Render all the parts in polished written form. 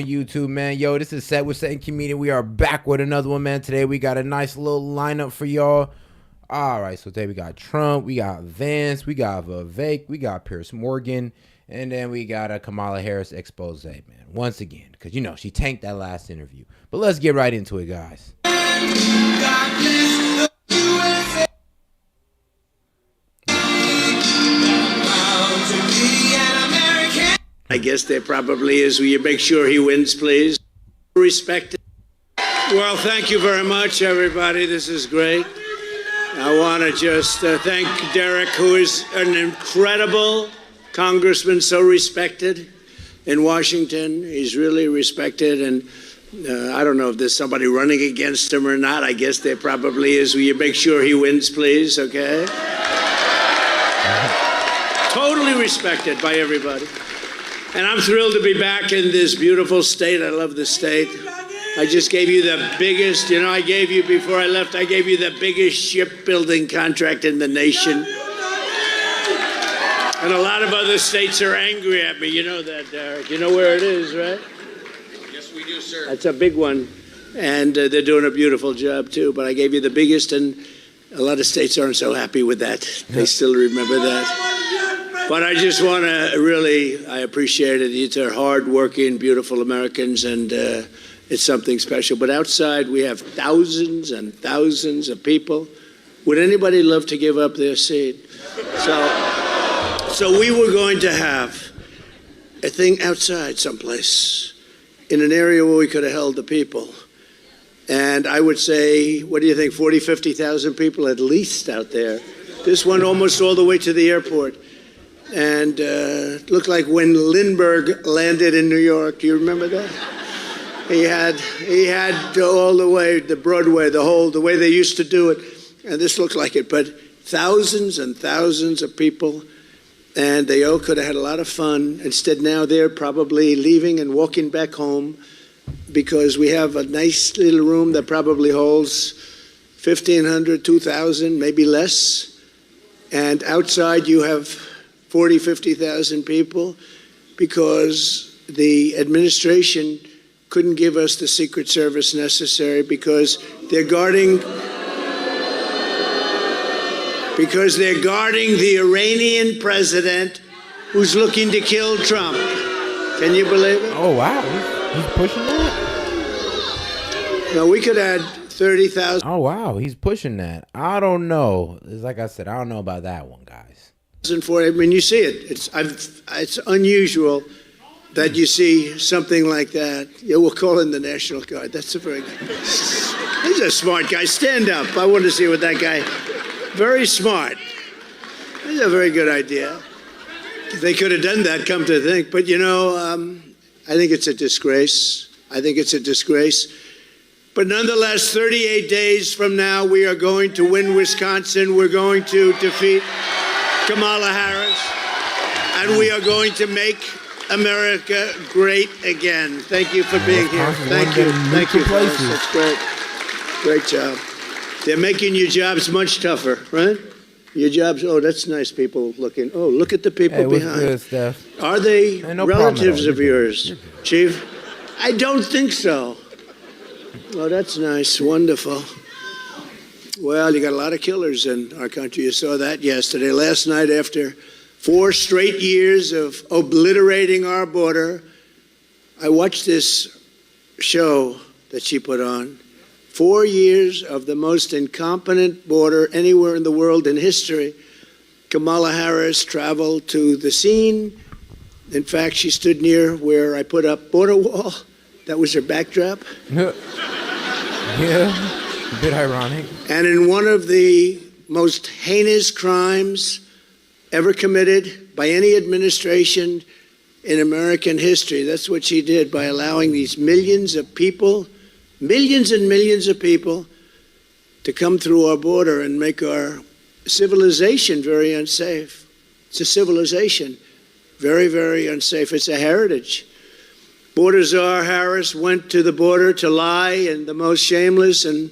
YouTube, man. Yo, this is Set with Set and Comedian. We are back with another one, man. Today we got a nice little lineup for y'all. All right, so today we got Trump, we got Vance, we got Vivek, we got Piers Morgan, and then we got a Kamala Harris expose, man. Once again, because, you know, she tanked that last interview. But let's get right into it, guys. I guess there probably is. Will you make sure he wins, please? Respect. Well, thank you very much, everybody. This is great. I want to just thank Derek, who is an incredible congressman, so respected in Washington. He's really respected, and I don't know if there's somebody running against him or not. I guess there probably is. Will you make sure he wins, please? Okay? Totally respected by everybody. And I'm thrilled to be back in this beautiful state. I love this state. I just gave you the biggest, I gave you, before I left, I gave you the biggest shipbuilding contract in the nation. And a lot of other states are angry at me. You know that, Derek. You know where it is, right? Yes, we do, sir. That's a big one. And they're doing a beautiful job, too. But I gave you the biggest, and a lot of states aren't so happy with that. They still remember that. But I just want to really, I appreciate it. These are hardworking, beautiful Americans, and it's something special. But outside, we have thousands and thousands of people. Would anybody love to give up their seat? So we were going to have a thing outside someplace, in an area where we could have held the people. And I would say, what do you think, 40, 50,000 people at least out there. This one almost all the way to the airport. And it looked like when Lindbergh landed in New York. Do you remember that? He had all the way, the Broadway, the way they used to do it. And this looked like it. But thousands and thousands of people. And they all could have had a lot of fun. Instead, now they're probably leaving and walking back home because we have a nice little room that probably holds 1,500, 2,000, maybe less. And outside you have 40, 50,000 people because the administration couldn't give us the Secret Service necessary because they're guarding the Iranian president who's looking to kill Trump. Can you believe it? Oh, wow. He's pushing that? No, we could add 30,000. Oh, wow. He's pushing that. I don't know. It's like I said, I don't know about that one, guys. I mean, you see it. It's unusual that you see something like that. Yeah, we'll call in the National Guard. That's a very good. He's a smart guy. Stand up. I want to see what that guy. Very smart. That's a very good idea. They could have done that, come to think. But, I think it's a disgrace. But nonetheless, 38 days from now, we are going to win Wisconsin. We're going to defeat Kamala Harris. And we are going to make America great again. Thank you for being here. Thank you. Thank you, folks. That's great. Great job. They're making your jobs much tougher, right? Your jobs, that's nice people looking. Oh, look at the people behind. Good, Steph? Are they relatives of yours, Chief? I don't think so. Oh, that's nice. Wonderful. Well, you got a lot of killers in our country. You saw that yesterday. Last night, after 4 straight years of obliterating our border, I watched this show that she put on. 4 years of the most incompetent border anywhere in the world in history. Kamala Harris traveled to the scene. In fact, she stood near where I put up border wall. That was her backdrop. Yeah, a bit ironic. And in one of the most heinous crimes ever committed by any administration in American history, that's what she did by allowing these millions and millions of people to come through our border and make our civilization very unsafe. It's a civilization. Very, very unsafe. It's a heritage. Border Czar Harris went to the border to lie in the most shameless and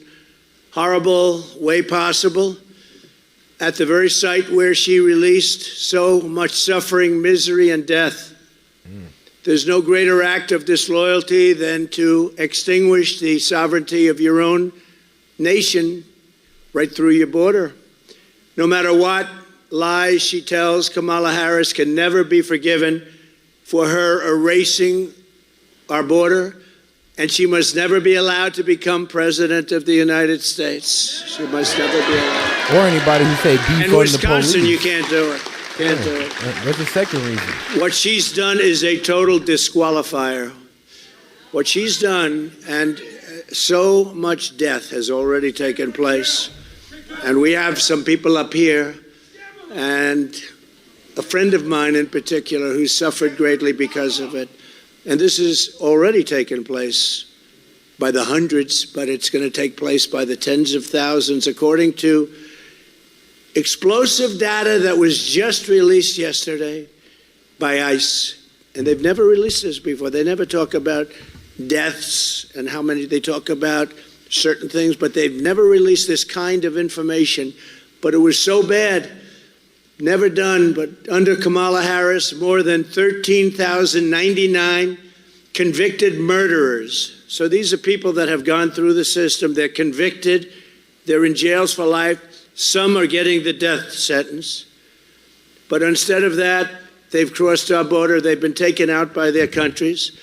horrible way possible at the very site where she released so much suffering, misery, and death. There's no greater act of disloyalty than to extinguish the sovereignty of your own nation right through your border. No matter what lies she tells, Kamala Harris can never be forgiven for her erasing our border, and she must never be allowed to become president of the United States. She must never be allowed. Or anybody who say defund And the Wisconsin, police. you can't do it. Can't do it. What's the second reason? What she's done is a total disqualifier. What she's done, and so much death has already taken place. And we have some people up here, and a friend of mine in particular, who suffered greatly because of it. And this has already taken place by the hundreds, but it's going to take place by the tens of thousands, according to explosive data that was just released yesterday by ICE. And they've never released this before. They never talk about deaths and how many. They talk about certain things, but they've never released this kind of information. But it was so bad, never done, but under Kamala Harris, more than 13,099 convicted murderers. So these are people that have gone through the system. They're convicted. They're in jails for life. Some are getting the death sentence. But instead of that, they've crossed our border. They've been taken out by their countries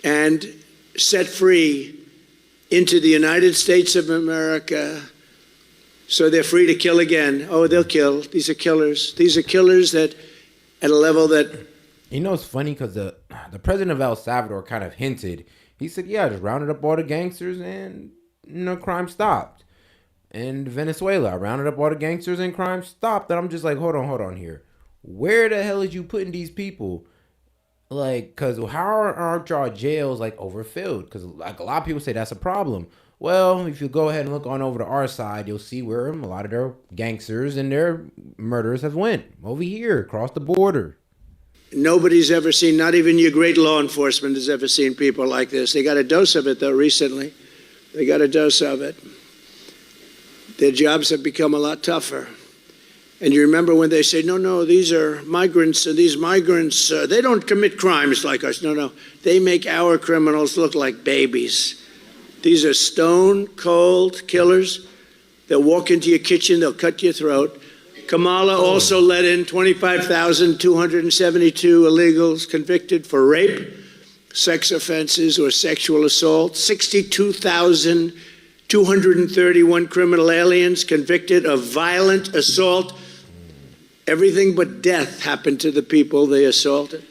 and set free into the United States of America. So they're free to kill again. Oh, they'll kill. These are killers. These are killers that at a level that... You know, it's funny because the president of El Salvador kind of hinted. He said, yeah, I just rounded up all the gangsters and, crime stopped. And Venezuela, I rounded up all the gangsters and crime stopped. And I'm just like, hold on here. Where the hell is you putting these people? Like, because how aren't y'all jails, like, overfilled? Because, like, a lot of people say that's a problem. Well, if you go ahead and look on over to our side, you'll see where a lot of their gangsters and their murderers have went. Over here, across the border. Nobody's ever seen, not even your great law enforcement has ever seen people like this. They got a dose of it, though, recently. They got a dose of it. Their jobs have become a lot tougher. And you remember when they say, no, these are migrants, and these migrants, they don't commit crimes like us. No, they make our criminals look like babies. These are stone-cold killers. They'll walk into your kitchen, they'll cut your throat. Kamala also let in 25,272 illegals convicted for rape, sex offenses, or sexual assault. 62,231 criminal aliens convicted of violent assault. Everything but death happened to the people they assaulted.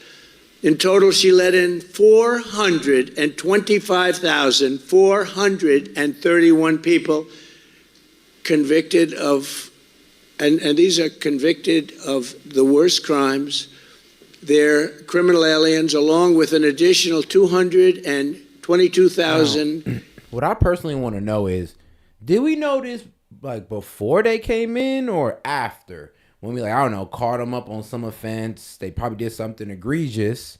In total, she let in 425,431 people convicted of, and these are convicted of the worst crimes. They're criminal aliens, along with an additional 222,000. What I personally want to know is, did we know this like before they came in or after? When we, caught them up on some offense, they probably did something egregious.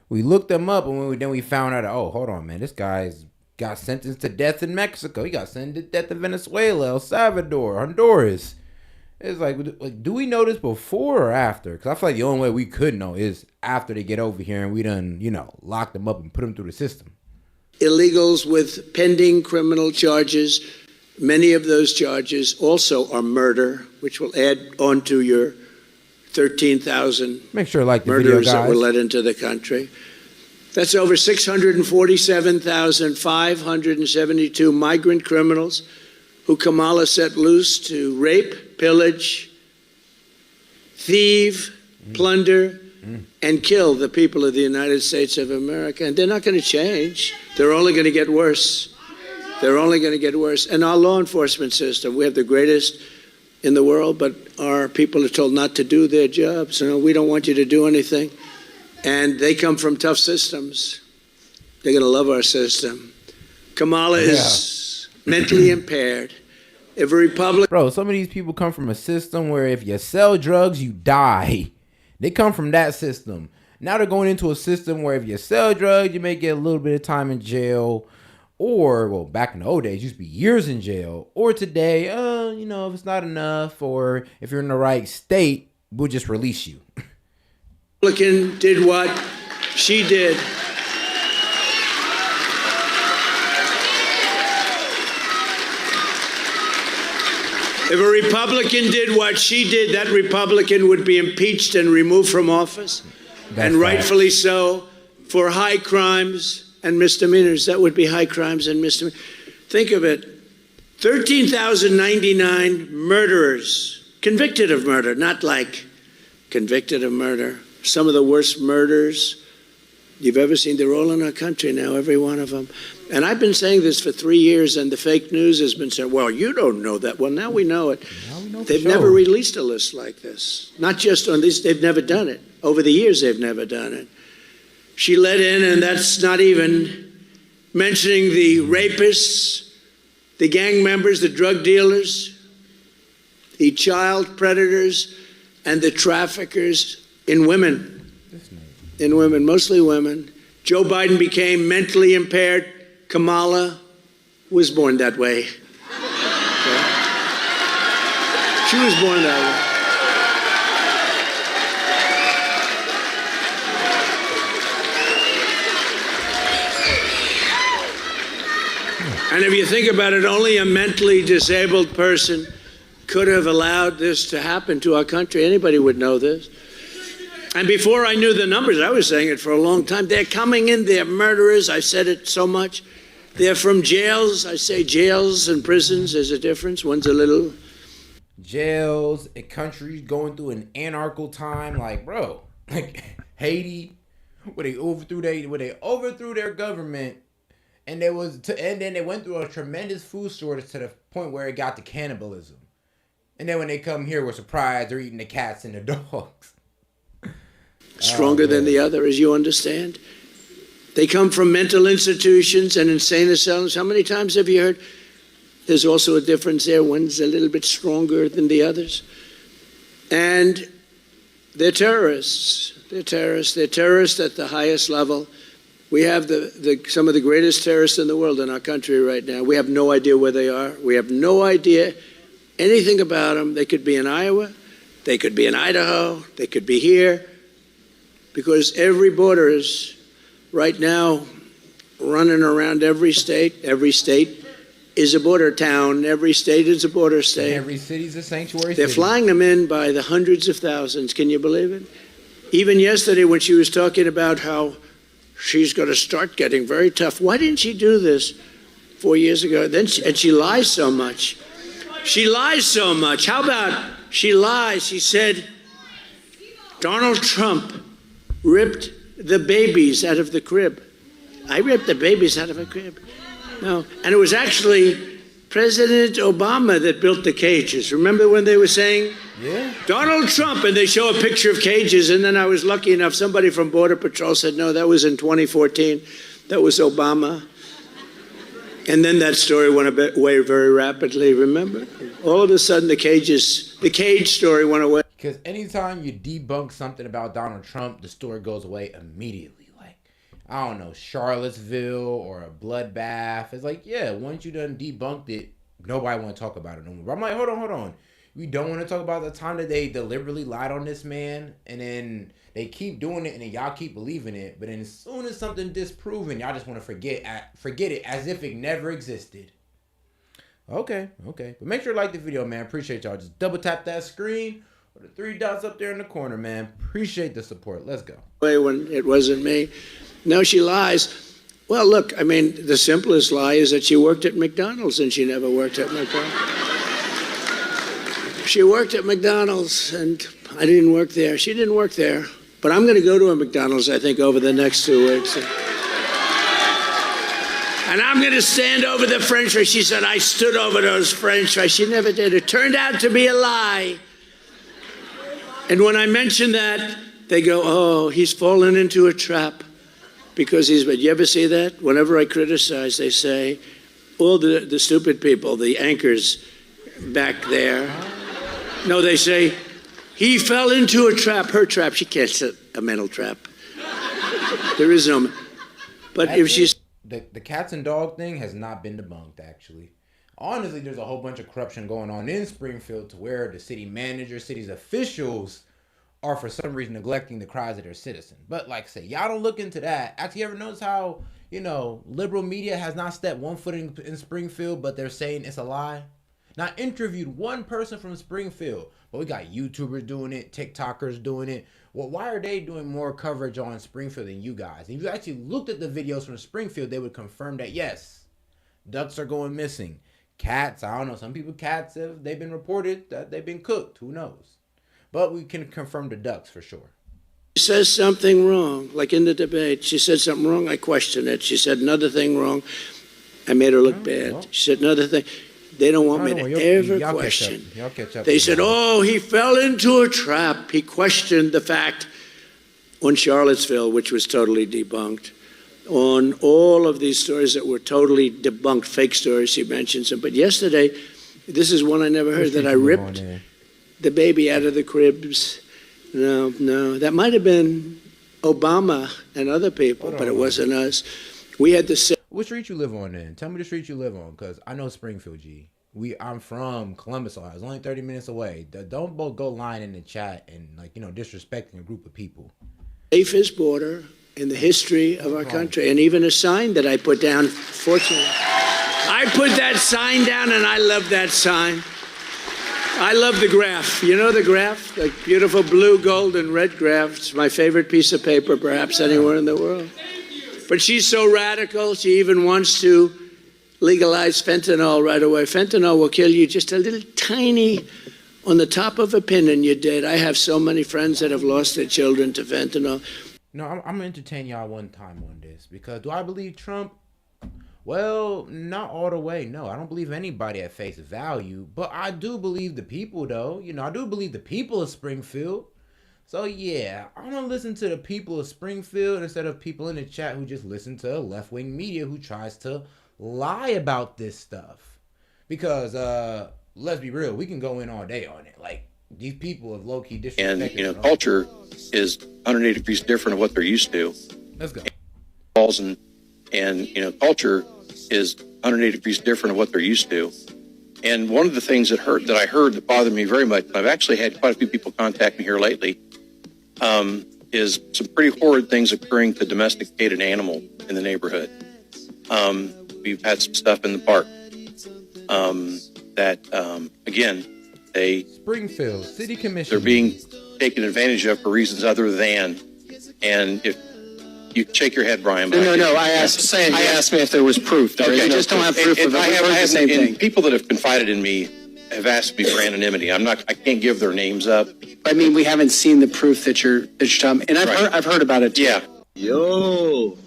We looked them up, and then we found out, oh, hold on, man, this guy's got sentenced to death in Mexico. He got sentenced to death in Venezuela, El Salvador, Honduras. It's like, do we know this before or after? Because I feel like the only way we could know is after they get over here and we done, lock them up and put them through the system. Illegals with pending criminal charges. Many of those charges also are murder, which will add on to your 13,000 Make sure like the murderers video, guys. that were let into the country. That's over 647,572 migrant criminals who Kamala set loose to rape, pillage, thieve, plunder, and kill the people of the United States of America. And they're not going to change. They're only going to get worse. They're only going to get worse. And our law enforcement system, we have the greatest in the world, but our people are told not to do their jobs. We don't want you to do anything. And they come from tough systems. They're going to love our system. Kamala is mentally impaired. If a Republican... Bro, some of these people come from a system where if you sell drugs, you die. They come from that system. Now they're going into a system where if you sell drugs, you may get a little bit of time in jail. Or, back in the old days, it used to be years in jail. Or today, if it's not enough, or if you're in the right state, we'll just release you. Republican did what She did. If a Republican did what she did, that Republican would be impeached and removed from office, and rightfully so, for high crimes and misdemeanors. That would be high crimes and misdemeanors. Think of it. 13,099 murderers, convicted of murder, not like convicted of murder. Some of the worst murders you've ever seen. They're all in our country now, every one of them. And I've been saying this for 3 years, and the fake news has been saying, well, you don't know that. Well, now we know it. They've never released a list like this. Not just on this, they've never done it. Over the years, they've never done it. She let in, and that's not even mentioning the rapists, the gang members, the drug dealers, the child predators, and the traffickers in women. In women, mostly women. Joe Biden became mentally impaired. Kamala was born that way. Okay? She was born that way. And if you think about it, only a mentally disabled person could have allowed this to happen to our country. Anybody would know this. And before I knew the numbers, I was saying it for a long time. They're coming in, they're murderers. I've said it so much. They're from jails. I say jails and prisons. There's a difference. One's a little... Jails, a country going through an anarchical time. Like, bro, like Haiti, where they overthrew their government. And then they went through a tremendous food shortage to the point where it got to cannibalism. And then when they come here, we're surprised they're eating the cats and the dogs. Stronger than the other, as you understand. They come from mental institutions and insane asylums. How many times have you heard there's also a difference there? One's a little bit stronger than the others. And they're terrorists. They're terrorists. They're terrorists at the highest level. We have some of the greatest terrorists in the world in our country right now. We have no idea where they are. We have no idea anything about them. They could be in Iowa. They could be in Idaho. They could be here. Because every border is right now running around every state. Every state is a border town. Every state is a border state. Every city's a sanctuary They're city. flying them in by the hundreds of thousands. Can you believe it? Even yesterday when she was talking about how she's going to start getting very tough. Why didn't she do this 4 years ago? And she lies so much. She lies so much. How about she lies? She said Donald Trump ripped the babies out of the crib. I ripped the babies out of a crib. No, and it was actually President Obama that built the cages. Remember when they were saying, yeah, Donald Trump, and they show a picture of cages, and then I was lucky enough, somebody from Border Patrol said, no, that was in 2014. That was Obama. And then that story went away very rapidly, remember? All of a sudden, the cage story went away. Because anytime you debunk something about Donald Trump, the story goes away immediately. Like, I don't know, Charlottesville or a bloodbath. It's like, yeah, once you done debunked it, nobody want to talk about it no more. But I'm like, hold on. We don't want to talk about the time that they deliberately lied on this man, and then they keep doing it, and then y'all keep believing it. But then as soon as something disproven, y'all just want to forget it as if it never existed. Okay. But make sure to like the video, man. Appreciate y'all. Just double tap that screen. The 3 dots up there in the corner, man. Appreciate the support. Let's go. When it wasn't me. Now she lies. Well, look, I mean, the simplest lie is that she worked at McDonald's, and she never worked at McDonald's. She worked at McDonald's, and I didn't work there. She didn't work there. But I'm going to go to a McDonald's, I think, over the next 2 weeks. And I'm going to stand over the French fries. She said, I stood over those French fries. She never did. It turned out to be a lie. And when I mention that, they go, oh, he's fallen into a trap because but you ever see that? Whenever I criticize, they say, all the stupid people, the anchors back there. No, they say, he fell into a trap, her trap. She can't set a mental trap. There is no, but if she's... The cats and dog thing has not been debunked, actually. Honestly, there's a whole bunch of corruption going on in Springfield to where the city manager, city's officials are for some reason neglecting the cries of their citizens. But like I say, y'all don't look into that. Actually, you ever notice how, liberal media has not stepped one foot in Springfield, but they're saying it's a lie? Not interviewed one person from Springfield, but we got YouTubers doing it, TikTokers doing it. Well, why are they doing more coverage on Springfield than you guys? If you actually looked at the videos from Springfield, they would confirm that yes, ducks are going missing. Cats, I don't know, some people they've been reported that they've been cooked. Who knows? But we can confirm the ducks for sure. She says something wrong, like in the debate. She said something wrong, I questioned it. She said another thing wrong, I made her look bad. Well, she said another thing. They don't want me to ever question. Catch up. They said, oh, he fell into a trap. He questioned the fact on Charlottesville, which was totally debunked, on all of these stories that were totally debunked, fake stories, she mentions them. But yesterday, this is one I never heard, that I ripped the baby out of the cribs. No, that might have been Obama and other people, but it wasn't us. We had to say. What street you live on then? Tell me the street you live on, because I know Springfield, G. I'm from Columbus, Ohio. It's only 30 minutes away. Don't both go lying in the chat and disrespecting a group of people. Safest border in the history of our country, and even a sign that I put down. Fortunately, I put that sign down, and I love that sign. I love the graph. You know the graph, the beautiful blue, gold, and red graph. It's my favorite piece of paper, perhaps anywhere in the world. But she's so radical, she even wants to legalize fentanyl right away. Fentanyl will kill you just a little tiny, on the top of a pin and you're dead. I have so many friends that have lost their children to fentanyl. No, I'm going to entertain y'all one time on this, because do I believe Trump? Well, not all the way. No, I don't believe anybody at face value, but I do believe the people, though. I do believe the people of Springfield. So yeah, I'm going to listen to the people of Springfield instead of people in the chat who just listen to left-wing media who tries to lie about this stuff. Because, let's be real, we can go in all day on it. Like, these people have low-key disrespected. And, culture is 180 degrees different of what they're used to. Let's go. And culture is 180 degrees different of what they're used to. And one of the things that I heard that bothered me very much, and I've actually had quite a few people contact me here lately, is some pretty horrid things occurring to domesticated animal in the neighborhood. We've had some stuff in the park that, again, Springfield City Commission, they're being taken advantage of for reasons other than, and if you shake your head, Brian. No. I asked me if there was proof. I just don't have proof of it. I've heard the same thing. People that have confided in me have asked me for anonymity. I can't give their names up. I mean, we haven't seen the proof that you're talking. And I've heard about it too. Yeah. Yo,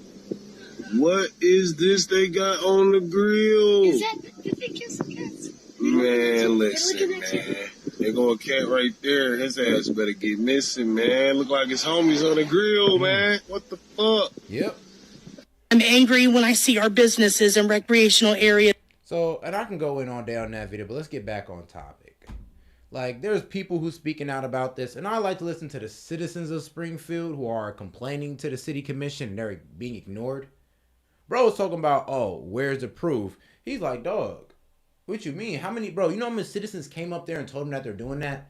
what is this they got on the grill? Is that the big kiss of cats? Man, listen, man. There go a cat right there. His ass better get missing, man. Look like his homies on the grill, man. What the fuck? Yep. I'm angry when I see our businesses and recreational areas. So, and I can go in on down that video, but let's get back on topic. Like, there's people who speaking out about this, and I like to listen to the citizens of Springfield who are complaining to the city commission and they're being ignored. Bro was talking about, oh, where's the proof? He's like, dog, what you mean? How many, bro, you know how many citizens came up there and told him that they're doing that?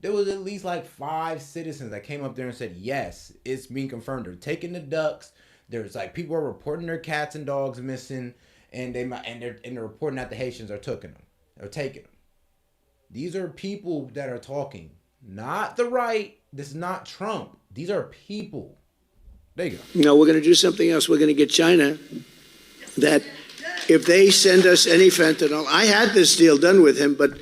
There was at least like 5 citizens that came up there and said, yes, it's being confirmed. They're taking the ducks. There's like people are reporting their cats and dogs missing, and they're reporting that the Haitians are taking them. These are people that are talking, not the right. This is not Trump. These are people. There you go. No, we're going to do something else. We're going to get China that if they send us any fentanyl, I had this deal done with him, but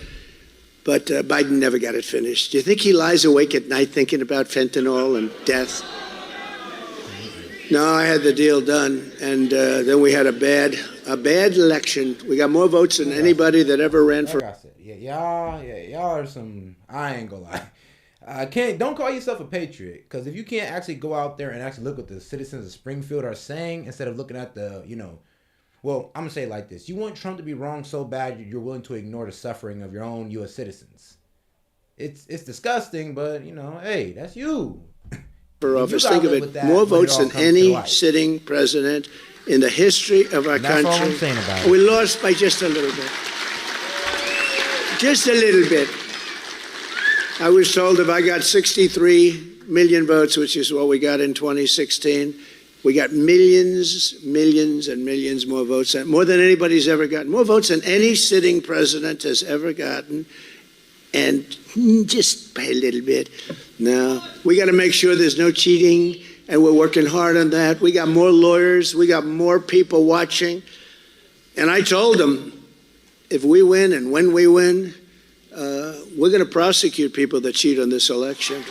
Biden never got it finished. Do you think he lies awake at night thinking about fentanyl and death? No, I had the deal done, and then we had a bad election. We got more votes than anybody that ever ran for. Like I said, y'all are some. I ain't gonna lie. Don't call yourself a patriot, because if you can't actually go out there and actually look what the citizens of Springfield are saying instead of looking at the, well, I'm gonna say it like this: you want Trump to be wrong so bad you're willing to ignore the suffering of your own U.S. citizens. It's disgusting, but hey, that's you. For office, think of it, more votes than any sitting president in the history of our country. That's all I'm saying about it. We lost by just a little bit. Just a little bit. I was told if I got 63 million votes, which is what we got in 2016, we got millions, millions, and millions more votes, more than anybody's ever gotten, more votes than any sitting president has ever gotten, and just by a little bit. No, we got to make sure there's no cheating, and we're working hard on that. We got more lawyers, we got more people watching, and I told them, if we win and when we win, we're going to prosecute people that cheat on this election.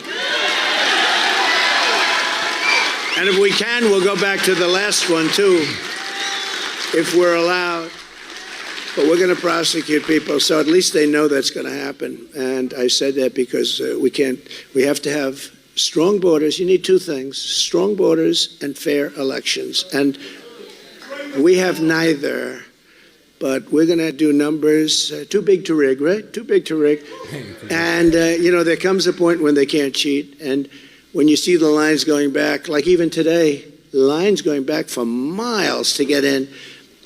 And if we can, we'll go back to the last one, too, if we're allowed. But we're going to prosecute people, so at least they know that's going to happen. And I said that because we have to have strong borders. You need two things, strong borders and fair elections. And we have neither. But we're going to do numbers too big to rig, right? Too big to rig. And, there comes a point when they can't cheat. And when you see the lines going back, like even today, lines going back for miles to get in.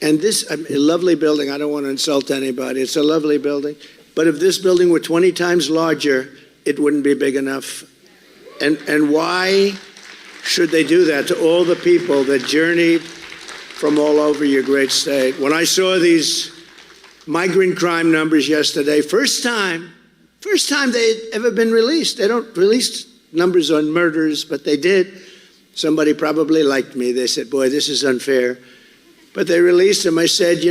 And this a lovely building, I don't want to insult anybody. It's a lovely building. But if this building were 20 times larger, it wouldn't be big enough. And why should they do that to all the people that journeyed from all over your great state? When I saw these migrant crime numbers yesterday, first time they'd ever been released. They don't release numbers on murders, but they did. Somebody probably liked me. They said, boy, this is unfair. But they released them. I said,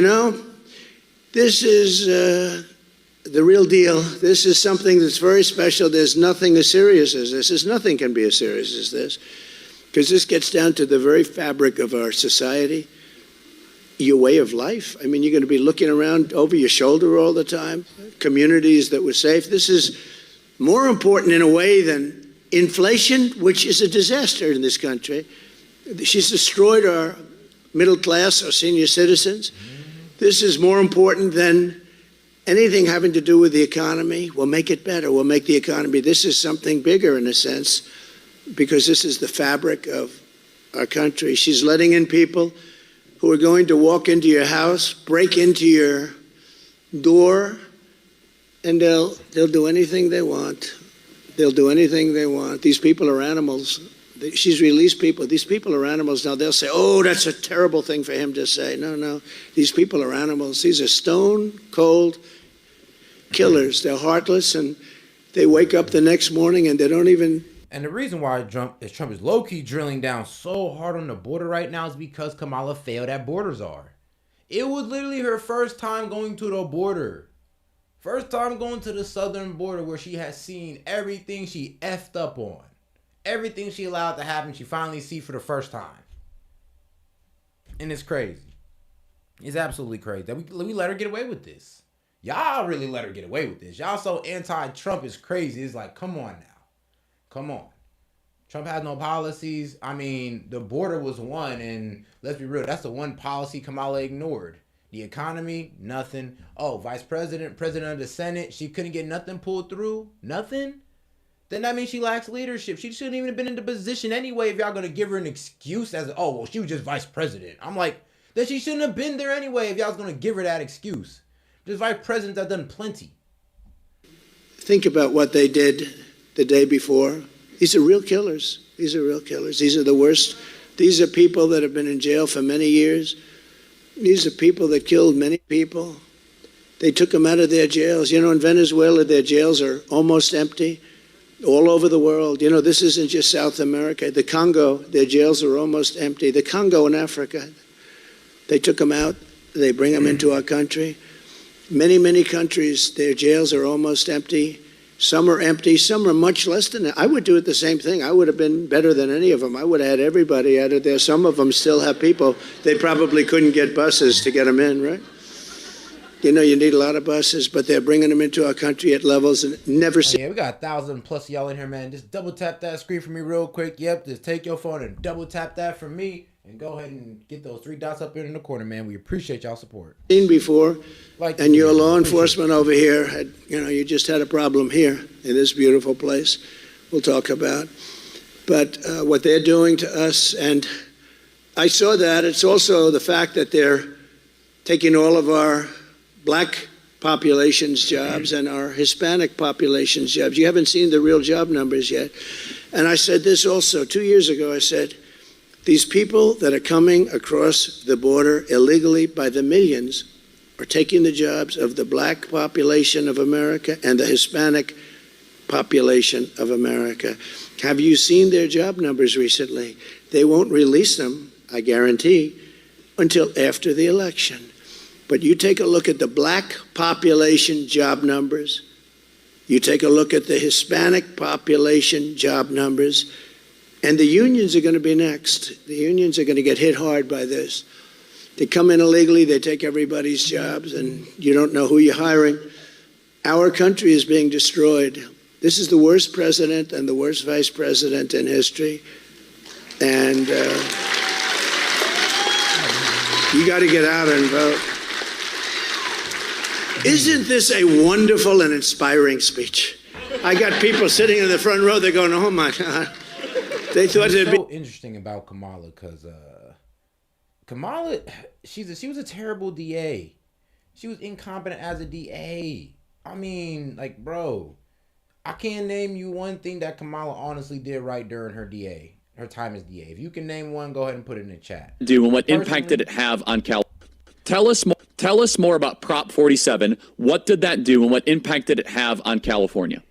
this is the real deal. This is something that's very special. There's nothing as serious as this. Nothing can be as serious as this. Because this gets down to the very fabric of our society, your way of life. I mean, you're going to be looking around over your shoulder all the time, communities that were safe. This is more important in a way than inflation, which is a disaster in this country. She's destroyed our middle class, our senior citizens. This is more important than anything having to do with the economy. We'll make it better. We'll make the economy. This is something bigger in a sense, because this is the fabric of our country. She's letting in people who are going to walk into your house, break into your door, and they'll do anything they want. They'll do anything they want. These people are animals. She's released people. These people are animals. Now they'll say, oh, that's a terrible thing for him to say. No. These people are animals. These are stone cold killers. They're heartless, and they wake up the next morning and they don't even... And the reason why Trump is low-key drilling down so hard on the border right now is because Kamala failed at borders are. It was literally her first time going to the border. First time going to the southern border where she has seen everything she effed up on. Everything she allowed to happen, she finally see for the first time. And it's crazy. It's absolutely crazy that we let her get away with this. Y'all really let her get away with this. Y'all so anti-Trump is crazy. It's like, come on now. Come on. Trump has no policies. I mean, the border was one, and let's be real, that's the one policy Kamala ignored. The economy, nothing. Oh, vice president, president of the Senate, she couldn't get nothing pulled through? Nothing? Then that means she lacks leadership. She shouldn't even have been in the position anyway if y'all going to give her an excuse as, oh, well, she was just vice president. I'm like, then she shouldn't have been there anyway if y'all was going to give her that excuse. Just vice presidents have done plenty. Think about what they did the day before. These are real killers. These are real killers. These are the worst. These are people that have been in jail for many years. These are people that killed many people. They took them out of their jails. In Venezuela, their jails are almost empty. All over the world. This isn't just South America. The Congo, their jails are almost empty. The Congo in Africa, they took them out. They bring them into our country. Many, many countries, their jails are almost empty. Some are empty. Some are much less than that. I would do it the same thing. I would have been better than any of them. I would have had everybody out of there. Some of them still have people. They probably couldn't get buses to get them in, right? You need a lot of buses, but they're bringing them into our country at levels that never seen. Yeah, we got 1,000 plus y'all in here, man. Just double tap that screen for me real quick. Yep, just take your phone and double tap that for me. And go ahead and get those 3 dots up in the corner, man. We appreciate y'all support. Seen before, and your law enforcement over here had, you just had a problem here in this beautiful place. We'll talk about, but what they're doing to us, and I saw that. It's also the fact that they're taking all of our black population's jobs and our Hispanic population's jobs. You haven't seen the real job numbers yet. And I said this also 2 years ago. I said, these people that are coming across the border illegally by the millions are taking the jobs of the black population of America and the Hispanic population of America. Have you seen their job numbers recently? They won't release them, I guarantee, until after the election. But you take a look at the black population job numbers, you take a look at the Hispanic population job numbers, and the unions are going to be next. The unions are going to get hit hard by this. They come in illegally, they take everybody's jobs, and you don't know who you're hiring. Our country is being destroyed. This is the worst president and the worst vice president in history. And you got to get out and vote. Isn't this a wonderful and inspiring speech? I got people sitting in the front row, they're going, oh my God. They thought it'd be so interesting about Kamala, because Kamala, she was a terrible DA. She was incompetent as a DA. I mean, like, bro, I can't name you one thing that Kamala honestly did right during her time as DA. If you can name one, go ahead and put it in the chat. And what impact did it have on Cal? Tell us more about Prop 47. What did that do, and what impact did it have on California?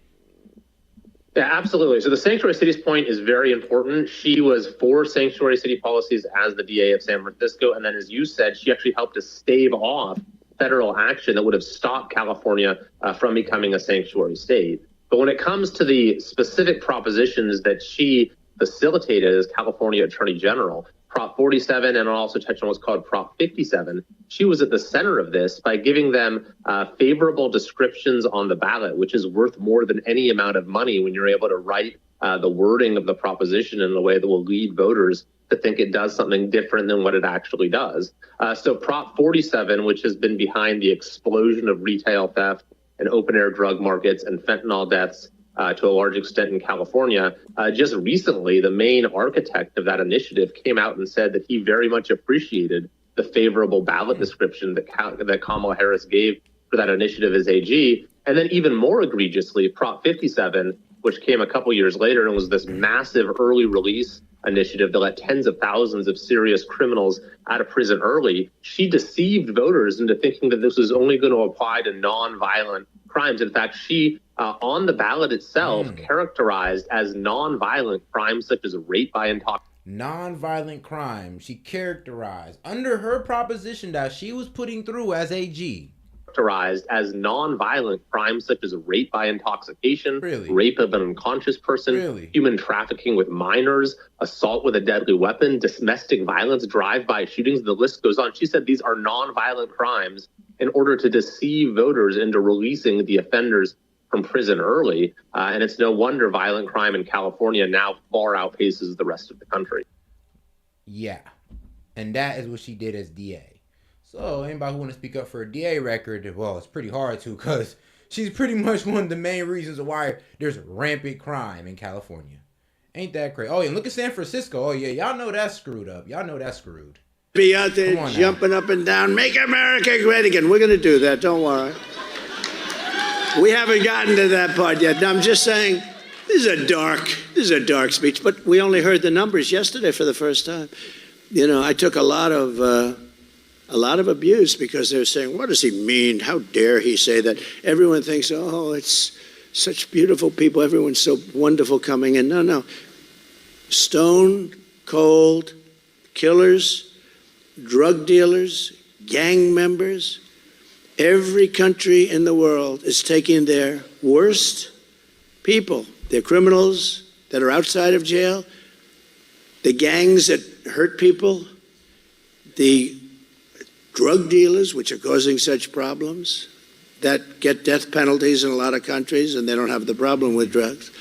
Yeah, absolutely. So the sanctuary cities point is very important. She was for sanctuary city policies as the DA of San Francisco. And then, as you said, she actually helped to stave off federal action that would have stopped California from becoming a sanctuary state. But when it comes to the specific propositions that she facilitated as California Attorney General, Prop 47, and I'll also touch on what's called Prop 57, she was at the center of this by giving them favorable descriptions on the ballot, which is worth more than any amount of money when you're able to write the wording of the proposition in a way that will lead voters to think it does something different than what it actually does. So Prop 47, which has been behind the explosion of retail theft and open-air drug markets and fentanyl deaths to a large extent in California, just recently, the main architect of that initiative came out and said that he very much appreciated the favorable ballot description that Kamala Harris gave for that initiative as AG. And then even more egregiously, Prop 57, which came a couple years later and was this massive early release initiative that let tens of thousands of serious criminals out of prison early, she deceived voters into thinking that this was only going to apply to nonviolent crimes. In fact, she, on the ballot itself, characterized as nonviolent crimes such as rape by intoxication. Nonviolent crime she characterized under her proposition that she was putting through as AG. Characterized as nonviolent crimes such as rape by intoxication, Really? rape of an unconscious person, Really? human trafficking with minors, assault with a deadly weapon, domestic violence, drive-by shootings, the list goes on. She said these are nonviolent crimes in order to deceive voters into releasing the offenders from prison early. And it's no wonder violent crime in California now far outpaces the rest of the country. Yeah. And that is what she did as DA. So anybody who want to speak up for a DA record, well, it's pretty hard to, because she's pretty much one of the main reasons why there's rampant crime in California. Ain't that crazy? Oh, yeah, and look at San Francisco. Oh, yeah, y'all know that's screwed up. Y'all know that's screwed. be out there jumping up and down, make America great again. We're going to do that, don't worry. We haven't gotten to that part yet. I'm just saying, this is a dark speech, but we only heard the numbers yesterday for the first time. You know, I took a lot of abuse because they were saying, what does he mean? How dare he say that? Everyone thinks, oh, it's such beautiful people. Everyone's so wonderful coming in. No. Stone cold killers, drug dealers, gang members. Every country in the world is taking their worst people, their criminals that are outside of jail, the gangs that hurt people, the drug dealers, which are causing such problems, that get death penalties in a lot of countries, and they don't have the problem with drugs.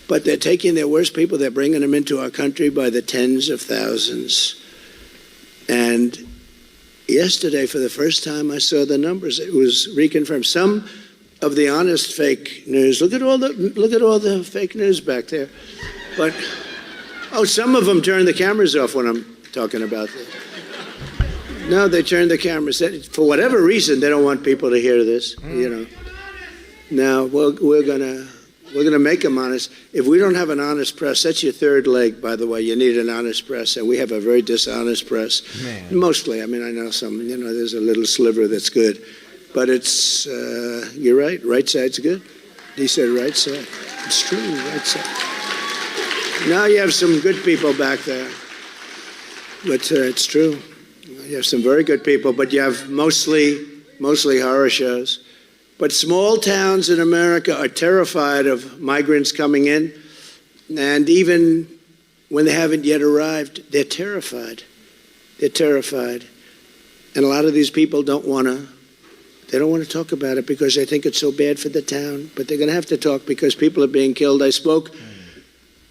But they're taking their worst people, they're bringing them into our country by the tens of thousands. And yesterday, for the first time, I saw the numbers. It was reconfirmed. Some of the honest fake news. Look at all the fake news back there. But some of them turn the cameras off when I'm talking about this. No, they turned the cameras. For whatever reason, they don't want people to hear this. You know. Now we're gonna make them honest. If we don't have an honest press, that's your third leg, by the way. You need an honest press, and we have a very dishonest press. Man. Mostly, I mean, I know some. You know, there's a little sliver that's good, but it's you're right. Right side's good. He said right side. It's true. Right side. Now you have some good people back there, but it's true. You have some very good people, but you have mostly horror shows. But small towns in America are terrified of migrants coming in, and even when they haven't yet arrived, they're terrified. They're terrified. And a lot of these people don't want to talk about it because they think it's so bad for the town, but they're going to have to talk because people are being killed. I spoke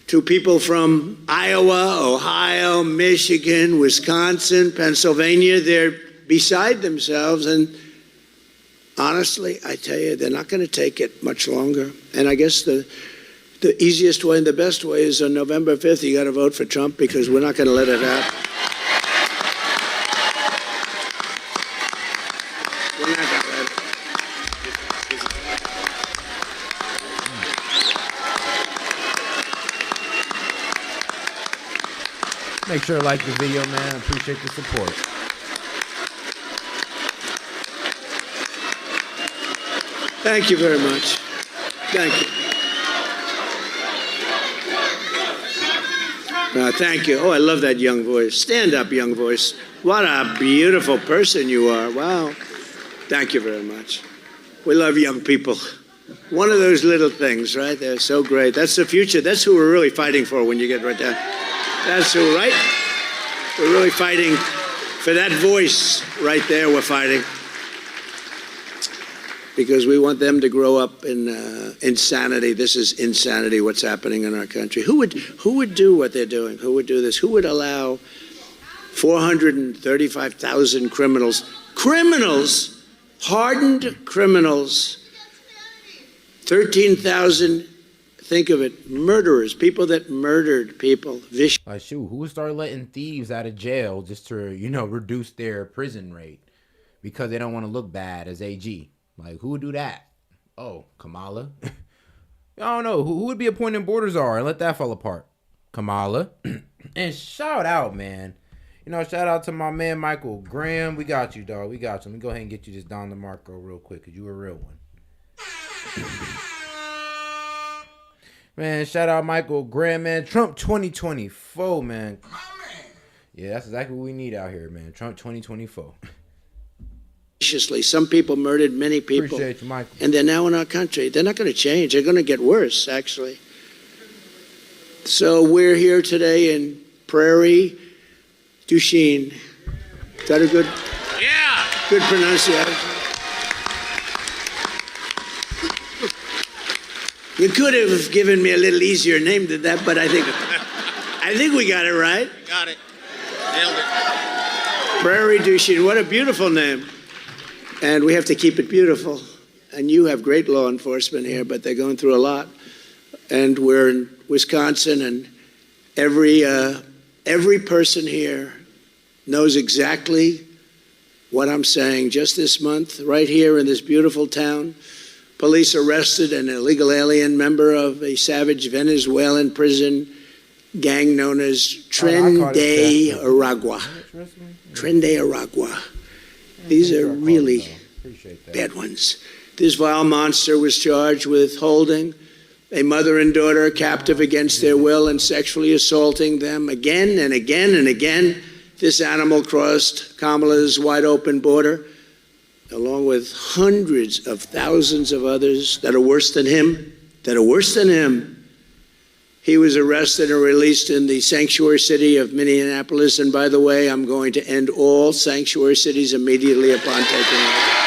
to people from Iowa, Ohio, Michigan, Wisconsin, Pennsylvania. They're beside themselves, and honestly, I tell you, they're not going to take it much longer. And I guess the easiest way and the best way is on November 5th, you got to vote for Trump because we're not going to let it happen. We're not going to let it. Make sure to like the video, man. Appreciate the support. Thank you very much. Thank you. Thank you. Oh, I love that young voice. Stand up, young voice. What a beautiful person you are. Wow. Thank you very much. We love young people. One of those little things, right? They're so great. That's the future. That's who we're really fighting for when you get right there. That's who, right? We're really fighting for that voice right there. We're fighting. Because we want them to grow up in insanity. This is insanity, what's happening in our country. Who would do what they're doing? Who would do this? Who would allow 435,000 criminals, hardened criminals, 13,000, think of it, murderers, people that murdered people. Like, shoot, who would start letting thieves out of jail just to, reduce their prison rate because they don't want to look bad as AG? Like, who would do that? Oh, Kamala. I don't know. Who would be appointing border czar and let that fall apart? Kamala. And shout out, man. Shout out to my man, Michael Graham. We got you, dog. We got you. Let me go ahead and get you this Don DeMarco real quick because you a real one. Man, shout out Michael Graham, man. Trump 2024, man. Yeah, that's exactly what we need out here, man. Trump 2024. Some people murdered many people. Appreciate you, Michael. And they're now in our country. They're not going to change. They're going to get worse, actually. So we're here today in Prairie du Chien. Is that a good? Yeah. Good pronunciation. You could have given me a little easier name than that, but I think we got it right. Got it. Nailed it. Prairie du Chien. What a beautiful name. And we have to keep it beautiful. And you have great law enforcement here, but they're going through a lot. And we're in Wisconsin, and every person here knows exactly what I'm saying. Just this month, right here in this beautiful town, police arrested an illegal alien member of a savage Venezuelan prison gang known as Tren de Aragua. Tren de Aragua. These are really bad ones. This vile monster was charged with holding a mother and daughter captive against their will and sexually assaulting them again and again and again. This animal crossed Kamala's wide open border, along with hundreds of thousands of others that are worse than him, He was arrested and released in the sanctuary city of Minneapolis. And by the way, I'm going to end all sanctuary cities immediately upon taking office.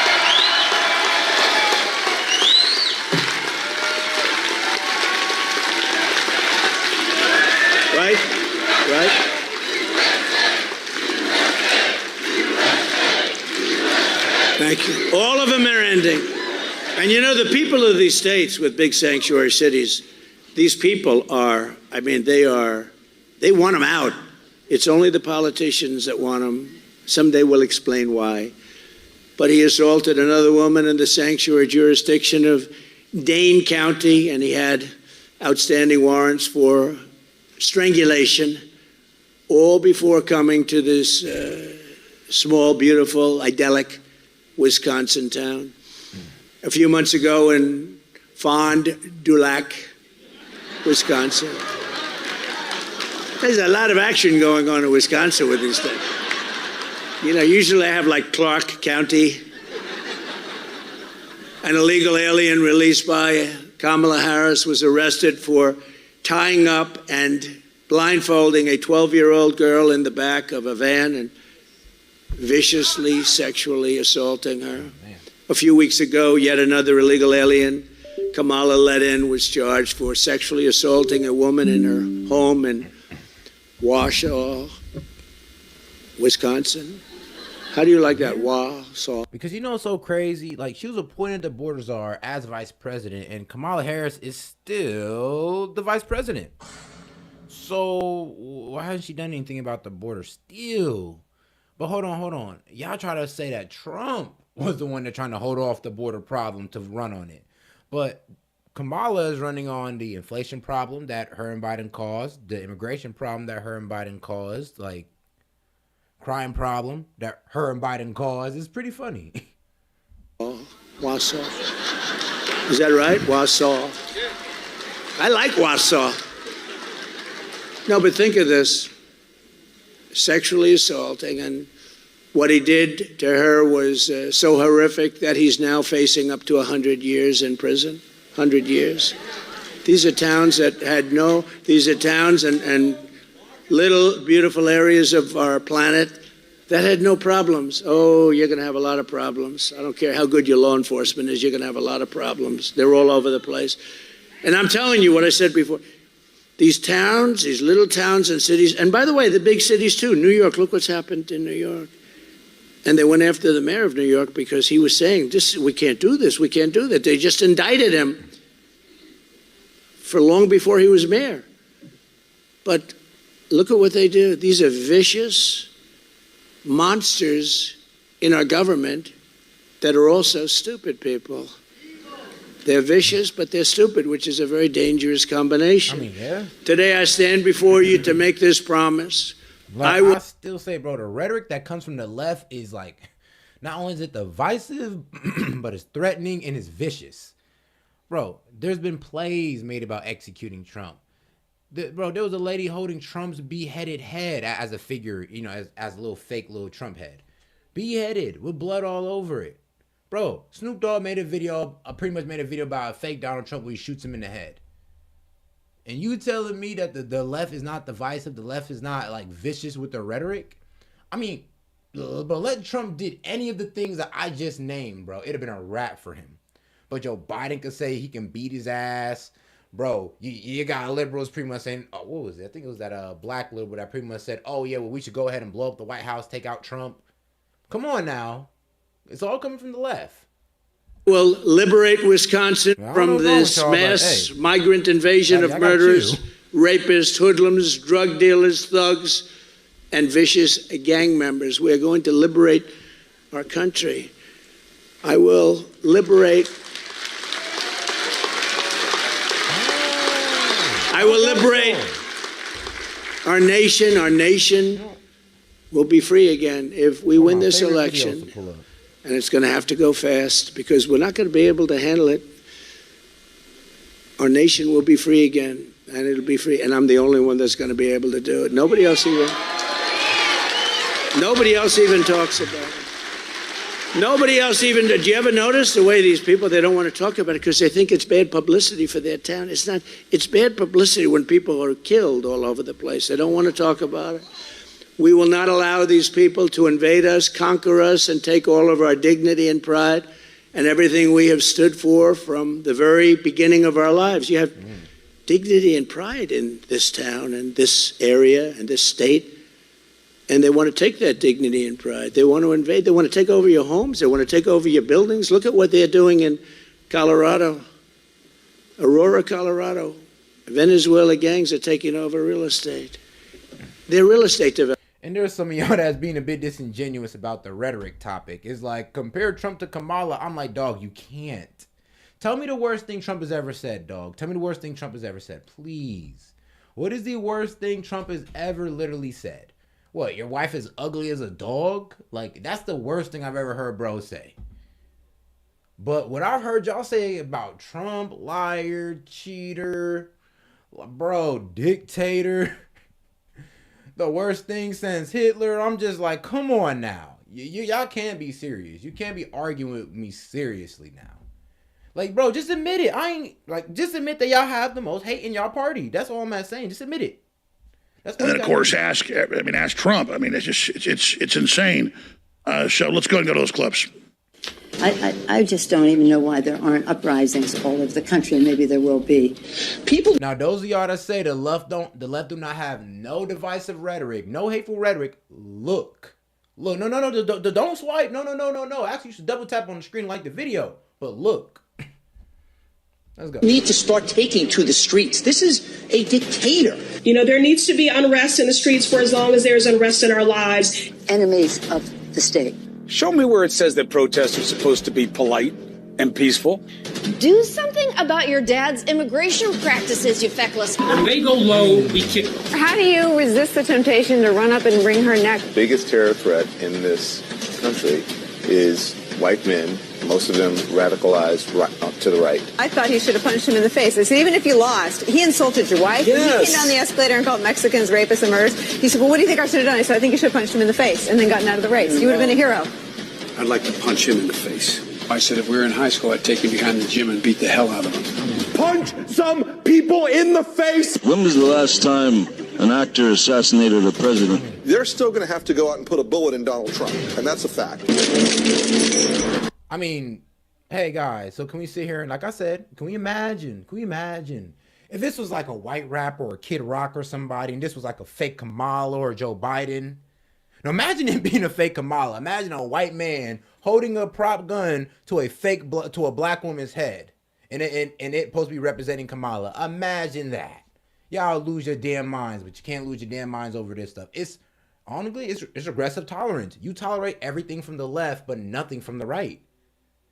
Right? Thank you. All of them are ending. And the people of these states with big sanctuary cities, these people they want them out. It's only the politicians that want them. Someday we'll explain why. But he assaulted another woman in the sanctuary jurisdiction of Dane County, and he had outstanding warrants for strangulation, all before coming to this small, beautiful, idyllic Wisconsin town. A few months ago in Fond du Lac, Wisconsin. There's a lot of action going on in Wisconsin with these things. You know, usually I have like Clark County, an illegal alien released by Kamala Harris was arrested for tying up and blindfolding a 12-year-old girl in the back of a van and viciously sexually assaulting her. A few weeks ago, yet another illegal alien Kamala let in was charged for sexually assaulting a woman in her home in Wausau, Wisconsin. How do you like that, Wausau? Because you know it's so crazy. Like, she was appointed the border czar as vice president, and Kamala Harris is still the vice president. So why hasn't she done anything about the border still? But hold on. Y'all try to say that Trump was the one that's trying to hold off the border problem to run on it. But Kamala is running on the inflation problem that her and Biden caused, the immigration problem that her and Biden caused, like crime problem that her and Biden caused. It's pretty funny. Wausau. Is that right? Wausau. I like Wausau. No, but think of this. Sexually assaulting, and what he did to her was so horrific that he's now facing up to 100 years in prison. 100 years. These are towns that had these are towns and little beautiful areas of our planet that had no problems. Oh, you're going to have a lot of problems. I don't care how good your law enforcement is, you're going to have a lot of problems. They're all over the place. And I'm telling you what I said before. These towns, these little towns and cities, and by the way, the big cities too. New York, look what's happened in New York. And they went after the mayor of New York because he was saying, we can't do this, we can't do that. They just indicted him for long before he was mayor. But look at what they do. These are vicious monsters in our government that are also stupid people. They're vicious, but they're stupid, which is a very dangerous combination. I mean, yeah. Today I stand before you to make this promise. Like, I still say, bro, the rhetoric that comes from the left is like, not only is it divisive, but it's threatening and it's vicious. Bro, there's been plays made about executing Trump. Bro, there was a lady holding Trump's beheaded head as a figure, you know, as a little fake little Trump head. Beheaded with blood all over it. Bro, Snoop Dogg made a video, pretty much made a video about a fake Donald Trump where he shoots him in the head. And you telling me that the left is not divisive, the left is not like vicious with the rhetoric? I mean, but let Trump did any of the things that I just named, bro, it'd have been a wrap for him. But Joe Biden could say he can beat his ass. Bro, you got liberals pretty much saying, oh, what was it? I think it was that black liberal that pretty much said, oh yeah, well, we should go ahead and blow up the White House, take out Trump. Come on now. It's all coming from the left. Will liberate Wisconsin from this mass migrant invasion of murderers, rapists, hoodlums, drug dealers, thugs, and vicious gang members. We're going to liberate our country. I will liberate. I will liberate our nation. Our nation will be free again if we win this election. And it's going to have to go fast because we're not going to be able to handle it. Our nation will be free again, and it'll be free. And I'm the only one that's going to be able to do it. Nobody else even talks about it. Nobody else even, do you ever notice the way these people, they don't want to talk about it because they think it's bad publicity for their town. It's not. It's bad publicity when people are killed all over the place. They don't want to talk about it. We will not allow these people to invade us, conquer us, and take all of our dignity and pride and everything we have stood for from the very beginning of our lives. You have dignity and pride in this town and this area and this state, and they want to take that dignity and pride. They want to invade. They want to take over your homes. They want to take over your buildings. Look at what they're doing in Colorado, Aurora, Colorado. Venezuela gangs are taking over real estate. They're real estate developers. And there's some of y'all that's being a bit disingenuous about the rhetoric topic. It's like, compare Trump to Kamala. I'm like, dog, you can't. Tell me the worst thing Trump has ever said, dog. Tell me the worst thing Trump has ever said, please. What is the worst thing Trump has ever literally said? What, your wife is ugly as a dog? Like, that's the worst thing I've ever heard bro say. But what I've heard y'all say about Trump, liar, cheater, bro, dictator, the worst thing since Hitler, I'm just like, come on now. Y'all can't be serious. You can't be arguing with me seriously now. Like, bro, just admit it. Just admit that y'all have the most hate in y'all party. That's all I'm saying. Just admit it. That's and then, of course, ask Trump. I mean, it's insane. So let's go and go to those clips. I just don't even know why there aren't uprisings all over the country, and maybe there will be. Now, those of y'all that say the left do not have no divisive rhetoric, no hateful rhetoric, look. No, don't swipe. No. Actually, you should double tap on the screen like the video. But look. Let's go. We need to start taking to the streets. This is a dictator. You know, there needs to be unrest in the streets for as long as there's unrest in our lives. Enemies of the state. Show me where it says that protests are supposed to be polite and peaceful. Do something about your dad's immigration practices, you feckless. When they go low, we kick them. How do you resist the temptation to run up and wring her neck? The biggest terror threat in this country is white men, most of them radicalized to the right. I thought he should have punched him in the face. I said, even if you lost, he insulted your wife. Yes. He came down the escalator and called Mexicans rapists and murderers. He said, well, what do you think I should have done? I said, I think you should have punched him in the face and then gotten out of the race. You would have been a hero. I'd like to punch him in the face. I said if we were in high school, I'd take him behind the gym and beat the hell out of him. Punch some people in the face! When was the last time an actor assassinated a president? They're still going to have to go out and put a bullet in Donald Trump, and that's a fact. I mean, hey guys, so can we sit here and, like I said, can we imagine if this was like a white rapper or Kid Rock or somebody, and this was like a fake Kamala or Joe Biden? Now imagine it being a fake Kamala. Imagine a white man holding a prop gun to a black woman's head, and it supposed to be representing Kamala. Imagine that. Y'all lose your damn minds, but you can't lose your damn minds over this stuff. It's aggressive tolerance. You tolerate everything from the left, but nothing from the right.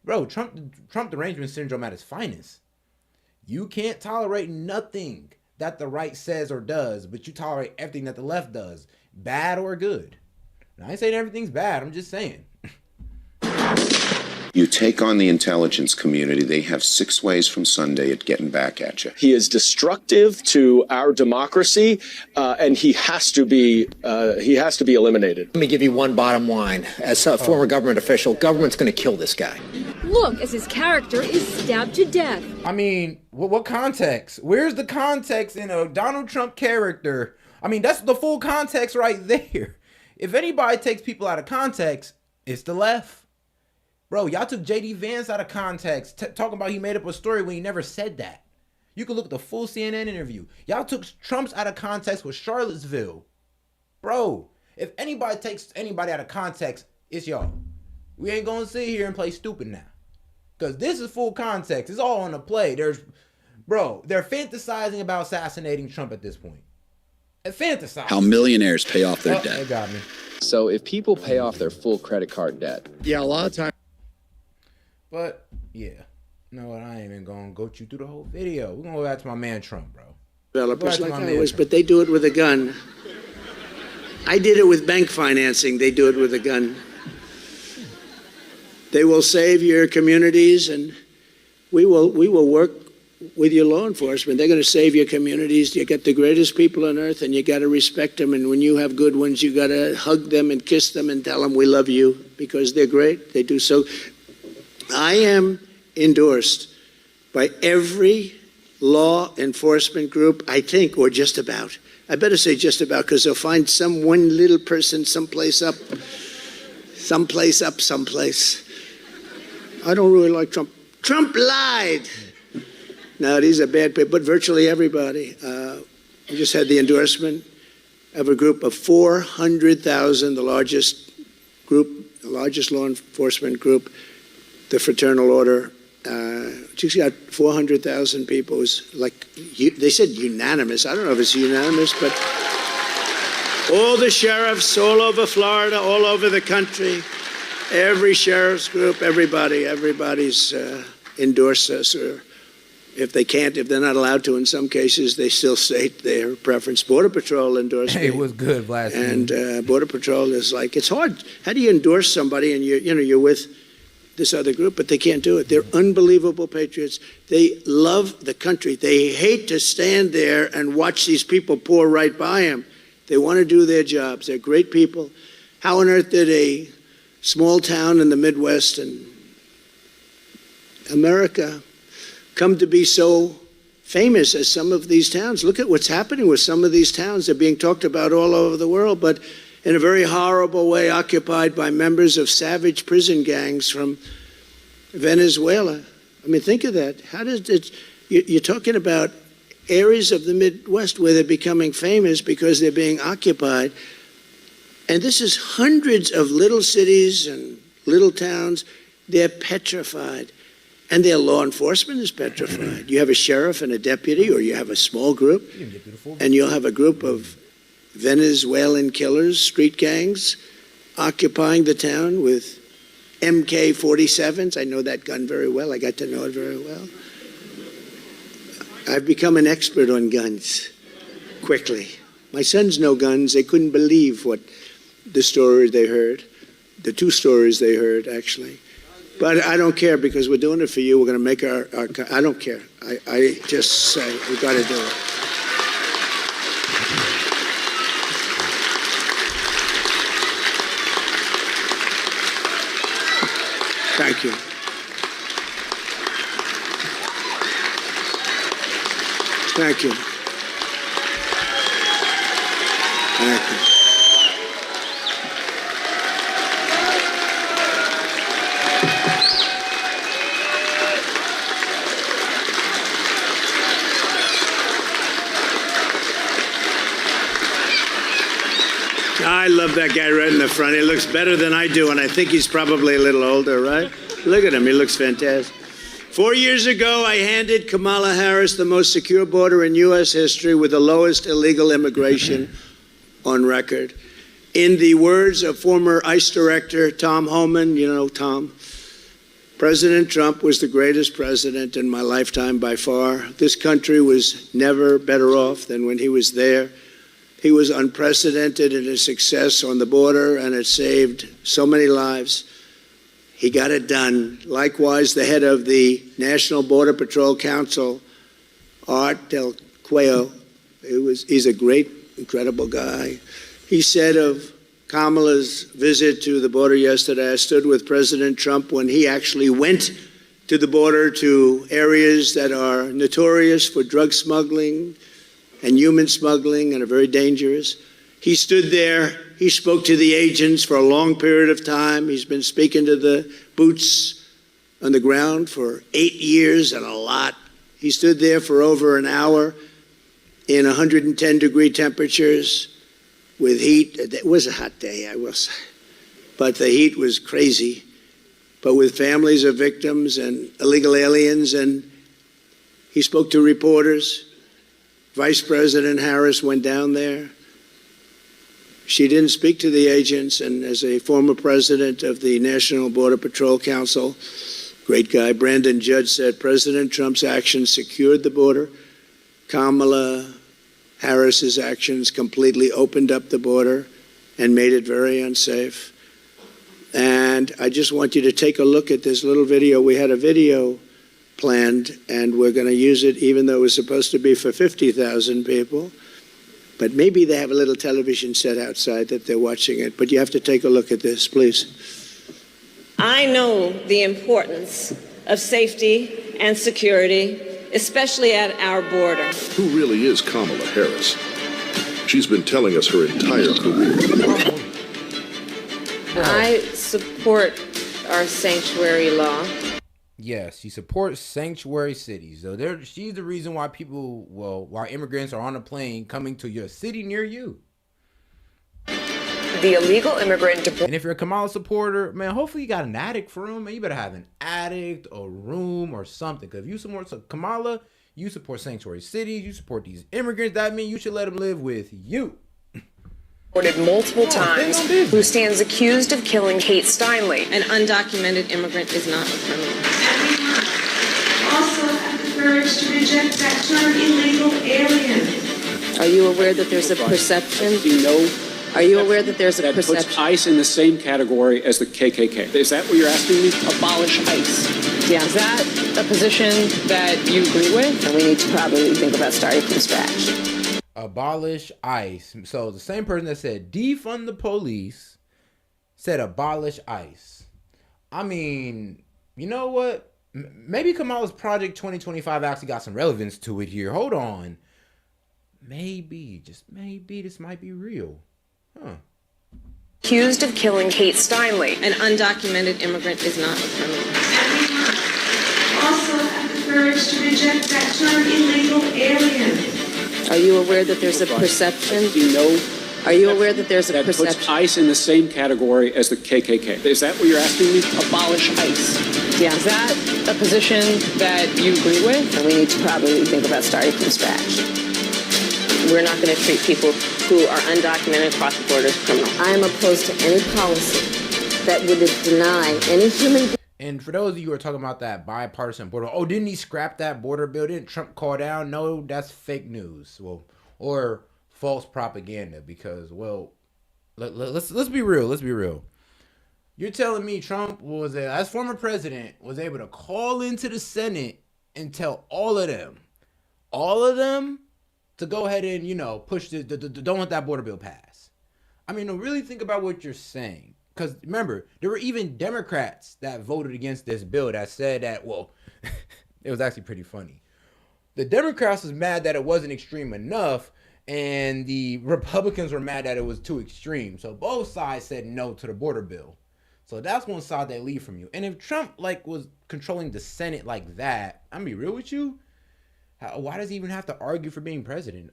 Bro, Trump derangement syndrome at its finest. You can't tolerate nothing that the right says or does, but you tolerate everything that the left does, bad or good. Now, I ain't saying everything's bad. I'm just saying. You take on the intelligence community, they have 6 ways from Sunday at getting back at you. He is destructive to our democracy, and he has to be eliminated. Let me give you one bottom line. As a former government official, government's going to kill this guy. Look, as his character is stabbed to death. I mean, what context? Where's the context in a Donald Trump character? I mean, that's the full context right there. If anybody takes people out of context, it's the left. Bro, y'all took JD Vance out of context, talking about he made up a story when he never said that. You can look at the full CNN interview. Y'all took Trump's out of context with Charlottesville. Bro, if anybody takes anybody out of context, it's y'all. We ain't gonna sit here and play stupid now. Because this is full context. It's all on the play. They're fantasizing about assassinating Trump at this point. Fantasize. How millionaires pay off their debt. They got me. So if people pay off their full credit card debt. Yeah, a lot of times. But, yeah. You know what? I ain't even going to go you through the whole video. We're going to go back to my man Trump, bro. Developers like ours, but they do it with a gun. I did it with bank financing. They do it with a gun. They will save your communities, and we will work with your law enforcement. They're going to save your communities. You got the greatest people on earth, and you got to respect them. And when you have good ones, you got to hug them and kiss them and tell them we love you because they're great. They do so. I am endorsed by every law enforcement group, I think, or just about. I better say just about, because they'll find one little person someplace. I don't really like Trump. Trump lied. Now, these are bad people, but virtually everybody. We just had the endorsement of a group of 400,000, the largest law enforcement group, the Fraternal Order. She's got 400,000 people. It was like, they said unanimous. I don't know if it's unanimous, but All the sheriffs all over Florida, all over the country, every sheriff's group, everybody's endorsed us, or if they're not allowed to in some cases, they still state their preference. Border Patrol endorsed me. It was good last And Border Patrol is like, it's hard. How do you endorse somebody and you're with this other group, but they can't do it. They're unbelievable patriots. They love the country. They hate to stand there and watch these people pour right by them. They want to do their jobs. They're great people. How on earth did a small town in the Midwest and America come to be so famous as some of these towns? Look at what's happening with some of these towns. They're being talked about all over the world, but in a very horrible way, occupied by members of savage prison gangs from Venezuela. I mean, think of that. How does it? You're talking about areas of the Midwest where they're becoming famous because they're being occupied. And this is hundreds of little cities and little towns. They're petrified. And their law enforcement is petrified. You have a sheriff and a deputy, or you have a small group, and you'll have a group of Venezuelan killers, street gangs, occupying the town with MK-47s. I know that gun very well. I got to know it very well. I've become an expert on guns quickly. My sons know guns. They couldn't believe what the story they heard, the two stories they heard, actually. But I don't care, because we're doing it for you. We're going to make our I don't care. I just say we've got to do it. Thank you. Thank you. Thank you. I love that guy right in the front. He looks better than I do, and I think he's probably a little older, right? Look at him. He looks fantastic. 4 years ago, I handed Kamala Harris the most secure border in U.S. history with the lowest illegal immigration on record. In the words of former ICE Director Tom Homan, you know Tom, President Trump was the greatest president in my lifetime by far. This country was never better off than when he was there. He was unprecedented in his success on the border, and it saved so many lives. He got it done. Likewise, the head of the National Border Patrol Council, Art Del Cuello, he's a great, incredible guy. He said of Kamala's visit to the border yesterday, I stood with President Trump when he actually went to the border, to areas that are notorious for drug smuggling and human smuggling and are very dangerous. He stood there. He spoke to the agents for a long period of time. He's been speaking to the boots on the ground for 8 years and a lot. He stood there for over an hour in 110-degree temperatures with heat. It was a hot day, I will say, but the heat was crazy. But with families of victims and illegal aliens, and he spoke to reporters. Vice President Harris went down there. She didn't speak to the agents, and as a former president of the National Border Patrol Council, great guy, Brandon Judge said, President Trump's actions secured the border. Kamala Harris's actions completely opened up the border and made it very unsafe. And I just want you to take a look at this little video. We had a video planned, and we're going to use it even though it was supposed to be for 50,000 people. But maybe they have a little television set outside that they're watching it. But you have to take a look at this, please. I know the importance of safety and security, especially at our border. Who really is Kamala Harris? She's been telling us her entire career. I support our sanctuary law. Yes, she supports sanctuary cities. So she's the reason why why immigrants are on a plane coming to your city near you. The illegal immigrant And if you're a Kamala supporter, man, hopefully you got an attic for him. Man, you better have an attic, a room, or something. Because if you support Kamala, you support sanctuary cities, you support these immigrants. That means you should let them live with you. multiple times, who stands accused of killing Kate Steinle. An undocumented immigrant is not a criminal. Also have the courage to reject that term illegal alien. Are you aware that there's a perception? Are you aware that there's a perception? That puts ICE in the same category as the KKK. Is that what you're asking me? Abolish ICE. Yeah. Is that a position that you agree with? And we need to probably think about starting from scratch. Abolish ICE. So the same person that said defund the police said abolish ICE. I mean, you know what? Maybe Kamala's Project 2025 actually got some relevance to it here. Hold on. Maybe, just maybe, this might be real. Huh. Accused of killing Kate Steinle. An undocumented immigrant is not a criminal. Also have the courage to reject that term illegal alien. Are you aware that there's a perception? Are you aware that there's a perception? That puts ICE in the same category as the KKK. Is that what you're asking me? Abolish ICE. Yeah. Is that a position that you agree with? And we need to probably think about starting from scratch. We're not going to treat people who are undocumented across the border as criminals. I am opposed to any policy that would deny any human being. And for those of you who are talking about that bipartisan border, oh, didn't he scrap that border bill? Didn't Trump call down? No, that's fake news. Well, or false propaganda, because, well, let's be real. Let's be real. You're telling me Trump was, as former president, was able to call into the Senate and tell all of them, to go ahead and, you know, push don't let that border bill pass. I mean, to really think about what you're saying. Because remember, there were even Democrats that voted against this bill that said that, well, it was actually pretty funny. The Democrats was mad that it wasn't extreme enough, and the Republicans were mad that it was too extreme. So both sides said no to the border bill. So that's one side they leave from you. And if Trump was controlling the Senate like that, I'm gonna be real with you, why does he even have to argue for being president?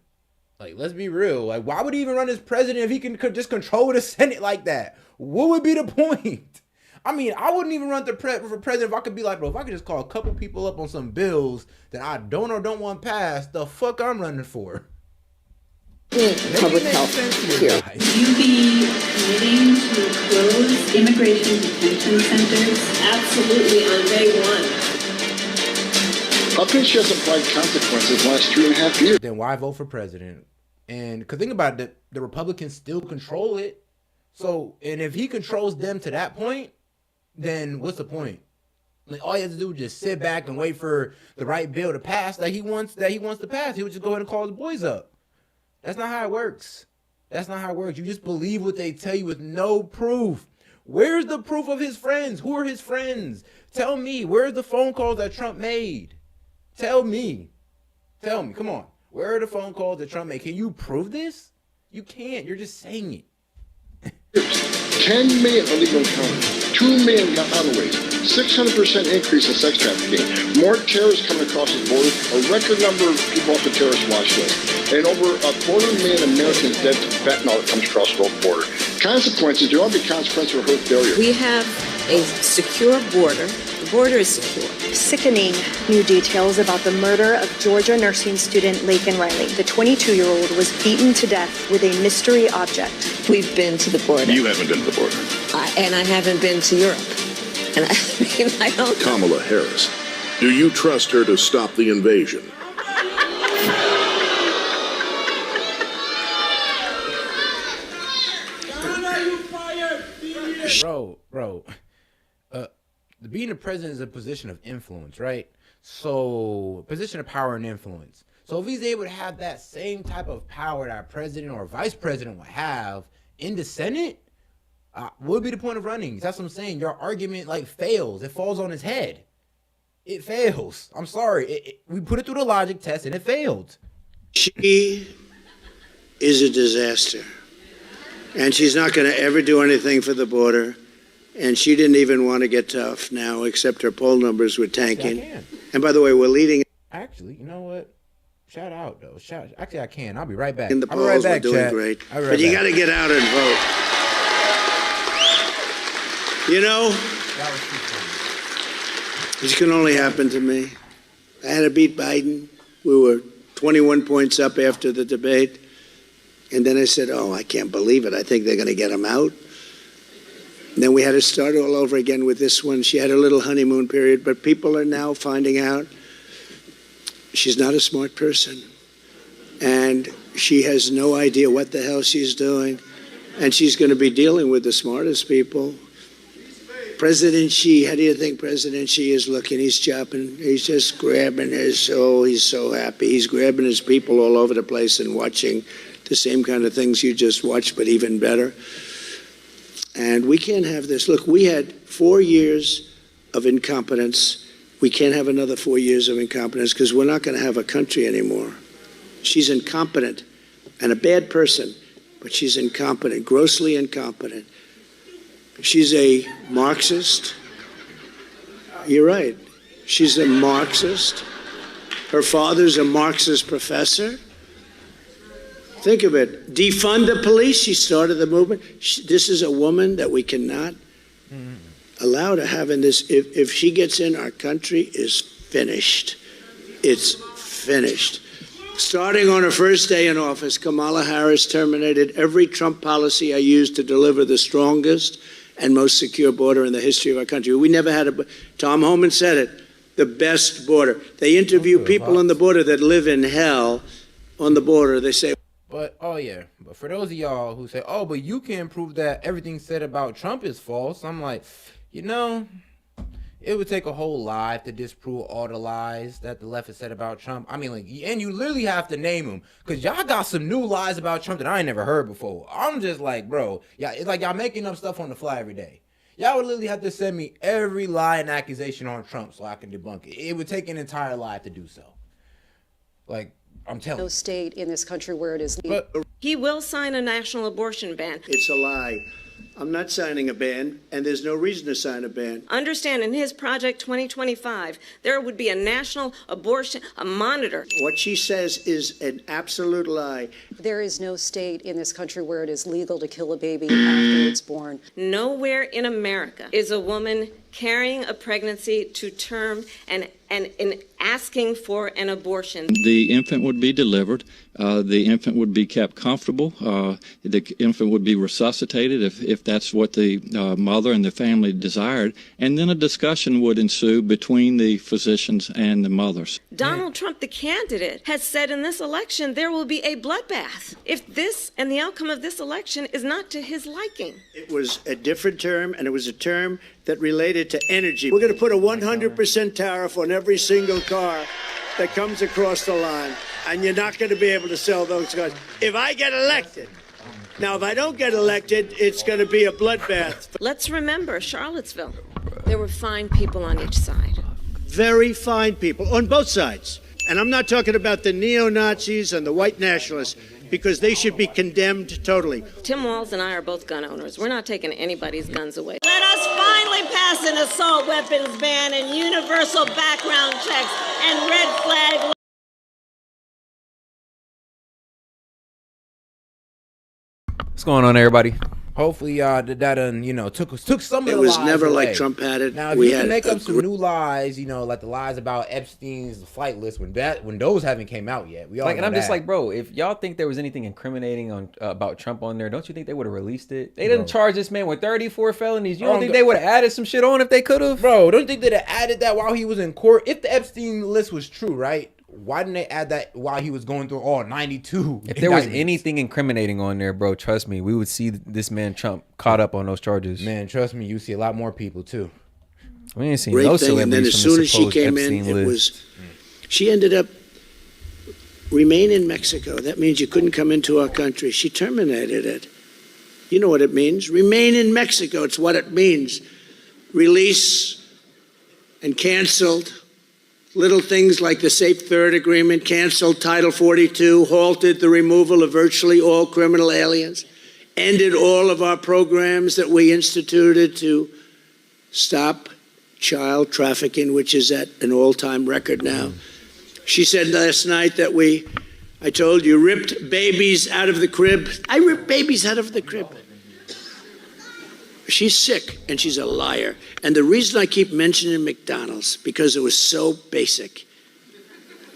Let's be real. Why would he even run as president if he could just control the Senate like that? What would be the point? I mean, I wouldn't even run for president if I could be like, bro, if I could just call a couple people up on some bills that I don't want passed, the fuck I'm running for? Public health here. Will you be committing to close immigration detention centers? Absolutely, on day one. How come she hasn't applied consequences the last 3.5 years? Then why vote for president? And because think about it, the Republicans still control it. So, and if he controls them to that point, then what's the point? All he has to do is just sit back and wait for the right bill to pass that he wants to pass. He would just go ahead and call his boys up. That's not how it works. That's not how it works. You just believe what they tell you with no proof. Where's the proof of his friends? Who are his friends? Tell me. Where's the phone calls that Trump made? Tell me. Come on. Where are the phone calls that Trump made? Can you prove this? You can't. You're just saying it. 10 million illegal encounters, 2 million gotaways, 600% increase in sex trafficking, more terrorists coming across the border, a record number of people off the terrorist watch list, and over 250,000 Americans dead to fentanyl that comes across the border. Consequences, there ought to be consequences for her failure. We have a secure border. The border is secure. Sickening new details about the murder of Georgia nursing student Laken Riley. The 22-year-old was beaten to death with a mystery object. We've been to the border. You haven't been to the border. And I haven't been to Europe. And I don't. Kamala Harris, do you trust her to stop the invasion? Bro, being a president is a position of influence, right? So, position of power and influence. So if he's able to have that same type of power that a president or a vice president would have in the Senate, what would be the point of running? That's what I'm saying. Your argument fails. It falls on his head. It fails. I'm sorry. We put it through the logic test and it failed. She is a disaster. And she's not going to ever do anything for the border. And she didn't even want to get tough now, except her poll numbers were tanking. And by the way, we're leading. Actually, you know what? Shout out, though. Actually, I can. I'll be right back. In the I'll be right polls, back, we're doing chat. great. But you got to get out and vote. You know, this can only happen to me. I had to beat Biden. We were 21 points up after the debate. And then I said, oh, I can't believe it. I think they're going to get him out. And then we had to start all over again with this one. She had a little honeymoon period, but people are now finding out she's not a smart person. And she has no idea what the hell she's doing. And she's going to be dealing with the smartest people. President Xi, how do you think President Xi is looking? He's chopping, he's just grabbing his, oh, he's so happy. He's grabbing his people all over the place and watching the same kind of things you just watched, but even better. And we can't have this. Look, we had 4 years of incompetence. We can't have another 4 years of incompetence because we're not going to have a country anymore. She's incompetent and a bad person, but she's incompetent, grossly incompetent. She's a Marxist. You're right. She's a Marxist. Her father's a Marxist professor. Think of it. Defund the police. She started the movement. This is a woman that we cannot allow to have in this. If she gets in, our country is finished. It's finished. Starting on her first day in office, Kamala Harris terminated every Trump policy I used to deliver the strongest and most secure border in the history of our country. We never had a, Tom Homan said it, the best border. They interview people on the border that live in hell on the border. They say, but, oh yeah, but for those of y'all who say, oh, but you can't prove that everything said about Trump is false. I'm like, you know, it would take a whole lie to disprove all the lies that the left has said about Trump. I mean, like, and you literally have to name them because y'all got some new lies about Trump that I ain't never heard before. I'm just like, bro, yeah, it's like y'all making up stuff on the fly every day. Y'all would literally have to send me every lie and accusation on Trump so I can debunk it. It would take an entire lie to do so. Like, I'm telling you. No state in this country where it is. He will sign a national abortion ban. it's a lie. I'm not signing a ban, and there's no reason to sign a ban. Understand, in his Project 2025, there would be a national abortion, a monitor. What she says is an absolute lie. There is no state in this country where it is legal to kill a baby after it's born. Nowhere in America is a woman carrying a pregnancy to term and asking for an abortion. The infant would be delivered. The infant would be kept comfortable. The infant would be resuscitated if that's what the mother and the family desired. And then a discussion would ensue between the physicians and the mothers. Donald Trump, the candidate, has said in this election there will be a bloodbath if this and the outcome of this election is not to his liking. It was a different term, and it was a term that related to energy. We're going to put a 100% tariff on every single car that comes across the line, and you're not going to be able to sell those cars if I get elected. Now, if I don't get elected, it's going to be a bloodbath. Let's remember Charlottesville. There were fine people on each side. Very fine people on both sides. And I'm not talking about the neo-Nazis and the white nationalists, because they should be condemned totally. Tim Walz and I are both gun owners. We're not taking anybody's guns away. Let us finally pass an assault weapons ban and universal background checks and red flag. What's going on, everybody? Hopefully, that took some of the lies. It was never away. like Trump had it. Now, if you can make up some new lies, like the lies about Epstein's flight list, when those haven't came out yet, we all know I'm that. just like, bro, if y'all think there was anything incriminating on about Trump on there, don't you think they would have released it? They didn't charge this man with 34 felonies. You don't think they would have added some shit on if they could have? Bro, don't you think they'd have added that while he was in court? If the Epstein list was true, right? Why didn't they add that while he was going through all 92? If there was anything incriminating on there, bro, trust me, we would see this man Trump caught up on those charges. Man, trust me, you see a lot more people too. We ain't seen no celebrities. And then as soon as she came in, it was. She ended up remain in Mexico. That means you couldn't come into our country. She terminated it. You know what it means? Remain in Mexico. It's what it means. Release and canceled. Little things like the Safe Third Agreement, canceled Title 42, halted the removal of virtually all criminal aliens, ended all of our programs that we instituted to stop child trafficking, which is at an all-time record now. She said last night that I told you, ripped babies out of the crib. I ripped babies out of the crib. She's sick, and she's a liar. And the reason I keep mentioning McDonald's, because it was so basic.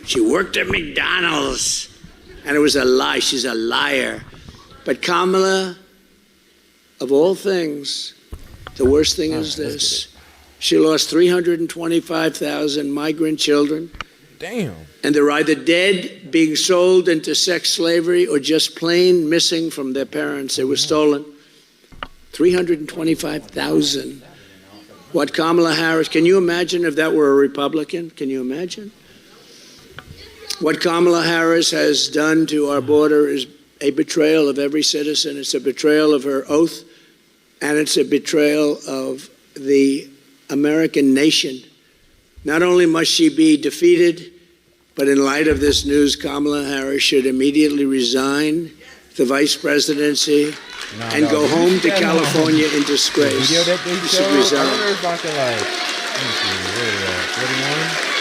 She worked at McDonald's, and it was a lie. She's a liar. But Kamala, of all things, the worst thing is this. She lost 325,000 migrant children. Damn. And they're either dead, being sold into sex slavery, or just plain missing from their parents. They were stolen. 325,000. What Kamala Harris, can you imagine if that were a Republican? Can you imagine? What Kamala Harris has done to our border is a betrayal of every citizen. It's a betrayal of her oath, and it's a betrayal of the American nation. Not only must she be defeated, but in light of this news, Kamala Harris should immediately resign the vice presidency and go home to California in disgrace. Video that they She should showed, resign. I wonder if I could like, let me see, where is that? 41?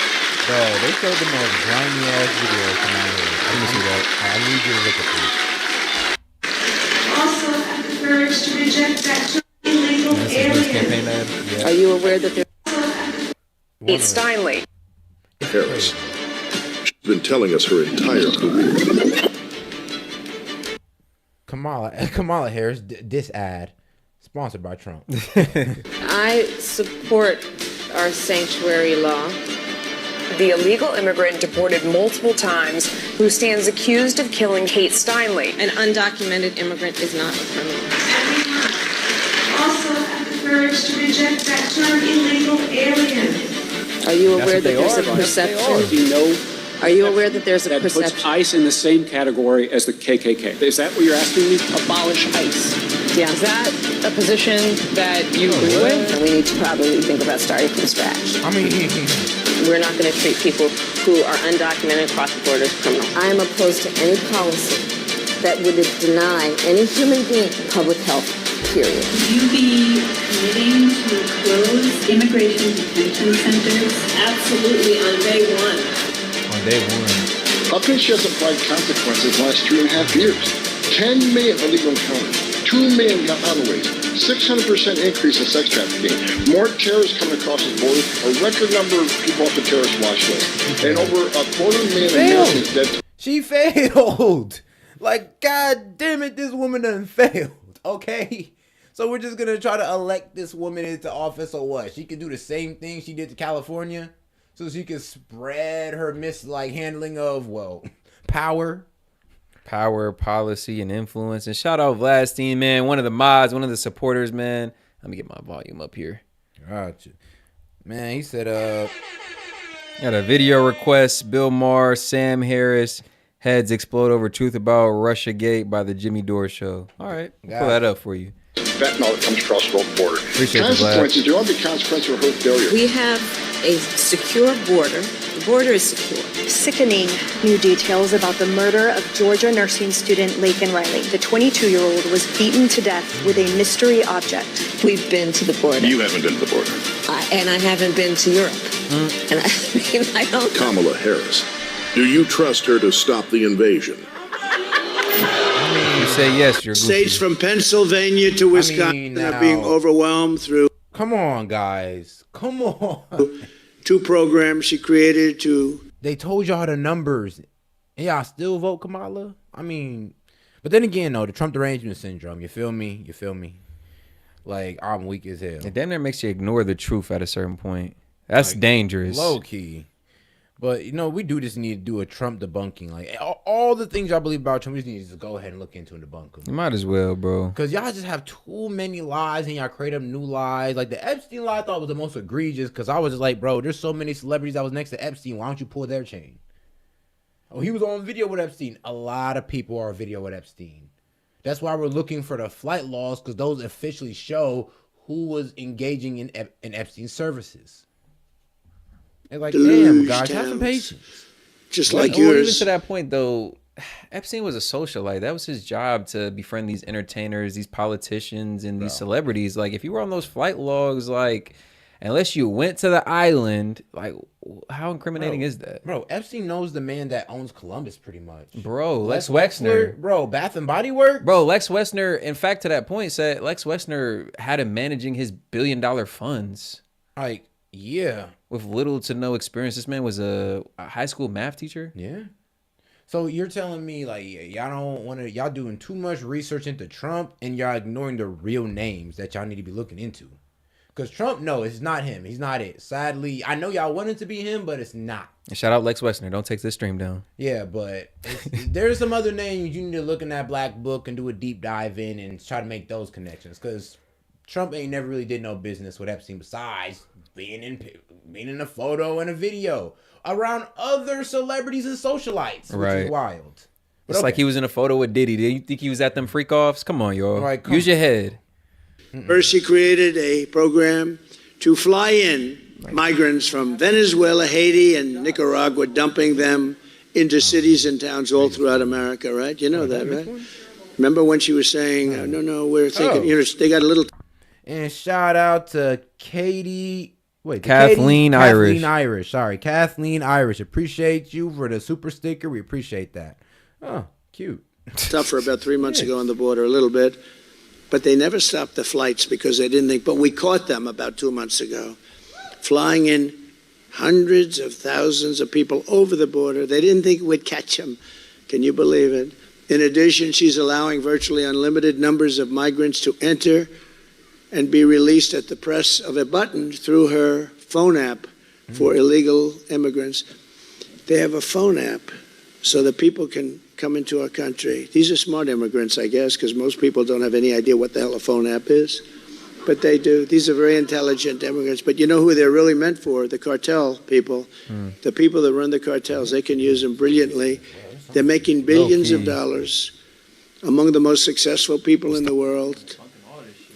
Bro, they showed the most grimy ass video from out here. Let me see that. I need you to look at this. Also have the courage to reject that illegal aliens. Are you aware that there? Kate Steinle. Harris. She's been telling us her entire career. Kamala Harris, this ad, sponsored by Trump. I support our sanctuary law. The illegal immigrant deported multiple times who stands accused of killing Kate Steinle. An undocumented immigrant is not a criminal. Also have the courage to reject that term illegal alien. Are you aware that there's a perception? You know, Are you aware that there's a that puts perception? ICE in the same category as the KKK. Is that what you're asking me? Abolish ICE. Yeah. Is that a position that you agree with? And we need to probably think about starting from scratch. I mean, We're not going to treat people who are undocumented across the border as criminals. I am opposed to any policy that would deny any human being public health, period. Would you be committing to close immigration detention centers? Absolutely, on day one. On day one. How come she hasn't applied consequences the last 3.5 years? 10 million illegal encounters, 2 million gotaways, 600% increase in sex trafficking, more terrorists coming across the border, a record number of people off the terrorist watch list, and over 250,000 Americans dead. She failed. Like, god damn it, this woman done failed. Okay? So we're just gonna try to elect this woman into office or what? She can do the same thing she did to California? So she can spread her handling of, power. Power, policy, and influence. And shout out Vladstein, man. One of the mods, one of the supporters, man. Let me get my volume up here. Gotcha. Man, he said, got a video request. Bill Maher, Sam Harris. Heads explode over truth about Russiagate by the Jimmy Dore Show. All right. Pull that up for you. Fentanyl that comes across the border. Appreciate you, Vlad. Consequences, there ought to be consequences for her failure. We have a secure border. The border is secure. Sickening new details about the murder of Georgia nursing student Laken Riley. The 22-year-old was beaten to death with a mystery object. We've been to the border. You haven't been to the border. And I haven't been to Europe. And I don't. Kamala Harris. Do you trust her to stop the invasion? You say yes, you're goofy. States from Pennsylvania to Wisconsin are being overwhelmed through. Come on, guys. Come on. 2 programs she created to. They told y'all the numbers. And y'all still vote Kamala? I mean, but then again, though, the Trump derangement syndrome. You feel me? You feel me? Like, I'm weak as hell. It damn near makes you ignore the truth at a certain point. That's dangerous. Low key. But, we do just need to do a Trump debunking. Like, all the things y'all believe about Trump, we just need to just go ahead and look into and debunk them. You might as well, bro. Because y'all just have too many lies and y'all create up new lies. Like, the Epstein lie I thought was the most egregious because I was just like, bro, there's so many celebrities that was next to Epstein. Why don't you pull their chain? Oh, he was on video with Epstein. A lot of people are on video with Epstein. That's why we're looking for the flight laws because those officially show who was engaging in Epstein's services. It's like, damn, guys, have some patience. Just like yours. Even to that point, though, Epstein was a socialite. That was his job, to befriend these entertainers, these politicians, and these celebrities. Like, if you were on those flight logs, like, unless you went to the island, like, how incriminating is that? Bro, Epstein knows the man that owns Columbus pretty much. Bro, Lex Wexner. Bro, Bath and Body Works. Bro, Lex Wexner, in fact, to that point, said Lex Wexner had him managing his billion-dollar funds. Like, yeah. With little to no experience. This man was a high school math teacher. Yeah. So you're telling me like y'all don't want to, y'all doing too much research into Trump and y'all ignoring the real names that y'all need to be looking into? Because Trump, no, it's not him. He's not it. Sadly, I know y'all want it to be him, but it's not. Shout out Lex Wessner. Don't take this stream down. Yeah, but there's some other names you need to look in that black book and do a deep dive in and try to make those connections. Because Trump ain't never really did no business with Epstein besides being in a photo and a video around other celebrities and socialites, which is wild. But it's like he was in a photo with Diddy. Did you think he was at them freak offs? Come on, y'all. Right, use your head. First, he created a program to fly in migrants from Venezuela, Haiti, and Nicaragua, dumping them into cities and towns all throughout America, right? You know that, right? Remember when she was saying, no, we're thinking, you know, they got a little... And shout out to Kathleen Irish. Sorry, Kathleen Irish. Appreciate you for the super sticker. We appreciate that. Oh, cute. Tougher about 3 months ago on the border, a little bit. But they never stopped the flights because they didn't think, but we caught them about 2 months ago, flying in hundreds of thousands of people over the border. They didn't think we'd catch them. Can you believe it? In addition, she's allowing virtually unlimited numbers of migrants to enter and be released at the press of a button through her phone app for illegal immigrants. They have a phone app so that people can come into our country. These are smart immigrants, I guess, because most people don't have any idea what the hell a phone app is. But they do. These are very intelligent immigrants. But you know who they're really meant for? The cartel people. The people that run the cartels. They can use them brilliantly. They're making billions of dollars, among the most successful people in the world.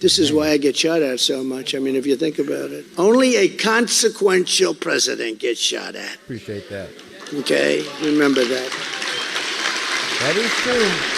This is why I get shot at so much. I mean, if you think about it. Only a consequential president gets shot at. Appreciate that. Okay? Remember that. That is true.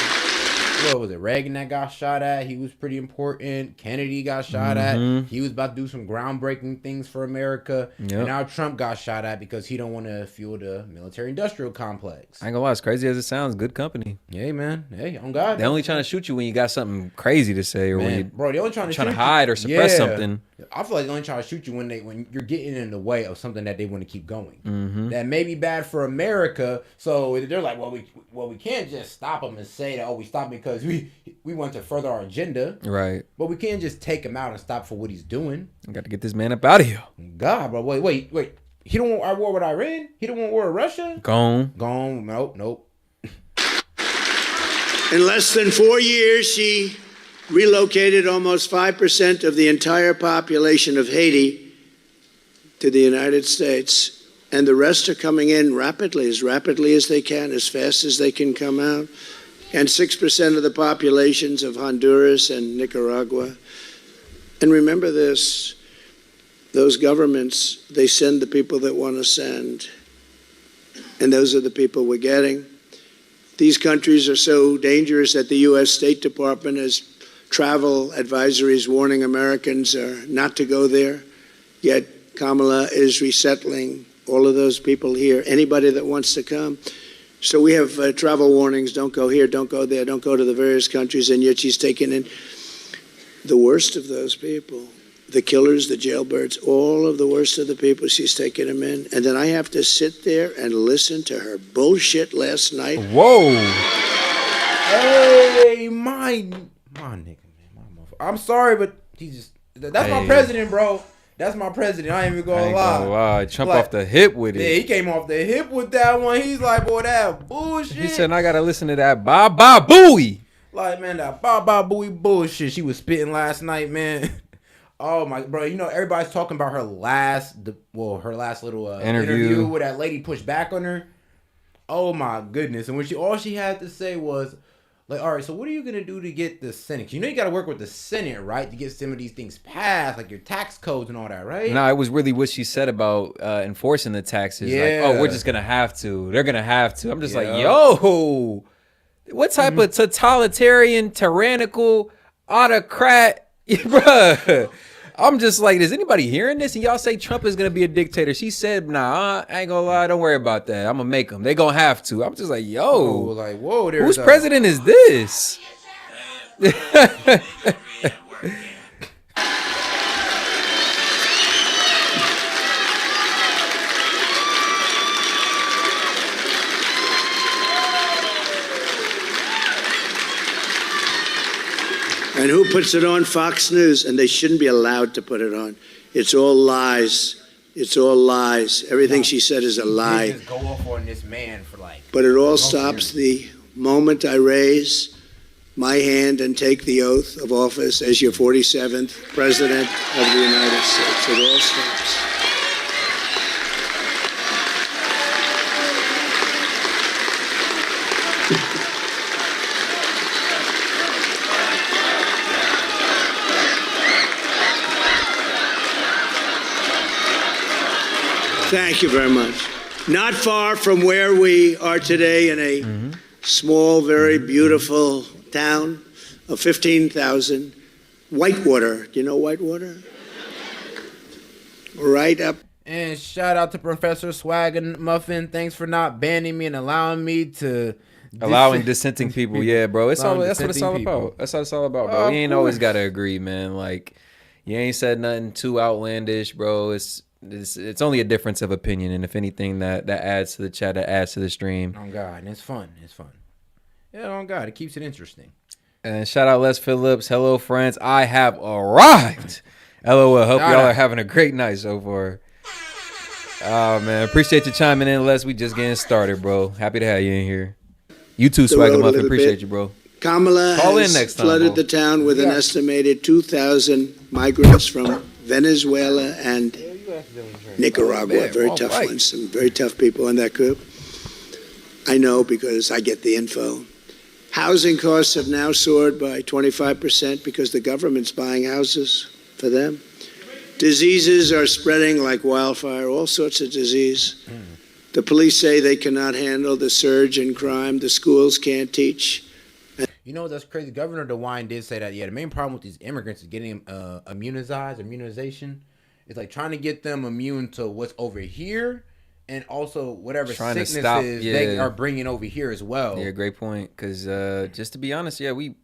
What was it? Reagan that got shot at. He was pretty important. Kennedy got shot at. He was about to do some groundbreaking things for America. And now Trump got shot at because he don't want to fuel the military-industrial complex. I ain't gonna lie, as crazy as it sounds, good company. Yeah, man. Hey, on God. They only trying to shoot you when you got something crazy to say, or when you they only trying to hide or suppress something. I feel like they only trying to shoot you when you're getting in the way of something that they want to keep going. That may be bad for America. So they're like, well, we can't just stop them and say that, we stopped because we want to further our agenda. Right. But we can't just take him out and stop for what he's doing. We got to get this man up out of here. God, bro. Wait. He don't want our war with Iran? He don't want war with Russia? Gone. Nope. In less than 4 years, she relocated almost 5% of the entire population of Haiti to the United States. And the rest are coming in rapidly as they can, as fast as they can come out. And 6% of the populations of Honduras and Nicaragua. And remember this, those governments, they send the people that want to send. And those are the people we're getting. These countries are so dangerous that the U.S. State Department has travel advisories warning Americans not to go there. Yet Kamala is resettling all of those people here, anybody that wants to come. So we have travel warnings, don't go here, don't go there, don't go to the various countries, and yet she's taking in the worst of those people. The killers, the jailbirds, all of the worst of the people, she's taking them in. And then I have to sit there and listen to her bullshit last night. Whoa. Hey, my nigga, man. I'm sorry, but that's my president, bro. That's my president. I ain't even gonna lie. Trump off the hip with it. Yeah, he came off the hip with that one. He's like, boy, that bullshit. He said, I gotta listen to that ba ba booey. Like, man, that ba ba booey bullshit she was spitting last night, man. Oh my, bro, you know everybody's talking about her last little interview where that lady pushed back on her. Oh my goodness! And when all she had to say was, like, all right, so what are you gonna do to get the Senate? You know you got to work with the Senate, right, to get some of these things passed, like your tax codes and all that, right? No, it was really what she said about enforcing the taxes. Yeah. Like, we're just gonna have to. They're gonna have to. I'm just like, yo, what type of totalitarian, tyrannical, autocrat, bruh? I'm just like, is anybody hearing this? And y'all say Trump is going to be a dictator. She said, nah, I ain't going to lie. Don't worry about that. I'm going to make them. They going to have to. I'm just like, yo, whoa, whose president is this? And who puts it on? Fox News. And they shouldn't be allowed to put it on. It's all lies. It's all lies. Everything she said is a lie. Just go off on this man for like. But it all stops the moment I raise my hand and take the oath of office as your 47th President of the United States. It all stops. Thank you very much. Not far from where we are today in a small, very beautiful town of 15,000, Whitewater. Do you know Whitewater? Right up. And shout out to Professor Swag and Muffin. Thanks for not banning me and allowing me to. Allowing dissenting people. Yeah, bro. It's all, Allowing that's what it's all dissenting people. about. That's what it's all about, bro. We ain't always got to agree, man. Like, you ain't said nothing too outlandish, bro. It's only a difference of opinion, and if anything, that adds to the chat, that adds to the stream. Oh God, and it's fun. It's fun. Yeah, oh God, it keeps it interesting. And shout out Les Phillips. Hello, friends. I have arrived. LOL. Hope y'all are having a great night so far. Oh man, appreciate you chiming in, Les. We just getting started, bro. Happy to have you in here. You too, Swagger Muffin. Appreciate you, bro. Kamala has flooded the town with an estimated 2,000 migrants from Venezuela and Nicaragua. Very tough ones. Some very tough people in that group. I know because I get the info. Housing costs have now soared by 25% because the government's buying houses for them. Diseases are spreading like wildfire, all sorts of disease. The police say they cannot handle the surge in crime. The schools can't teach. You know, that's crazy. Governor DeWine did say that, yeah, the main problem with these immigrants is getting immunization. It's like trying to get them immune to what's over here and also whatever sicknesses they are bringing over here as well. Yeah, great point. Because just to be honest, yeah, we,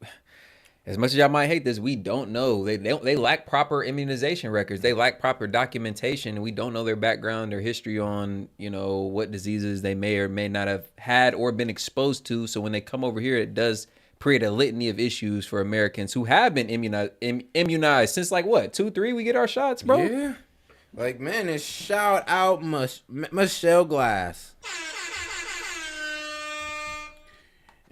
as much as y'all might hate this, we don't know. They lack proper immunization records. They lack proper documentation, and we don't know their background, their history on, you know, what diseases they may or may not have had or been exposed to. So when they come over here, it does create a litany of issues for Americans who have been immunized since like what, 2, 3 we get our shots, bro. Yeah, like man, and shout out Michelle Glass.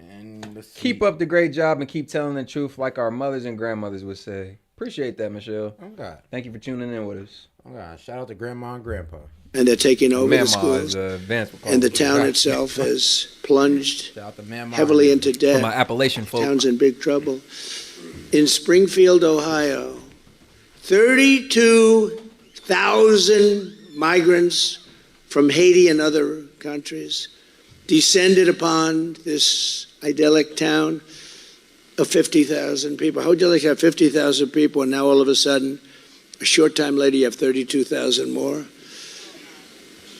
And keep up the great job and keep telling the truth, like our mothers and grandmothers would say. Appreciate that, Michelle. Oh God, thank you for tuning in with us. Oh God, shout out to Grandma and Grandpa. And they're taking over the schools. Vance and the town itself has plunged heavily into debt. My Appalachian folk. The town's in big trouble. In Springfield, Ohio, 32,000 migrants from Haiti and other countries descended upon this idyllic town of 50,000 people. How would you like to have 50,000 people and now all of a sudden, a short time later, you have 32,000 more?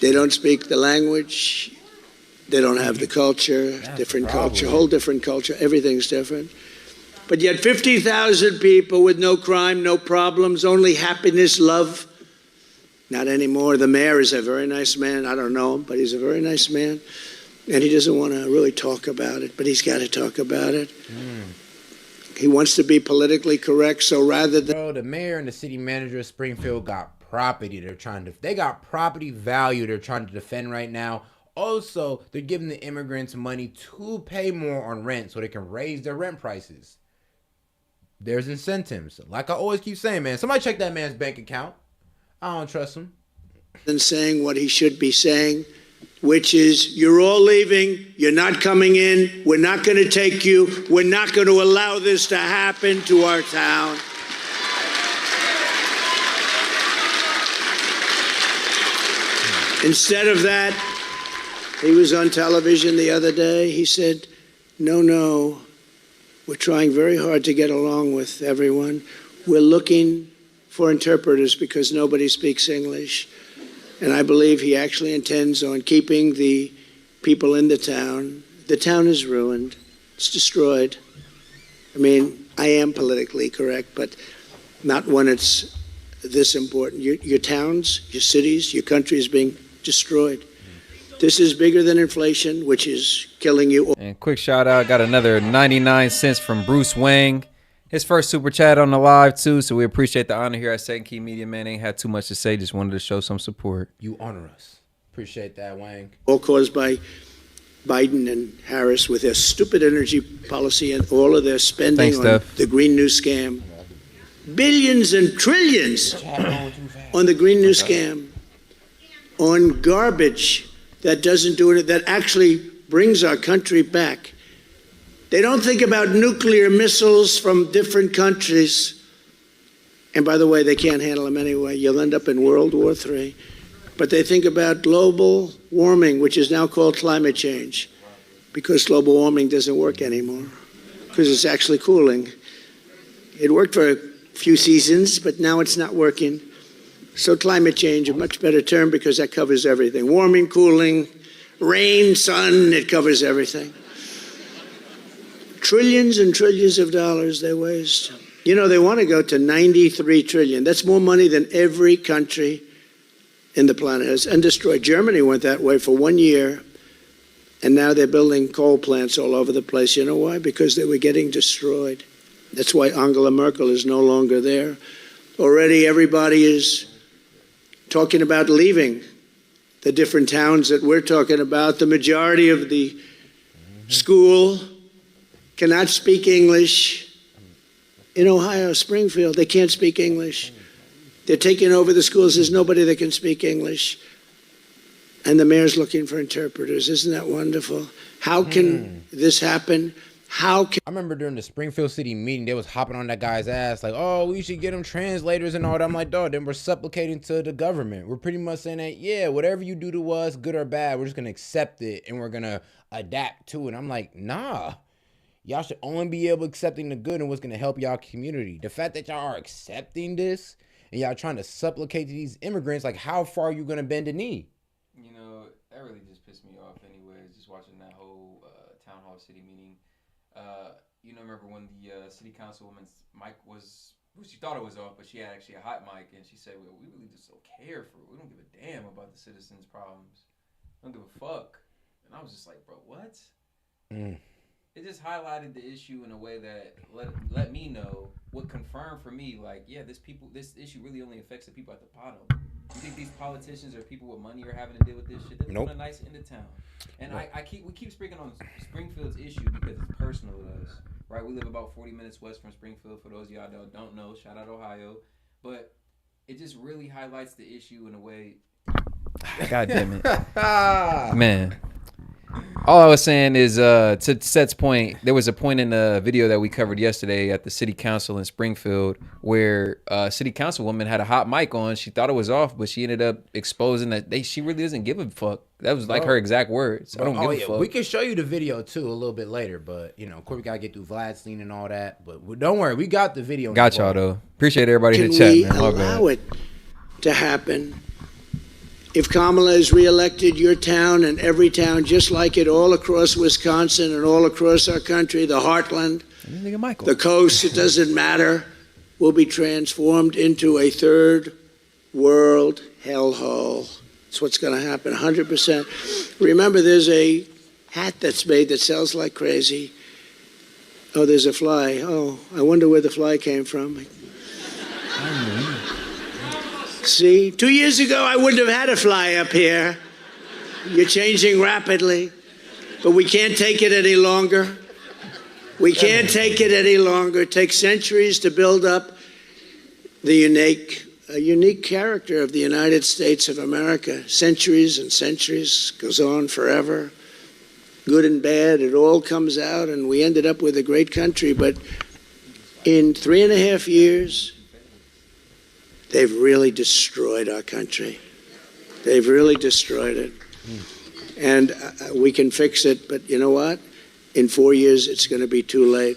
They don't speak the language. They don't have the culture, different culture, whole different culture. Everything's different. But yet 50,000 people with no crime, no problems, only happiness, love. Not anymore. The mayor is a very nice man. I don't know him, but he's a very nice man. And he doesn't want to really talk about it, but he's got to talk about it. He wants to be politically correct, so rather than... Bro, the mayor and the city manager of Springfield got property they got property value they're trying to defend right now. Also, they're giving the immigrants money to pay more on rent so they can raise their rent prices. There's incentives. Like I always keep saying, man, somebody check that man's bank account. I don't trust him. Than saying what he should be saying, which is, you're all leaving, you're not coming in, we're not going to take you, we're not going to allow this to happen to our town. Instead of that, he was on television the other day. He said, no, we're trying very hard to get along with everyone. We're looking for interpreters because nobody speaks English. And I believe he actually intends on keeping the people in the town. The town is ruined. It's destroyed. I mean, I am politically correct, but not when it's this important. Your towns, your cities, your country is being destroyed. This is bigger than inflation, which is killing you. And quick shout out, got another 99 cents from Bruce Wang. His first super chat on the live too, so we appreciate the honor here at Second Key Media. Man, ain't had too much to say, just wanted to show some support. You honor us. Appreciate that, Wang. All caused by Biden and Harris with their stupid energy policy and all of their spending on the Green New Scam. Billions and trillions on the Green New Scam, on garbage that doesn't do it, that actually brings our country back. They don't think about nuclear missiles from different countries. And by the way, they can't handle them anyway. You'll end up in World War III. But they think about global warming, which is now called climate change, because global warming doesn't work anymore, because it's actually cooling. It worked for a few seasons, but now it's not working. So climate change, a much better term, because that covers everything. Warming, cooling, rain, sun, it covers everything. Trillions and trillions of dollars they waste. You know, they want to go to 93 trillion. That's more money than every country in the planet has, and destroyed. Germany went that way for 1 year, and now they're building coal plants all over the place. You know why? Because they were getting destroyed. That's why Angela Merkel is no longer there. Already everybody is talking about leaving the different towns that we're talking about. The majority of the school cannot speak English. In Ohio, Springfield, they can't speak English. They're taking over the schools. There's nobody that can speak English. And the mayor's looking for interpreters. Isn't that wonderful? How can this happen? How can... I remember during the Springfield City meeting, they was hopping on that guy's ass like, oh, we should get them translators and all that. I'm like, dog, then we're supplicating to the government. We're pretty much saying that, yeah, whatever you do to us, good or bad, we're just going to accept it and we're going to adapt to it. And I'm like, nah. Y'all should only be able to accepting the good and what's going to help y'all community. The fact that y'all are accepting this and y'all trying to supplicate to these immigrants, like how far are you going to bend the knee? You know, that really just pissed me off anyways, just watching that whole town hall city meeting. You know, remember when the city councilwoman's mic was, well, she thought it was off, but she had actually a hot mic, and she said, well, we really just don't care for it. We don't give a damn about the citizens' problems. We don't give a fuck. And I was just like, bro, what? It just highlighted the issue in a way that let me know, what confirmed for me, like, yeah, this issue really only affects the people at the bottom. You think these politicians or people with money are having to deal with this shit? They live in a nice end of town. And we keep speaking on Springfield's issue because it's personal to us, right? We live about 40 minutes west from Springfield, for those of y'all that don't know. Shout out Ohio. But it just really highlights the issue in a way. God damn it. Man. All I was saying is, to Seth's point, there was a point in the video that we covered yesterday at the city council in Springfield where a city councilwoman had a hot mic on. She thought it was off, but she ended up exposing that she really doesn't give a fuck. That was like her exact words. I don't give a fuck. We can show you the video too a little bit later, but you know, of course we gotta get through Vladstein and all that. But don't worry, we got the video. Got y'all though. Appreciate everybody in the chat, man. Can we allow it to happen? If Kamala is reelected, your town and every town, just like it all across Wisconsin and all across our country, the heartland, the coast, it doesn't matter, will be transformed into a third world hellhole. That's what's going to happen, 100%. Remember, there's a hat that's made that sells like crazy. Oh, there's a fly. Oh, I wonder where the fly came from. See, 2 years ago, I wouldn't have had a fly up here. You're changing rapidly, but we can't take it any longer. We can't take it any longer. It takes centuries to build up the unique character of the United States of America. Centuries and centuries, goes on forever. Good and bad, it all comes out, and we ended up with a great country. But in 3.5 years, they've really destroyed our country. They've really destroyed it. And we can fix it, but you know what? In 4 years, it's going to be too late.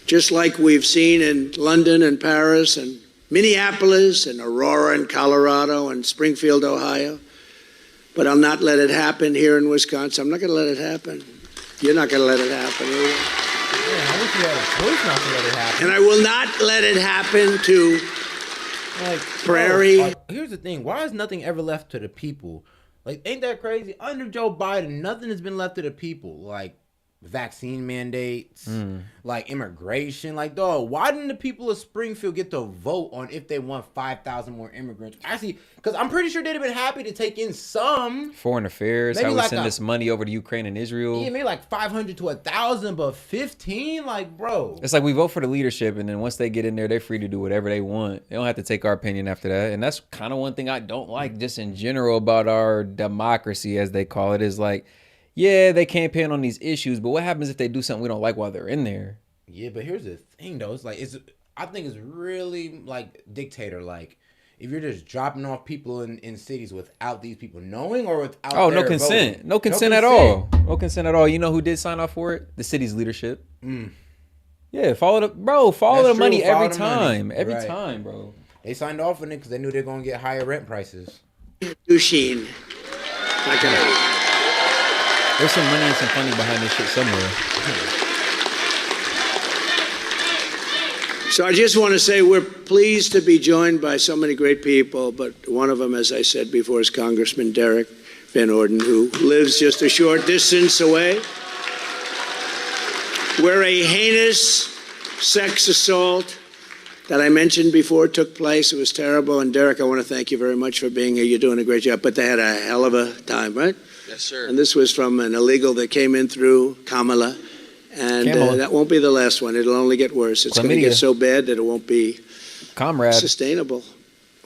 Just like we've seen in London and Paris and Minneapolis and Aurora and Colorado and Springfield, Ohio. But I'll not let it happen here in Wisconsin. I'm not going to let it happen. You're not going to let it happen either. Man, I wish you had a choice not to let it happen. And I will not let it happen to Prairie. Here's the thing. Why is nothing ever left to the people? Like, ain't that crazy? Under Joe Biden, nothing has been left to the people. Like, vaccine mandates, like immigration. Like, dog, why didn't the people of Springfield get to vote on if they want 5,000 more immigrants? Actually, because I'm pretty sure they'd have been happy to take in some. Foreign affairs, Maybe how we like send this money over to Ukraine and Israel. Yeah, maybe like 500 to 1,000, but 15, like, bro. It's like we vote for the leadership, and then once they get in there, they're free to do whatever they want. They don't have to take our opinion after that. And that's kind of one thing I don't like just in general about our democracy, as they call it, is like, yeah, they campaign on these issues, but what happens if they do something we don't like while they're in there? Yeah, but here's the thing, though. It's like, I think it's really, like, dictator-like. If you're just dropping off people in cities without these people knowing or without no consent. voting. No consent at all. No consent at all. You know who did sign off for it? The city's leadership. Yeah, follow the money every time. Every time, bro. They signed off on it because they knew they were going to get higher rent prices. Dusheen. There's some money and some funding behind this shit somewhere. So I just want to say we're pleased to be joined by so many great people, but one of them, as I said before, is Congressman Derek Van Orden, who lives just a short distance away, where a heinous sex assault that I mentioned before took place. It was terrible. And Derek, I want to thank you very much for being here. You're doing a great job. But they had a hell of a time, right? Yes, sir. And this was from an illegal that came in through Kamala. And that won't be the last one. It'll only get worse. It's going to get so bad that it won't be sustainable.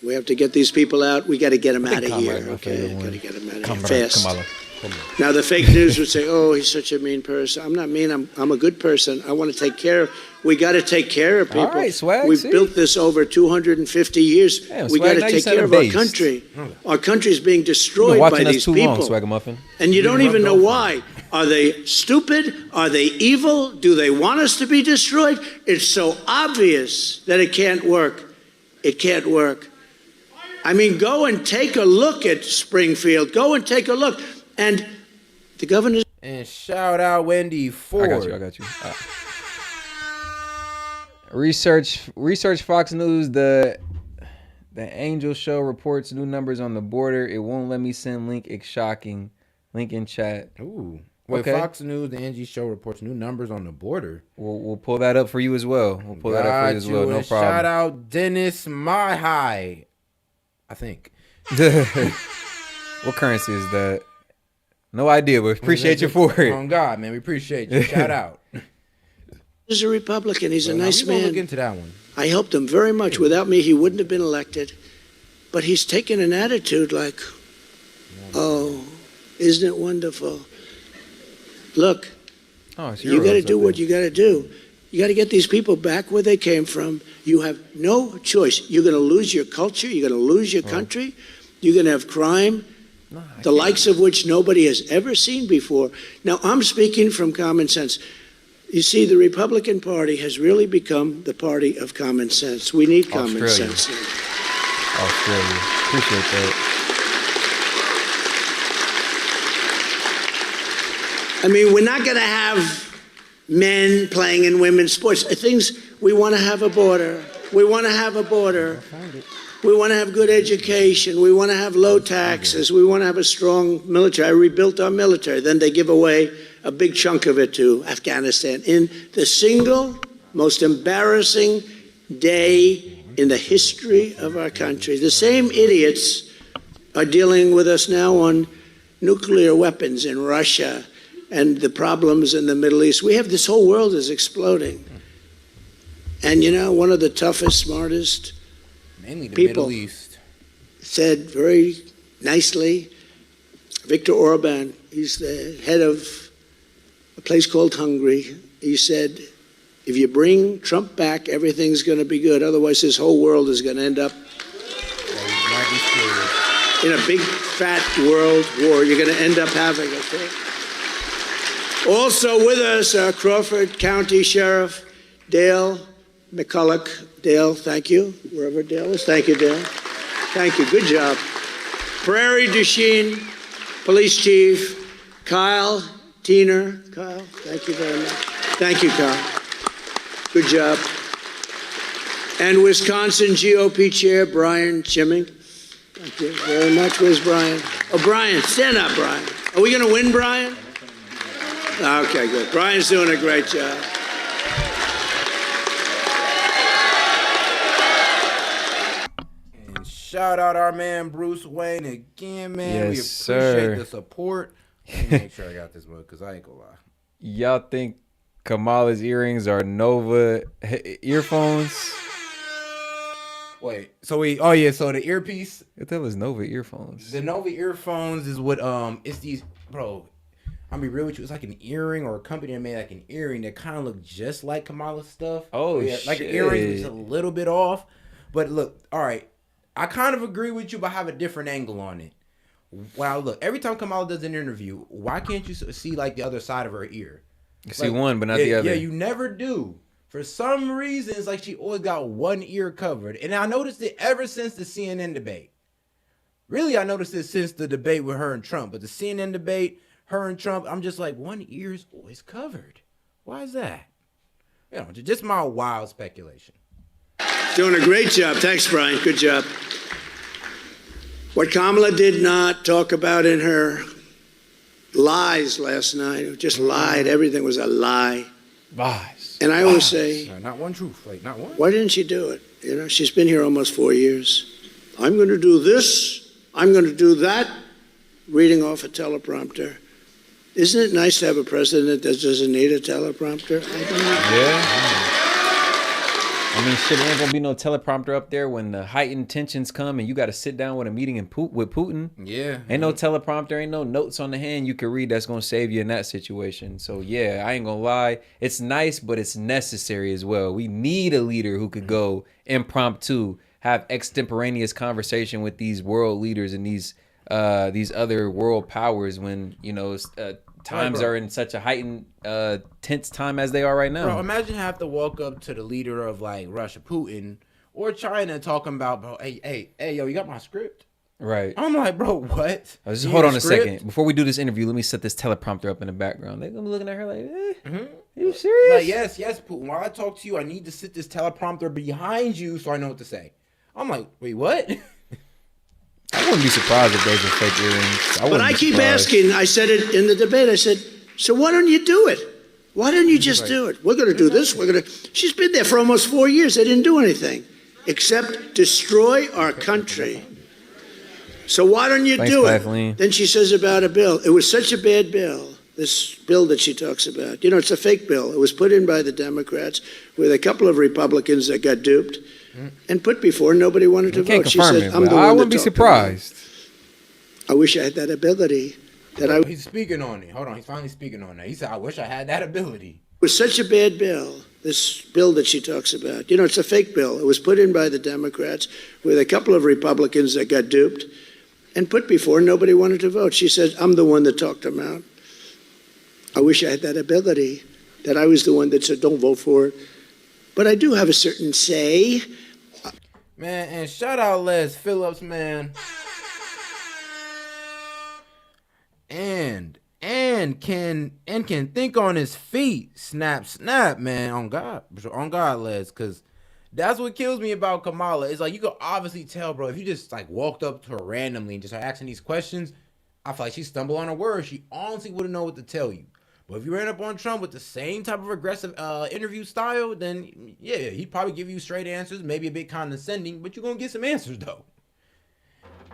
We have to get these people out. We got to get them out of here. Okay, got to get them out of here fast. Now the fake news would say, "Oh, he's such a mean person." I'm not mean. I'm a good person. I want to take care. We got to take care of people. All right, Swag. We've built this over 250 years. We got to take care of our country. Our country's being destroyed by these people. And you don't even know why. Are they stupid? Are they evil? Do they want us to be destroyed? It's so obvious that it can't work. It can't work. I mean, go and take a look at Springfield. Go and take a look. And the governor's... And shout out Wendy Ford. I got you. Research Fox News, the Angel Show reports new numbers on the border. It won't let me send link. It's shocking. Link in chat. Ooh. Wait, okay. Fox News, the Angie Show reports new numbers on the border. We'll pull that up for you as well. No problem. Shout out Dennis My High, I think. What currency is that? No idea, but appreciate you for it. Oh God, man, we appreciate you. Shout out. He's a Republican. He's a nice man. Look into that one. I helped him very much. Without me, he wouldn't have been elected. But he's taken an attitude like, oh, isn't it wonderful? Look, you got to do what you got to do. You got to get these people back where they came from. You have no choice. You're going to lose your culture. You're going to lose your country. You're going to have crime, the likes of which nobody has ever seen before. Now, I'm speaking from common sense. You see, the Republican Party has really become the party of common sense. We need common sense. Australia. Appreciate that. I mean, we're not going to have men playing in women's sports. We want to have a border. We want to have a border. We want to have good education. We want to have low taxes. We want to have a strong military. I rebuilt our military. Then they give away a big chunk of it to Afghanistan in the single most embarrassing day in the history of our country. The same idiots are dealing with us now on nuclear weapons in Russia and the problems in the Middle East. This whole world is exploding. And you know, one of the toughest, smartest mainly the people Middle East said very nicely, Viktor Orban, he's the head of a place called Hungary. He said, if you bring Trump back, everything's going to be good. Otherwise, this whole world is going to end up in a big, fat world war. You're going to end up having it. Also with us, Crawford County Sheriff Dale McCulloch. Dale, thank you. Wherever Dale is. Thank you, Dale. Thank you. Good job. Prairie du Chien Police Chief Kyle Tiener. Kyle, thank you very much. Thank you, Kyle. Good job. And Wisconsin GOP Chair Brian Chimming. Thank you very much. Where's Brian? Oh, Brian, stand up, Brian. Are we going to win, Brian? Okay, good. Brian's doing a great job. And shout out our man Bruce Wayne again, man. Yes, We appreciate sir. the support. Let me make sure I got this one because I ain't gonna lie. Y'all think Kamala's earrings are Nova earphones? Wait, so so the earpiece. What the hell is Nova earphones? The Nova earphones is what it's these, bro. I'll be real with you. It's like an earring or a company that made like an earring that kind of look just like Kamala's stuff. Oh, yeah, like an earring, just a little bit off. But look, all right, I kind of agree with you, but I have a different angle on it. Wow, look, every time Kamala does an interview, why can't you see like the other side of her ear? You see one, but not the other. Yeah, you never do. For some reason, it's like she always got one ear covered. And I noticed it ever since the CNN debate. Really, I noticed it since the debate with her and Trump. But the CNN debate, her and Trump, I'm just like, one ear is always covered. Why is that? You know, just my wild speculation. Doing a great job. Thanks, Brian. Good job. What Kamala did not talk about in her lies last night, just lied. Everything was a lie. Lies. And I always say, not one truth, like not one. Why didn't she do it? You know, she's been here almost 4 years. I'm going to do this. I'm going to do that. Reading off a teleprompter. Isn't it nice to have a president that doesn't need a teleprompter? Yeah. I mean, shit, there ain't gonna be no teleprompter up there when the heightened tensions come and you got to sit down with a meeting with Putin. Yeah. Ain't no teleprompter, ain't no notes on the hand you can read that's gonna save you in that situation. So yeah, I ain't gonna lie. It's nice, but it's necessary as well. We need a leader who could go impromptu, have extemporaneous conversation with these world leaders and these other world powers when, you know, times are in such a heightened, tense time as they are right now. Bro, imagine have to walk up to the leader of like Russia, Putin, or China, talking about, bro, hey, yo, you got my script? Right. I'm like, bro, what? Just hold on a second. Before we do this interview, let me set this teleprompter up in the background. They're gonna be looking at her like, you serious? Like, yes, Putin. While I talk to you, I need to sit this teleprompter behind you so I know what to say. I'm like, wait, what? I wouldn't be surprised if those are fake earrings. But I keep asking, I said it in the debate, I said, so why don't you do it? Why don't you just do it? We're going to do this. She's been there for almost 4 years. They didn't do anything except destroy our country. So why don't you do it? Kathleen. Then she says about a bill. It was such a bad bill, this bill that she talks about. You know, it's a fake bill. It was put in by the Democrats with a couple of Republicans that got duped and put before nobody wanted to vote. She said, I'm the one I wouldn't be surprised. I wish I had that ability. He's speaking on it. Hold on, he's finally speaking on that. He said, I wish I had that ability. It was such a bad bill, this bill that she talks about. You know, it's a fake bill. It was put in by the Democrats with a couple of Republicans that got duped and put before nobody wanted to vote. She said, I'm the one that talked them out. I wish I had that ability, that I was the one that said, don't vote for it. But I do have a certain say. Man, and shout out Les Phillips, man. And can think on his feet. Snap, man. On God, Les, because that's what kills me about Kamala. It's like you can obviously tell, bro, if you just like walked up to her randomly and just start asking these questions, I feel like she stumbled on her words. She honestly wouldn't know what to tell you. But if you ran up on Trump with the same type of aggressive interview style, then yeah, he'd probably give you straight answers, maybe a bit condescending, but you're going to get some answers though.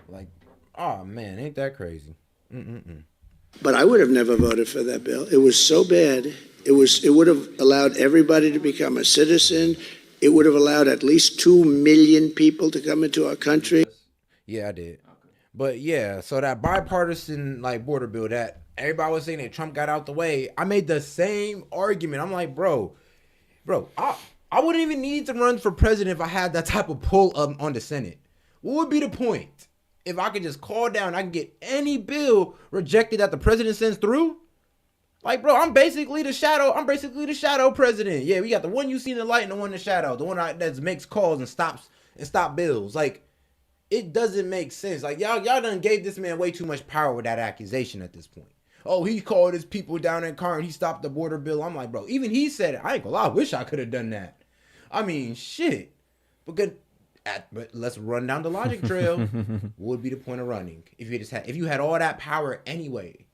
Like, oh man, ain't that crazy? But I would have never voted for that bill. It was so bad. It would have allowed everybody to become a citizen. It would have allowed at least 2 million people to come into our country. Yeah, I did. But yeah, so that bipartisan like border bill that everybody was saying that Trump got out the way, I made the same argument. I'm like, bro, I wouldn't even need to run for president if I had that type of pull up on the Senate. What would be the point? If I could just call down, I can get any bill rejected that the president sends through. Like, bro, I'm basically the shadow president. Yeah, we got the one you see in the light and the one in the shadow. The one that makes calls and stop bills. Like, it doesn't make sense. Like, y'all done gave this man way too much power with that accusation at this point. Oh, he called his people down in car and he stopped the border bill. I'm like, bro, even he said it. I ain't gonna lie, I wish I could have done that. I mean, shit. But let's run down the logic trail. What would be the point of running if you had all that power anyway?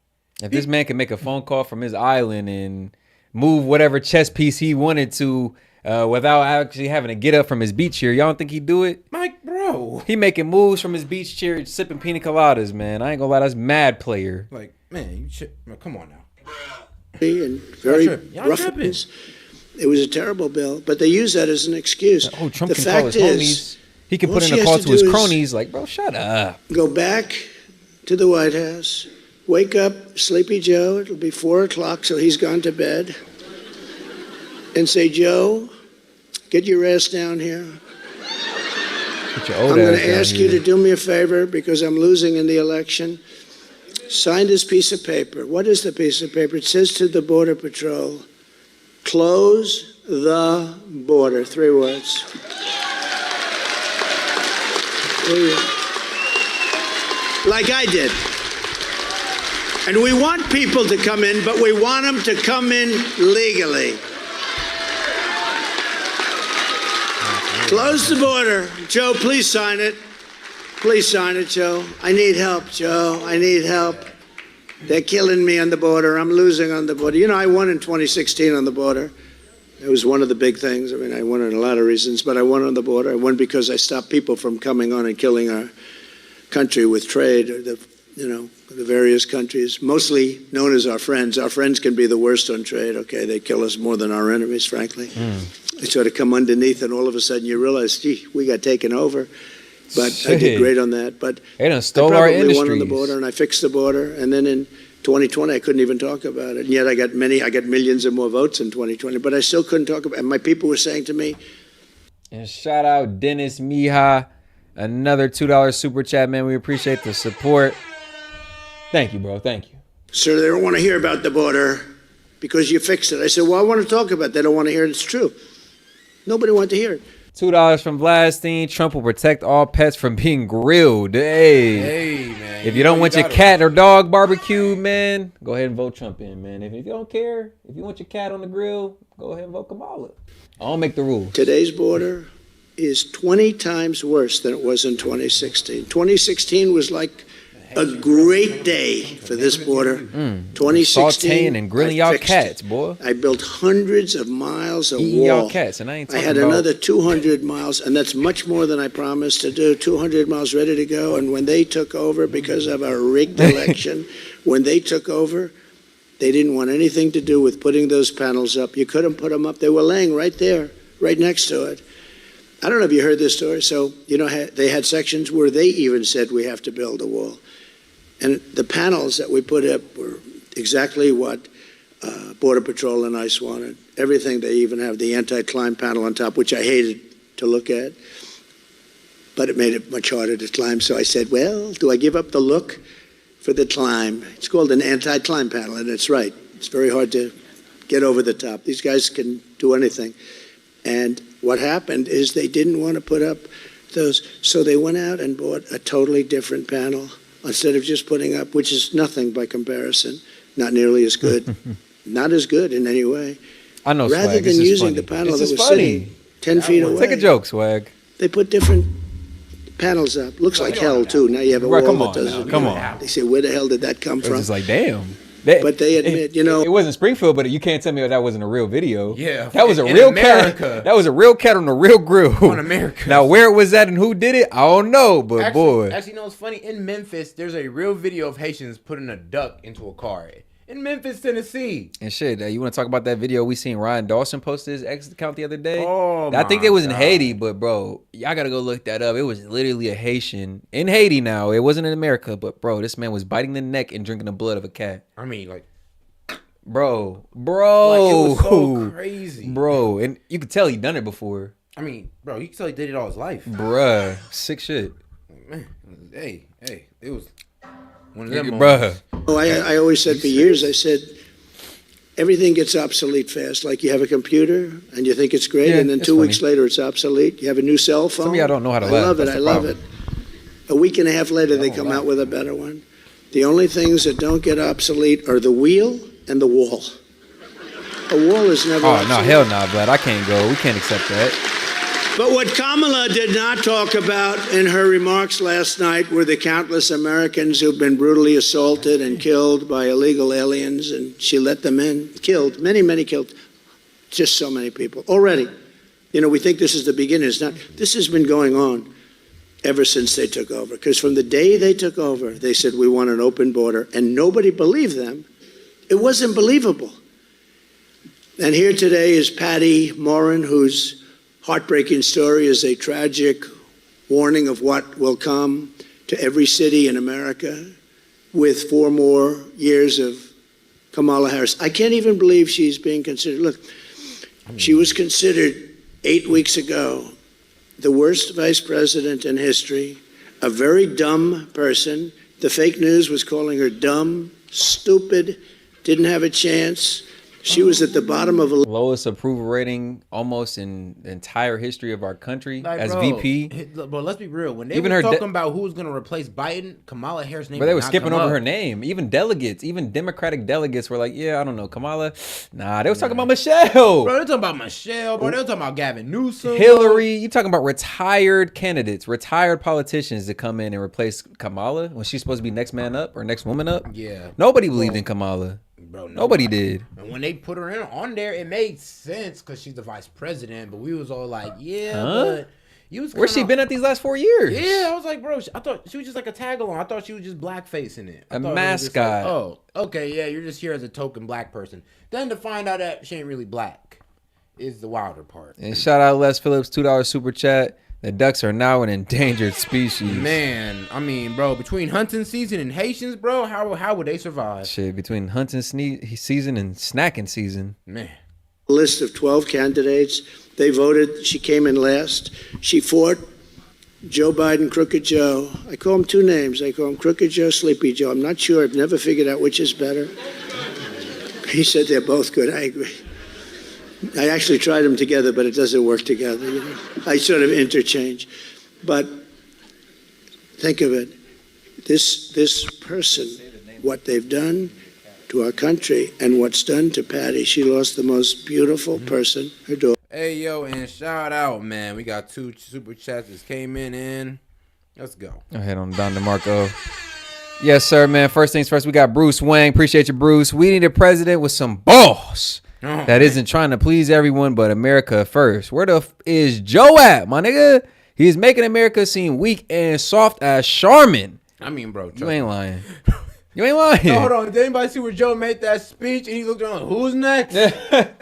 If this man can make a phone call from his island and move whatever chess piece he wanted to without actually having to get up from his beach chair, y'all don't think he'd do it? Mike, bro. He making moves from his beach chair, sipping pina coladas, man. I ain't gonna lie, that's mad player. Like, man, you should, come on now. And very Y'all rough. tripping. It was a terrible bill, but they use that as an excuse. Oh, Trump the can fact call his is, homies. He can all put in she a has call to to his do is cronies like, bro, shut up. Go back to the White House, wake up Sleepy Joe. It'll be 4 o'clock, so he's gone to bed. And say, Joe, get your ass down here. Get your old I'm going ass to down ask here. you to do me a favor because I'm losing in the election. Sign this piece of paper. What is the piece of paper? It says to the Border Patrol, close the border. 3 words. Like I did. And we want people to come in, but we want them to come in legally. Close the border. Joe, please sign it. Please sign it, Joe. I need help, Joe. I need help. They're killing me on the border. I'm losing on the border. You know, I won in 2016 on the border. It was one of the big things. I mean, I won on a lot of reasons, but I won on the border. I won because I stopped people from coming on and killing our country with trade, the various countries, mostly known as our friends. Our friends can be the worst on trade, okay? They kill us more than our enemies, frankly. They sort of come underneath, and all of a sudden you realize, gee, we got taken over. But I did great on that. But they done stole our I probably won on the industries. border, and I fixed the border. And then in 2020, I couldn't even talk about it. And yet I got millions of more votes in 2020, but I still couldn't talk about it. And my people were saying to me. And shout out Dennis Mija, another $2 super chat, man. We appreciate the support. Thank you, bro. Thank you. Sir, they don't want to hear about the border because you fixed it. I said, well, I want to talk about it. They don't want to hear it. It's true. Nobody wanted to hear it. $2 from Vladstein. Trump will protect all pets from being grilled. Hey, man. If you don't want your cat or dog barbecued, man, go ahead and vote Trump in, man. If you don't care, if you want your cat on the grill, go ahead and vote Kamala. I don't make the rules. Today's border is 20 times worse than it was in 2016. 2016 was like a great day for this border. 2016, sauteing and grilling y'all fixed cats, it. boy. I built hundreds of miles of Eating wall. y'all cats, and I ain't talking had about... another 200 miles, and that's much more than I promised to do. 200 miles ready to go. And when they took over, because of a rigged election, when they took over, they didn't want anything to do with putting those panels up. You couldn't put them up. They were laying right there, right next to it. I don't know if you heard this story. So, you know, they had sections where they even said we have to build a wall. And the panels that we put up were exactly what Border Patrol and ICE wanted. Everything. They even have the anti-climb panel on top, which I hated to look at. But it made it much harder to climb. So I said, well, do I give up the look for the climb? It's called an anti-climb panel, and it's right. It's very hard to get over the top. These guys can do anything. And what happened is they didn't want to put up those. So they went out and bought a totally different panel instead of just putting up, which is nothing by comparison, not nearly as good, not as good in any way. I know, Rather Swag. than It's just using funny. the panel It's that just was funny. sitting 10 feet away. Take a joke, Swag. They put different panels up. Looks like hell, too. Now you have a Right, wall come on that doesn't. now, come on. They say, where the hell did that come It's from? just like, damn. But they admit, you know. It wasn't Springfield, but you can't tell me that wasn't a real video. Yeah, that was a in real America. cat. That was a real cat on a real grill. On America. Now, where it was at and who did it, I don't know. But boy, Actually, you know what's funny? In Memphis, there's a real video of Haitians putting a duck into a car. In Memphis, Tennessee. and shit, you want to talk about that video we seen Ryan Dawson post his ex account the other day? Oh, I think my it was in God. Haiti, but bro, y'all gotta go look that up. It was literally a Haitian in Haiti. Now it wasn't in America, but bro, this man was biting the neck and drinking the blood of a cat. I mean, like, Bro, like it was so crazy. bro, and you could tell he done it before. I mean, bro, you can tell he did it all his life. Bruh, sick shit. Man, hey, it was one of them Bruh. moments. Oh, I always said for years, I said, everything gets obsolete fast. Like you have a computer and you think it's great, Yeah, and then it's 2 weeks funny. later it's obsolete. You have a new cell phone. Some of y'all don't know how to I laugh. love it. That's I the love problem. it. A week and a half later, they come out with a better one. The only things that don't get obsolete are the wheel and the wall. A wall is never Oh obsolete. no, hell no, Vlad. I can't go. We can't accept that. But what Kamala did not talk about in her remarks last night were the countless Americans who've been brutally assaulted and killed by illegal aliens, and she let them in. Killed, many killed. Just so many people already. You know, we think this is the beginning. It's not. This has been going on ever since they took over. Because from the day they took over, they said, we want an open border. And nobody believed them. It wasn't believable. And here today is Patty Morin, whose heartbreaking story is a tragic warning of what will come to every city in America with 4 more years of Kamala Harris. I can't even believe she's being considered. Look, she was considered 8 weeks ago the worst vice president in history, a very dumb person. The fake news was calling her dumb, stupid, didn't have a chance. She was at the bottom of a lowest approval rating almost in the entire history of our country as VP. But let's be real. When they were talking about who was going to replace Biden, Kamala Harris' name. But they were skipping over her name. Even delegates, even Democratic delegates were like, "Yeah, I don't know, Kamala." Nah, they was talking about Michelle. Bro, they're talking about Michelle. Bro, they were talking about Gavin Newsom. Hillary. You talking about retired candidates, retired politicians to come in and replace Kamala when she's supposed to be next man up or next woman up? Yeah. Nobody believed in Kamala. Bro, nobody did. And when they put her in on there, it made sense because she's the vice president. But we was all like, but you was where's she been at these last 4 years? Yeah, I was like, bro, I thought she was just like a tag along. I thought she was just blackfacing it. A mascot. Like, oh, okay, yeah, you're just here as a token black person. Then to find out that she ain't really black is the wilder part. And shout out Les Phillips, $2 super chat. The ducks are now an endangered species. Man, I mean, bro, between hunting season and Haitians, bro, how would they survive? Shit, between hunting season and snacking season. Man. List of 12 candidates. They voted. She came in last. She fought Joe Biden, Crooked Joe. I call him 2 names. I call him Crooked Joe, Sleepy Joe. I'm not sure. I've never figured out which is better. He said they're both good. I agree. I actually tried them together, but it doesn't work together. You know? I sort of interchange. But think of it. This person, what they've done to our country and what's done to Patty, she lost the most beautiful person, her daughter. Hey, yo, and shout out, man. We got 2 super chats that came in. Let's go. Go ahead on Don DeMarco. Yes, sir, man. First things first, we got Bruce Wang. Appreciate you, Bruce. We need a president with some balls. That isn't trying to please everyone but America first. Where the is Joe at, my nigga? He's making America seem weak and soft as Charmin. I mean, bro, you ain't lying. You ain't lying. No, hold on. Did anybody see where Joe made that speech and he looked around like, who's next?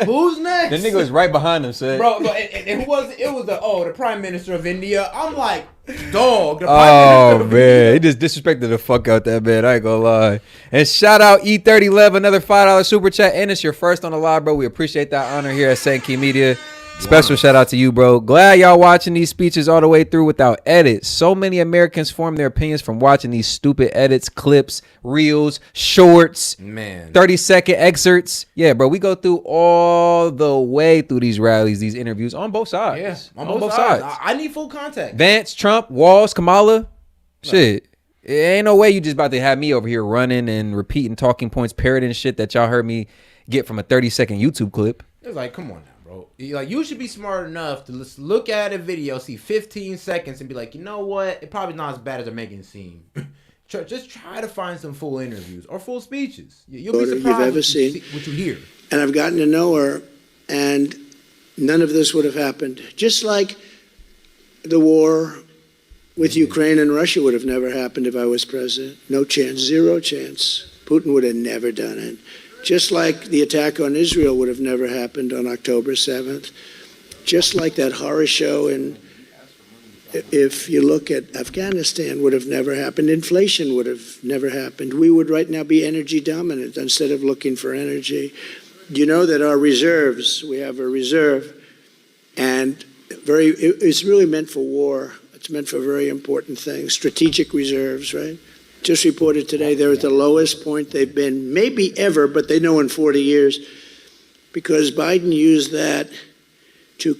Who's next? The nigga was right behind him, said. Bro, and who was it? It was the Prime Minister of India. I'm like, dog. Oh, man. He just disrespected the fuck out that man. I ain't gonna lie. And shout out E30 Lev, another $5 super chat. And it's your first on the live, bro. We appreciate that honor here at St. Key Media. Special shout out to you, bro. Glad y'all watching these speeches all the way through without edits. So many Americans form their opinions from watching these stupid edits, clips, reels, shorts, 30-second excerpts. Yeah, bro, we go through all the way through these rallies, these interviews on both sides. Yeah, on both sides. I need full context. Vance, Trump, Walz, Kamala. Shit. It ain't no way you just about to have me over here running and repeating talking points, parroting shit that y'all heard me get from a 30-second YouTube clip. It's like, come on now. Like, you should be smart enough to just look at a video, see 15 seconds, and be like, you know what? It probably not as bad as they're making it seem. Just try to find some full interviews or full speeches. You'll be surprised you've ever seen. What you hear. And I've gotten to know her, and none of this would have happened. Just like the war with Ukraine and Russia would have never happened if I was president. No chance, 0 chance. Putin would have never done it. Just like the attack on Israel would have never happened on October 7th. Just like that horror show, and if you look at Afghanistan, would have never happened. Inflation would have never happened. We would right now be energy dominant instead of looking for energy. You know that our reserves, we have a reserve, and it's really meant for war. It's meant for very important things. Strategic reserves, right? Just reported today they're at the lowest point they've been, maybe ever, but they know in 40 years, because Biden used that to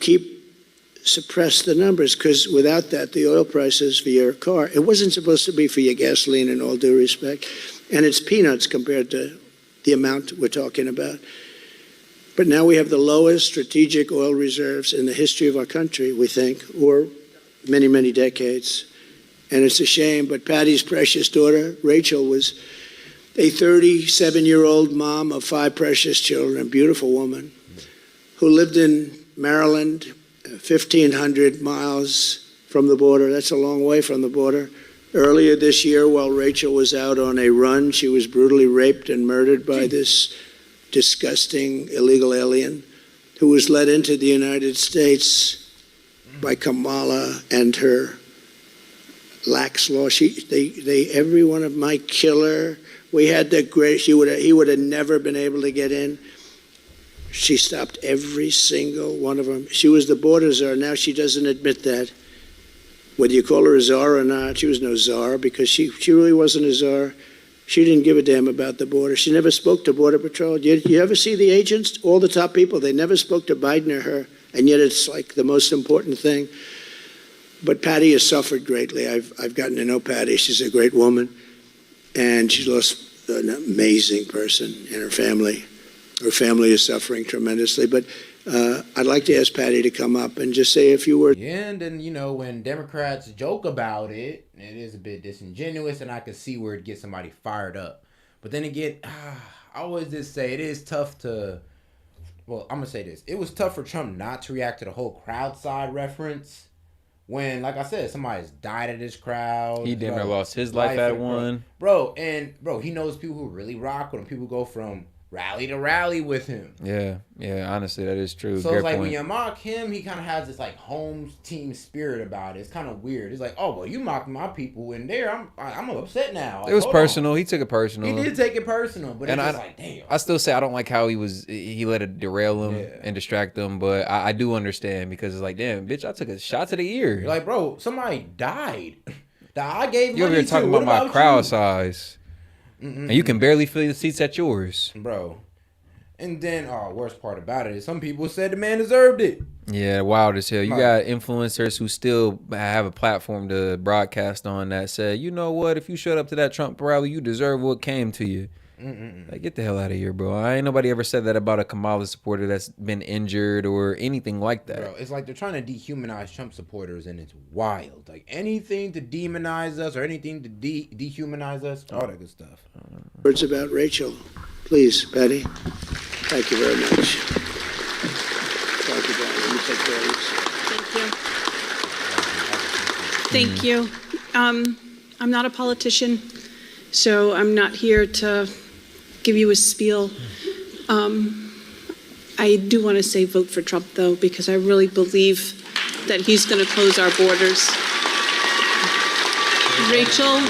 suppress the numbers, because without that, the oil prices for your car, it wasn't supposed to be for your gasoline, in all due respect, and it's peanuts compared to the amount we're talking about. But now we have the lowest strategic oil reserves in the history of our country, we think, or many, many decades. And it's a shame, but Patty's precious daughter, Rachel, was a 37-year-old mom of 5 precious children, a beautiful woman, who lived in Maryland, 1,500 miles from the border. That's a long way from the border. Earlier this year, while Rachel was out on a run, she was brutally raped and murdered by this disgusting illegal alien who was led into the United States by Kamala and her lax law. Every one of my killer, we had the great, he would have never been able to get in. She stopped every single one of them. She was the border czar. Now she doesn't admit that. Whether you call her a czar or not, she was no czar because she really wasn't a czar. She didn't give a damn about the border. She never spoke to Border Patrol. You ever see the agents, all the top people? They never spoke to Biden or her, and yet it's like the most important thing. But Patty has suffered greatly. I've gotten to know Patty. She's a great woman, and she's lost an amazing person in her family. Her family is suffering tremendously. But I'd like to ask Patty to come up and just say a few words. Yeah, and then, when Democrats joke about it, it is a bit disingenuous, and I can see where it gets somebody fired up. But then again, I always just say it is tough to, well, I'm going to say this. It was tough for Trump not to react to the whole crowd side reference when, like I said, somebody's died at this crowd. He damn near lost his life at one. Bro, he knows people who really rock with him. People go from rally to rally with him. Yeah, honestly, that is true. So it's like when you mock him, he kind of has this like home team spirit about it. It's kind of weird. It's like, oh, well, you mocked my people in there. I'm upset now. Like, it was personal. He took it personal. He did take it personal, but it's just like, damn. I still say I don't like how he let it derail him and distract him, but I do understand because it's like, damn, bitch, I took a shot to the ear. You're like, bro, somebody died. That I gave money to. You're over here talking about my crowd size. And you can barely fill the seats at yours. Bro. And then, worst part about it is some people said the man deserved it. Yeah, wild as hell. You got influencers who still have a platform to broadcast on that said, you know what, if you showed up to that Trump rally, you deserve what came to you. Like, get the hell out of here, bro. Ain't nobody ever said that about a Kamala supporter that's been injured or anything like that. Bro, it's like they're trying to dehumanize Trump supporters, and it's wild. Like, anything to demonize us or anything to dehumanize us, all that good stuff. Words about Rachel. Please, Patty. Thank you very much. Thank you, Patty. Let me take care of this. Thank you. I'm not a politician, so I'm not here to give you a spiel. I do want to say vote for Trump, though, because I really believe that he's going to close our borders. Rachel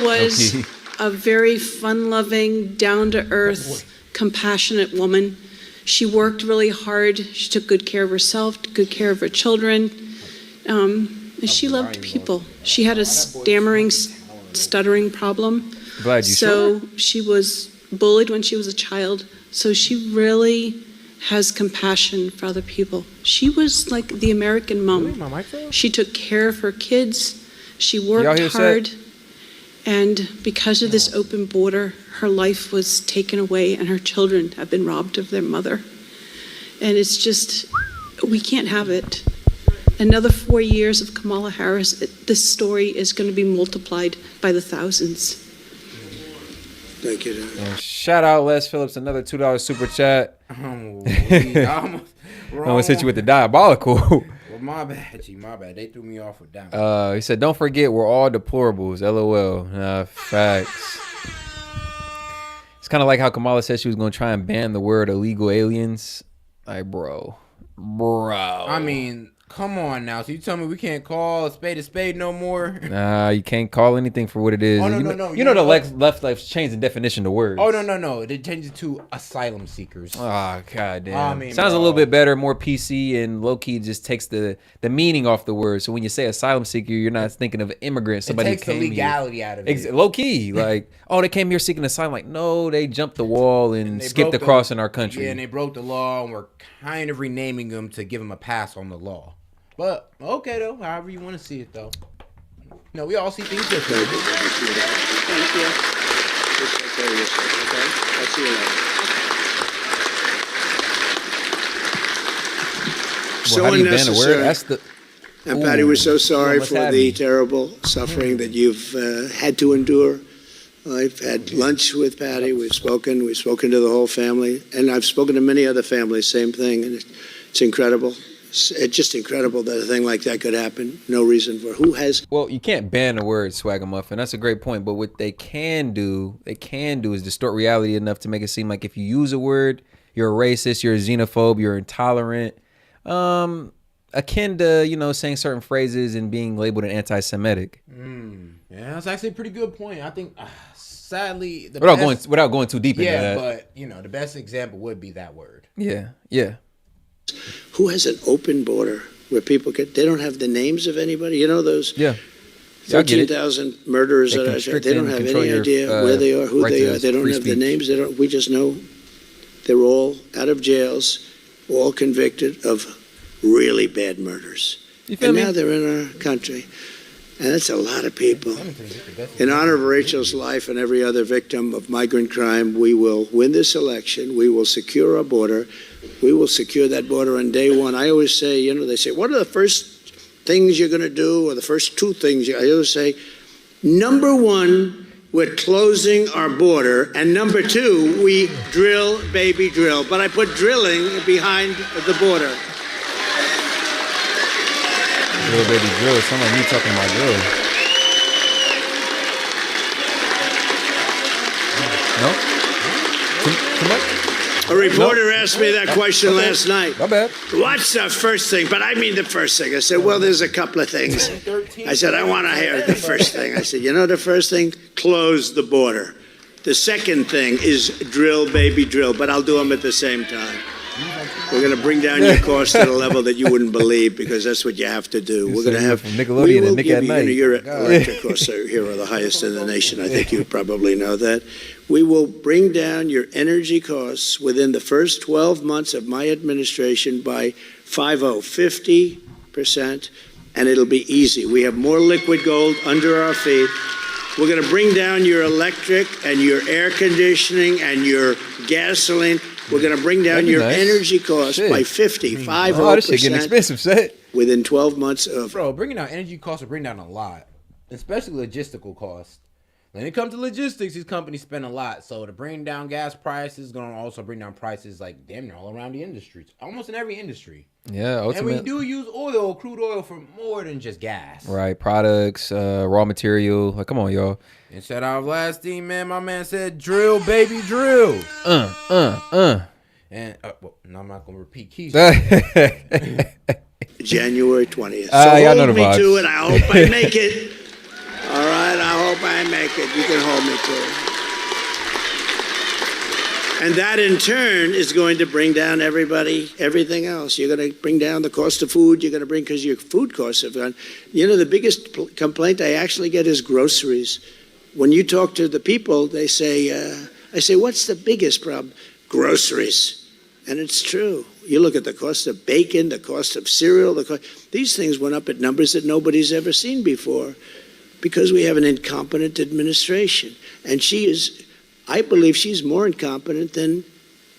was a very fun-loving, down-to-earth, compassionate woman. She worked really hard. She took good care of herself, took good care of her children, and she loved people. She had a stuttering problem. Glad you so she was bullied when she was a child. So she really has compassion for other people. She was like the American mom. She took care of her kids. She worked hard. And because of this open border, her life was taken away and her children have been robbed of their mother. And it's just, we can't have it. Another 4 years of Kamala Harris, this story is going to be multiplied by the thousands. Thank you. And shout out Les Phillips, another $2 super chat. I almost hit you with the diabolical. Well, my bad, G. My bad. They threw me off with that. He said, don't forget, we're all deplorables. LOL. Facts. It's kind of like how Kamala said she was going to try and ban the word illegal aliens. Like, bro. I mean, come on now. So you tell me we can't call a spade no more? Nah, you can't call anything for what it is. Oh, no. You know the left changed the definition of words. Oh, no. They changed it to asylum seekers. Oh, god damn. I mean, sounds a little bit better, more PC, and low-key just takes the meaning off the word. So when you say asylum seeker, you're not thinking of an immigrant, somebody it takes the legality out of it. Low-key. Like, oh, they came here seeking asylum. Like, no, they jumped the wall and skipped across in our country. Yeah, and they broke the law, and we're kind of renaming them to give them a pass on the law. But, okay, though. However you want to see it, though. No, we all see things differently. Thank you. Just take care of yourself, okay? I'll see you later. so how do you ban a unnecessary. word? That's the. And Patty, we're so sorry what's for the happening? terrible suffering that you've had to endure. I've had lunch with Patty. We've spoken to the whole family, and I've spoken to many other families. Same thing, and it's incredible. It's just incredible that a thing like that could happen. No reason for who has. Well, you can't ban the word swagamuffin. That's a great point. But what they can do is distort reality enough to make it seem like if you use a word, you're a racist, you're a xenophobe, you're intolerant. Akin to, saying certain phrases and being labeled an anti-Semitic. Yeah, that's actually a pretty good point. I think, sadly, without going too deep into that. But the best example would be that word. Yeah. Who has an open border where people they don't have the names of anybody? You know those 13,000 murderers that are they don't have any idea where they are, who they are. They don't have the names. We just know they're all out of jails, all convicted of really bad murders. And now they're in our country. And that's a lot of people. In honor of Rachel's life and every other victim of migrant crime, we will win this election. We will secure our border. We will secure that border on day one. I always say, they say, what are the first things you're going to do, or the first two things? I always say, number one, we're closing our border. And number two, we drill, baby, drill. But I put drilling behind the border. Drill, baby, drill. Sound like me talking about drill. No? Too much? A reporter asked me that question last night. My bad. What's the first thing? But I mean the first thing. I said, well, there's a couple of things. I said, I want to hear the first thing. I said, the first thing? Close the border. The second thing is drill, baby, drill. But I'll do them at the same time. We're going to bring down your cost to the level that you wouldn't believe, because that's what you have to do. We're going to have Nickelodeon and Nick at Night. Your electric costs are here are the highest in the nation. I think you probably know that. We will bring down your energy costs within the first 12 months of my administration by 50%, and it'll be easy. We have more liquid gold under our feet. We're going to bring down your electric and your air conditioning and your gasoline. We're going to bring down your energy costs by 50%. Oh, this shit getting expensive, set. Within 12 months of... Bro, bringing down energy costs will bring down a lot, especially logistical costs. When it comes to logistics, these companies spend a lot. So to bring down gas prices is going to also bring down prices like damn near all around the industries. Almost in every industry. Yeah, ultimately. And we do use crude oil for more than just gas. Right, products, raw material. Like, come on, y'all. And shout out last thing, man. My man said, drill, baby, drill. And no, I'm not going to repeat keys. January 20th. So y'all know hold the me vibes. to it. I hope I make it. All right, I hope I make it. You can hold me to it. And that, in turn, is going to bring down everything else. You're going to bring down the cost of food. You're going to bring, because your food costs have gone. The biggest complaint I actually get is groceries. When you talk to the people, they say, I say, what's the biggest problem? Groceries. And it's true. You look at the cost of bacon, the cost of cereal, these things went up at numbers that nobody's ever seen before, because we have an incompetent administration. And I believe she's more incompetent than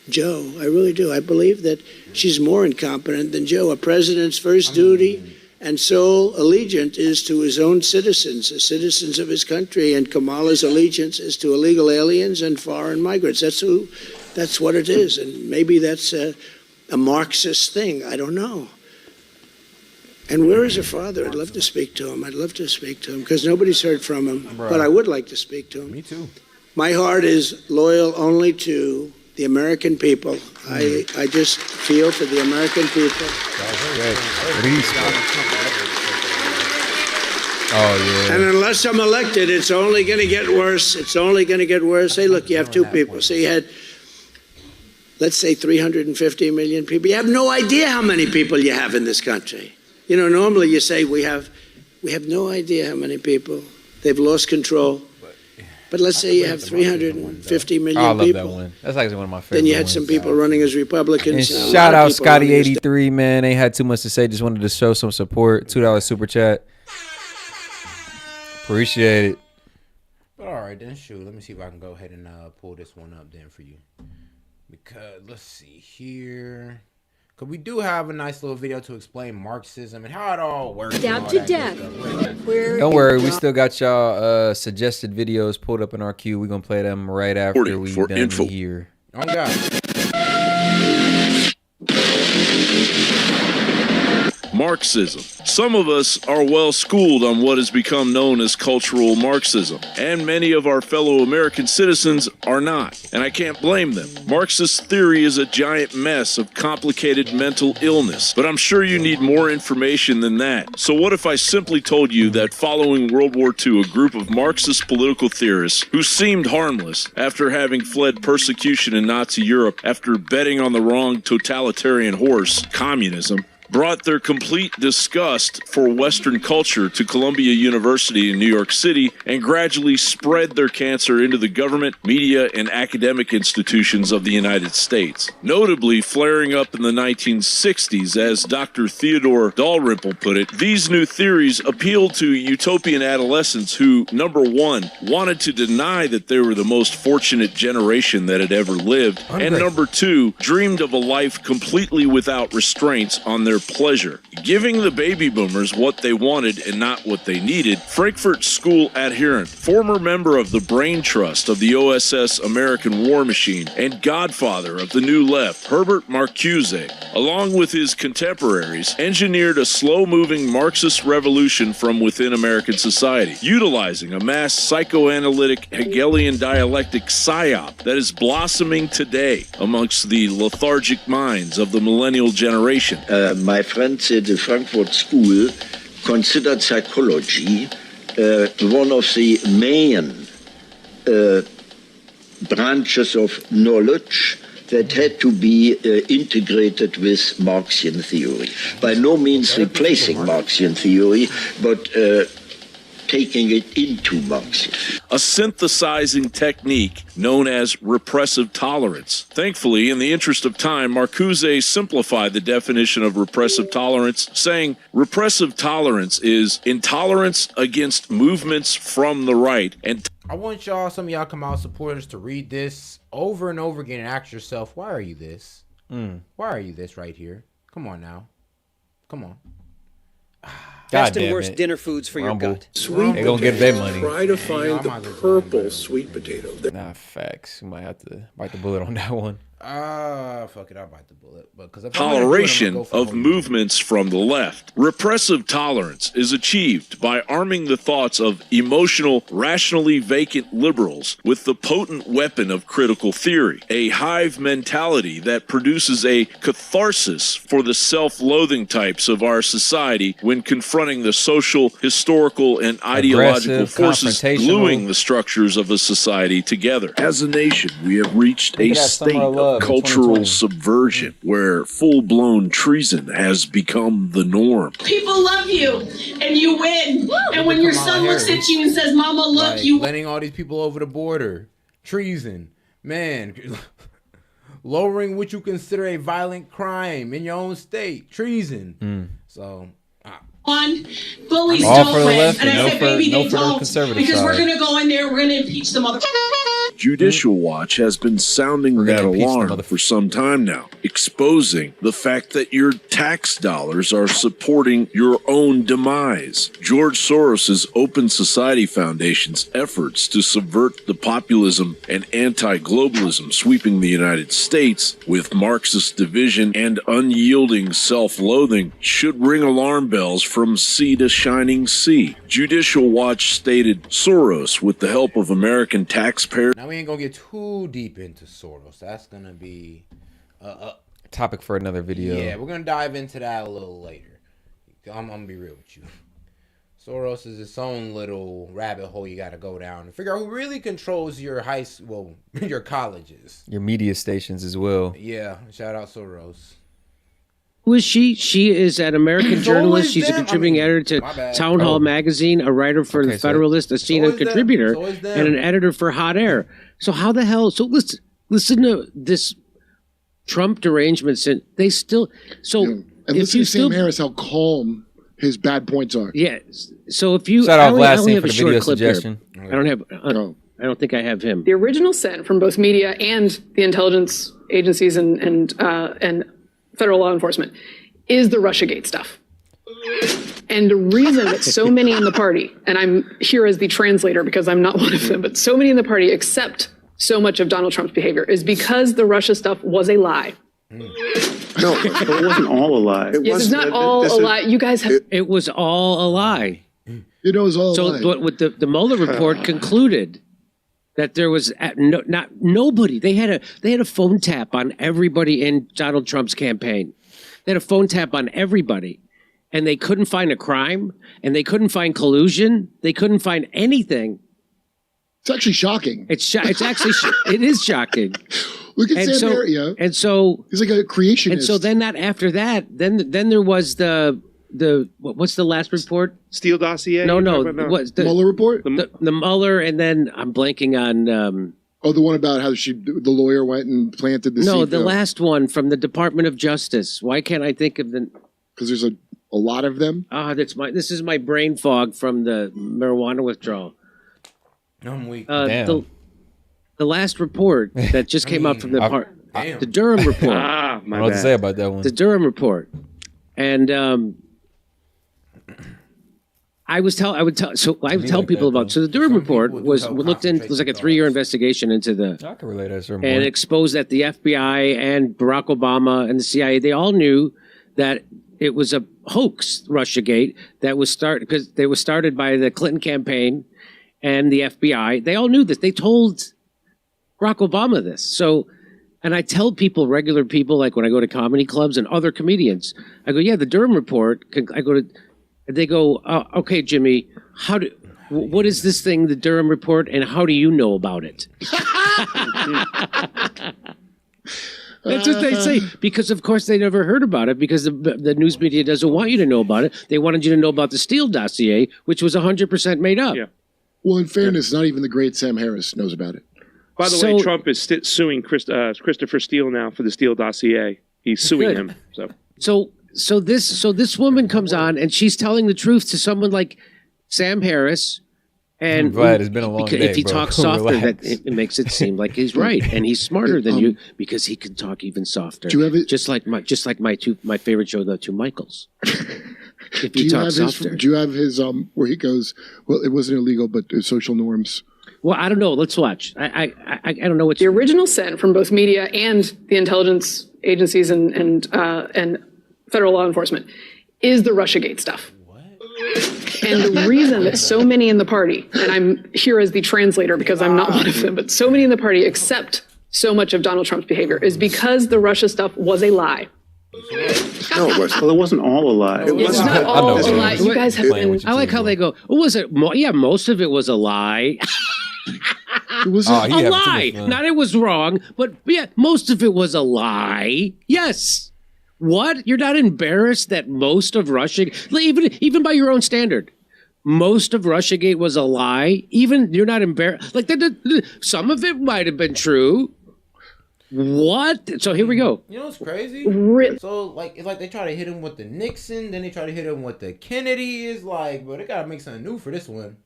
Joe. I really do. I believe that she's more incompetent than Joe. A president's first duty and sole allegiance is to his own citizens, the citizens of his country, and Kamala's allegiance is to illegal aliens and foreign migrants. That's what it is. And maybe that's a Marxist thing. I don't know. And where is her father? I'd love to speak to him. Because nobody's heard from him. Right. But I would like to speak to him. Me too. My heart is loyal only to the American people. I just feel for the American people. Oh, yeah. And unless I'm elected, it's only going to get worse. Hey, look, you have two people. So you had, let's say, 350 million people. You have no idea how many people you have in this country. Normally you say we have no idea how many people. They've lost control. But let's say you have 350 million people. I love that one. That's actually one of my favorites. Then you had some people running as Republicans. And shout out Scotty83, man. Ain't had too much to say. Just wanted to show some support. $2 super chat. Appreciate it. But all right, then, shoot. Let me see if I can go ahead and pull this one up then for you. Because, let's see here. because we do have a nice little video to explain Marxism and how it all works. Stab to death. Don't worry, we still got y'all suggested videos pulled up in our queue. We're going to play them right after we done here. Oh, God. Marxism. Some of us are well schooled on what has become known as cultural Marxism, and many of our fellow American citizens are not, and I can't blame them. Marxist theory is a giant mess of complicated mental illness, but I'm sure you need more information than that. So what if I simply told you that following World War II, a group of Marxist political theorists who seemed harmless after having fled persecution in Nazi Europe after betting on the wrong totalitarian horse, communism, brought their complete disgust for Western culture to Columbia University in New York City and gradually spread their cancer into the government, media, and academic institutions of the United States. Notably flaring up in the 1960s, as Dr. Theodore Dalrymple put it, these new theories appealed to utopian adolescents who, number one, wanted to deny that they were the most fortunate generation that had ever lived, and number two, dreamed of a life completely without restraints on their pleasure. Giving the baby boomers what they wanted and not what they needed, Frankfurt School adherent, former member of the Brain Trust of the OSS American War Machine, and godfather of the New Left, Herbert Marcuse, along with his contemporaries, engineered a slow-moving Marxist revolution from within American society, utilizing a mass psychoanalytic Hegelian dialectic psyop that is blossoming today amongst the lethargic minds of the millennial generation. My friend said the Frankfurt School considered psychology one of the main branches of knowledge that had to be integrated with Marxian theory. By no means replacing Marxian theory, but taking it into Marxism. A synthesizing technique known as repressive tolerance. Thankfully, in the interest of time, Marcuse simplified the definition of repressive tolerance, saying repressive tolerance is intolerance against movements from the right. And I want y'all, some of y'all come out supporters, to read this over and over again and ask yourself, why are you this? Why are you this right here? Come on now. Come on. Best and worst dinner foods for your gut. Sweet they gonna get their money. Try to find the purple sweet potato. Nah, facts. We might have to bite the bullet on that one. Fuck it, I'll bite the bullet. Because toleration of movements from the left. Repressive tolerance is achieved by arming the thoughts of emotional, rationally vacant liberals with the potent weapon of critical theory, a hive mentality that produces a catharsis for the self-loathing types of our society when confronting the social, historical, and ideological forces gluing the structures of a society together. As a nation, we have reached a state of cultural subversion where full-blown treason has become the norm. People love you and you win. And when your son looks at you and says, Mama, look, like, you letting all these people over the border. Treason. Man. Lowering what you consider a violent crime in your own state. Treason. So on bullies all don't for the win. left And I said, baby, no they for the don't. conservative Because side. we're going to go in there, we're going to impeach the mother. Judicial Watch has been sounding that alarm for some time now, exposing the fact that your tax dollars are supporting your own demise. George Soros's Open Society Foundation's efforts to subvert the populism and anti-globalism sweeping the United States with Marxist division and unyielding self-loathing should ring alarm bells from sea to shining sea. Judicial Watch stated Soros, with the help of American taxpayers. Now we ain't gonna get too deep into Soros. That's gonna be a topic for another video. Yeah, we're gonna dive into that a little later. I'm gonna be real with you. Soros is its own little rabbit hole you gotta go down and figure out who really controls your your colleges. Your media stations as well. Yeah, shout out Soros. Who is she? She is an American journalist. She's a contributing editor to Town Hall magazine, a writer for The Federalist, a senior contributor, and an editor for Hot Air. So how the hell? So listen to this Trump derangements, and they still. So and if listen you to Sam Harris, how calm his bad points are. Yeah. So if you, shout out I only have for a the short video clip suggestion. here. I don't have. I don't think I have him. The original sent from both media and the intelligence agencies and federal law enforcement is the Russiagate stuff. And the reason that so many in the party, and I'm here as the translator because I'm not one of them, but so many in the party accept so much of Donald Trump's behavior is because the Russia stuff was a lie. No, it wasn't all a lie. Yes, it's not all a lie. You guys have. It was all a lie. It was all a lie. So what the Mueller report concluded that there was not nobody. They had a phone tap on everybody in Donald Trump's campaign. They had a phone tap on everybody. And they couldn't find a crime, and they couldn't find collusion. They couldn't find anything. It's actually shocking. It's actually it is shocking. Look at Sam Harris. And so he's like a creationist. And so then after that, then there was the what's the last report? Steele dossier? No. What's the Mueller report? The Mueller, and then I'm blanking on. The one about how the lawyer went and planted the seed. No, the last one from the Department of Justice. Why can't I think of the? Because there's a lot of them. This is my brain fog from the marijuana withdrawal. I'm weak. The last report that just came out from the Durham report. I don't know what to say about that one. The Durham report, and I would tell people about. So the Durham report was like a 3-year investigation into I can relate to that and it exposed that the FBI and Barack Obama and the CIA, they all knew that it was a hoax, Russiagate, that was because they were started by the Clinton campaign and the FBI. They all knew this. They told Barack Obama this. So, and I tell people, regular people, like when I go to comedy clubs and other comedians, I go, yeah, the Durham report. They go, okay, Jimmy, what is this thing, the Durham report, and how do you know about it? That's what they say, because of course they never heard about it, because the news media doesn't want you to know about it. They wanted you to know about the Steele dossier, which was 100% made up. Yeah. Well, in fairness, not even the great Sam Harris knows about it. By the way, Trump is suing Christopher Steele now for the Steele dossier. He's suing him. So this woman comes on and she's telling the truth to someone like Sam Harris. And I'm glad it's been a long day, if he talks softer, it makes it seem like he's right, and he's smarter than you because he can talk even softer. Do you have it? Just like my favorite show, the two Michaels. If do you talk softer. Do you have his where he goes? Well, it wasn't illegal, but social norms. Well, I don't know. Let's watch. I don't know what the original sin from both media and the intelligence agencies and federal law enforcement is the Russiagate stuff. And the reason that so many in the party, and I'm here as the translator because I'm not one of them, but so many in the party accept so much of Donald Trump's behavior is because the Russia stuff was a lie. No, it wasn't. Well, it wasn't all a lie. It's not all a lie. You guys have been. I like how they go, was it? Yeah, most of it was a lie. It was a lie. Not it was wrong, but yeah, most of it was a lie. Yes. What? You're not embarrassed that most of Russiagate, even by your own standard, most of Russiagate was a lie? Even you're not embarrassed? Like, some of it might have been true. What? So here we go. You know what's crazy? So, it's like they try to hit him with the Nixon, then they try to hit him with the Kennedy. Is like, bro, they gotta make something new for this one.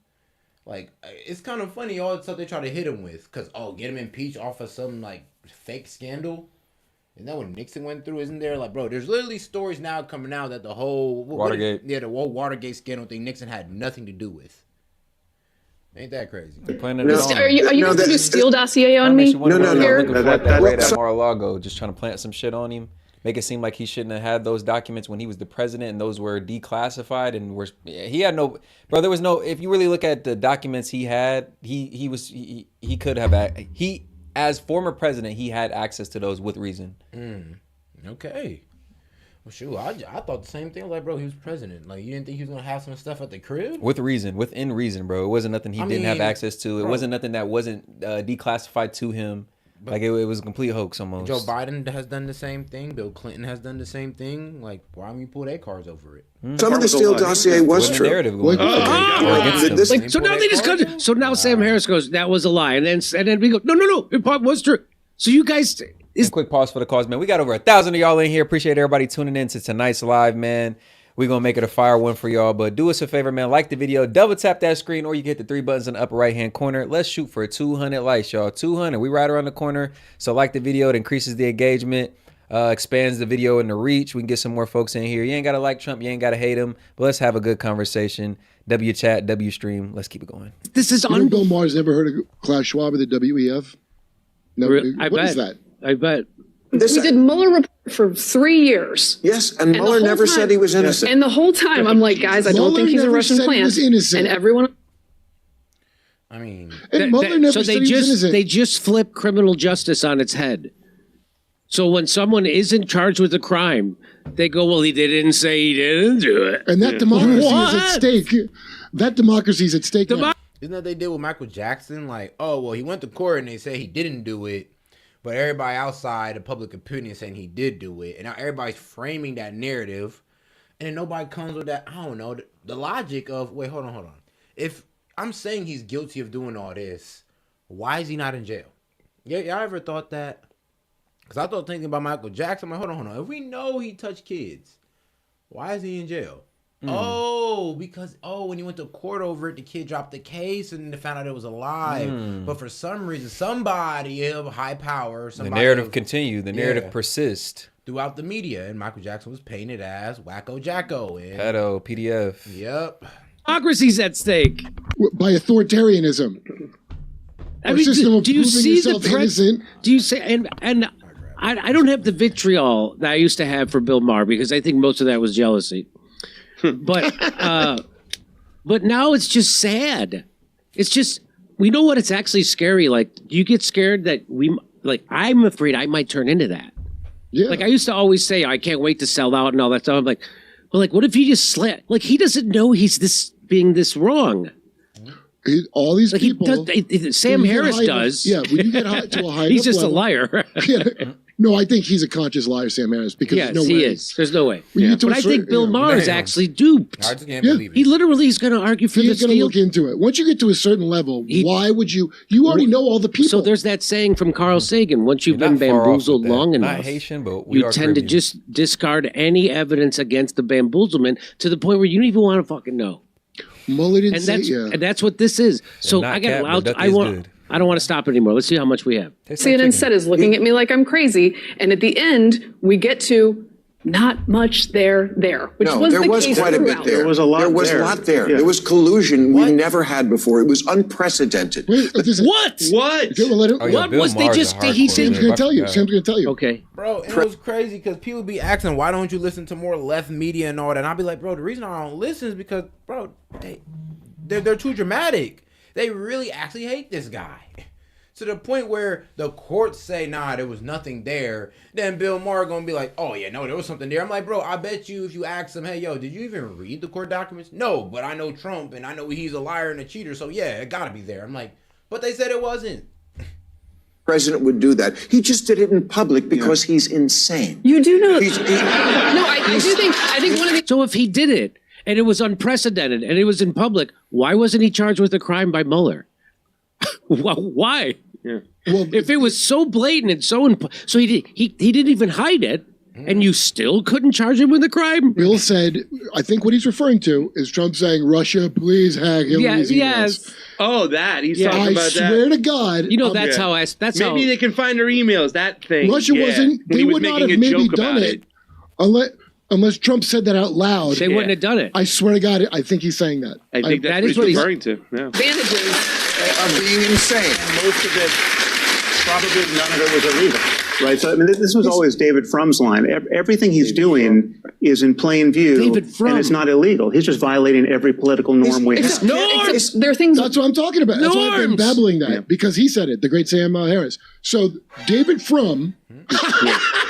Like, it's kind of funny all the stuff they try to hit him with. Because, get him impeached off of some, fake scandal. Isn't that what Nixon went through? Isn't there? Like, bro, there's literally stories now coming out that the whole... Watergate. The whole Watergate scandal thing Nixon had nothing to do with. Ain't that crazy? Are you going to do Steele dossier on me? No. That raid at Mar-a-Lago, just trying to plant some shit on him. Make it seem like he shouldn't have had those documents when he was the president, and those were declassified, and he had no... Bro, there was no... If you really look at the documents he had, he could have... As former president, he had access to those with reason. Okay. Well, shoot, I thought the same thing. Like, bro, he was president. Like, you didn't think he was going to have some stuff at the crib? Within reason, bro. It wasn't nothing he didn't have access to. It wasn't nothing that wasn't declassified to him. Like, it was a complete hoax almost. Joe Biden has done the same thing. Bill Clinton has done the same thing. Like, why don't you pull their cards over it? Some of the Steele dossier was true. So now they just so now Sam Harris goes, that was a lie, and then we go, no, it was true. So you guys, quick pause for the cause, man. We got over 1,000 of y'all in here. Appreciate everybody tuning in to tonight's live, man. We're going to make it a fire one for y'all. But do us a favor, man. Like the video. Double tap that screen, or you get the 3 buttons in the upper right-hand corner. Let's shoot for 200 likes, y'all. 200. We right around the corner. So like the video. It increases the engagement. expands the video and the reach. We can get some more folks in here. You ain't got to like Trump. You ain't got to hate him. But let's have a good conversation. W-chat, W-stream. Let's keep it going. This is Bill Maher's never heard of Klaus Schwab of the WEF? No, what is that? I bet. We did Mueller report for 3 years. Yes, and Mueller never said he was innocent. And the whole time, I'm like, guys, I don't think he's a Russian plant. And everyone... I mean... And Mueller never said he was innocent. They just flip criminal justice on its head. So when someone isn't charged with a crime, they go, well, he didn't say he didn't do it. And that democracy is at stake. That democracy is at stake. Isn't that what they did with Michael Jackson? Like, oh, well, he went to court and they say he didn't do it. But everybody outside of public opinion saying he did do it. And now everybody's framing that narrative. And then nobody comes with that, I don't know, the logic of, wait, hold on. If I'm saying he's guilty of doing all this, why is he not in jail? Yeah, y'all ever thought that? Because I thought thinking about Michael Jackson, I'm like, hold on. If we know he touched kids, why is he in jail? Oh, because, when he went to court over it, the kid dropped the case and they found out it was a lie. But for some reason, somebody of high power, the narrative continued. The narrative persists. Throughout the media. And Michael Jackson was painted as Wacko Jacko. And pedo, PDF. Yep. Democracy's at stake. By authoritarianism. I mean, do you see the innocent? Do you say, and I don't have the vitriol that I used to have for Bill Maher because I think most of that was jealousy. But now it's just sad. It's just, we know what it's actually scary. Like, you get scared that I'm afraid I might turn into that. Yeah. Like, I used to always say, I can't wait to sell out and all that stuff. I'm like, well, like, what if he just like, he doesn't know he's being this wrong. All these people. Sam Harris does. Yeah, when you get to a high he's just level, a liar. No, I think he's a conscious liar, Sam Harris. Because yes, there's no way. He is. There's no way. But I think Bill Maher is actually duped. I just can't believe it. He literally is going to argue for He's going to look into it. Once you get to a certain level, why would you? You already know all the people. So there's that saying from Carl Sagan: once you've been bamboozled long enough, not Haitian, but you tend to just discard any evidence against the bamboozlement to the point where you don't even want to fucking know. Mueller didn't say and that's what this is. So I got loud. I don't want to stop anymore. Let's see how much we have. CNN said is looking at me like I'm crazy, and at the end we get to not much there, which was there the was case quite a bit throughout. there. There was a lot there. Yeah. There was collusion we never had before. It was unprecedented. What? What was they just? He said Sam's going to tell you. Sam's going to tell you. Okay, bro. It was crazy because people be asking, why don't you listen to more left media and all that? And I'll be like, bro, the reason I don't listen is because, bro, they're too dramatic. They really actually hate this guy. To the point where the courts say, nah, there was nothing there. Then Bill Maher gonna be like, oh yeah, no, there was something there. I'm like, bro, I bet you if you ask him, hey, yo, did you even read the court documents? No, but I know Trump and I know he's a liar and a cheater. So yeah, it gotta be there. I'm like, but they said it wasn't. President would do that. He just did it in public because he's insane. You do know. I think one of the. So if he did it and it was unprecedented and it was in public, why wasn't he charged with a crime by Mueller? Why? Yeah. Well, if it was so blatant and so he didn't even hide it, and you still couldn't charge him with a crime. Bill said, I think what he's referring to is Trump saying, "Russia, please hack Hillary's emails." Yes. Oh, that he's talking about that. I swear to God, you know that's how. Maybe they can find her emails. That thing. Russia wasn't. They would not have maybe done it unless Trump said that out loud. They wouldn't have done it. I swear to God, I think he's saying that. I think that's what he's referring to. Yeah. Advantages are being insane. Most of it, probably none of it was illegal, right? So I mean, this was always David Frum's line. Everything he's doing is in plain view, and it's not illegal. He's just violating every political norm we have. There are things. That's what I'm talking about. That's why I've been babbling that because he said it. The great Sam Harris. So David Frum.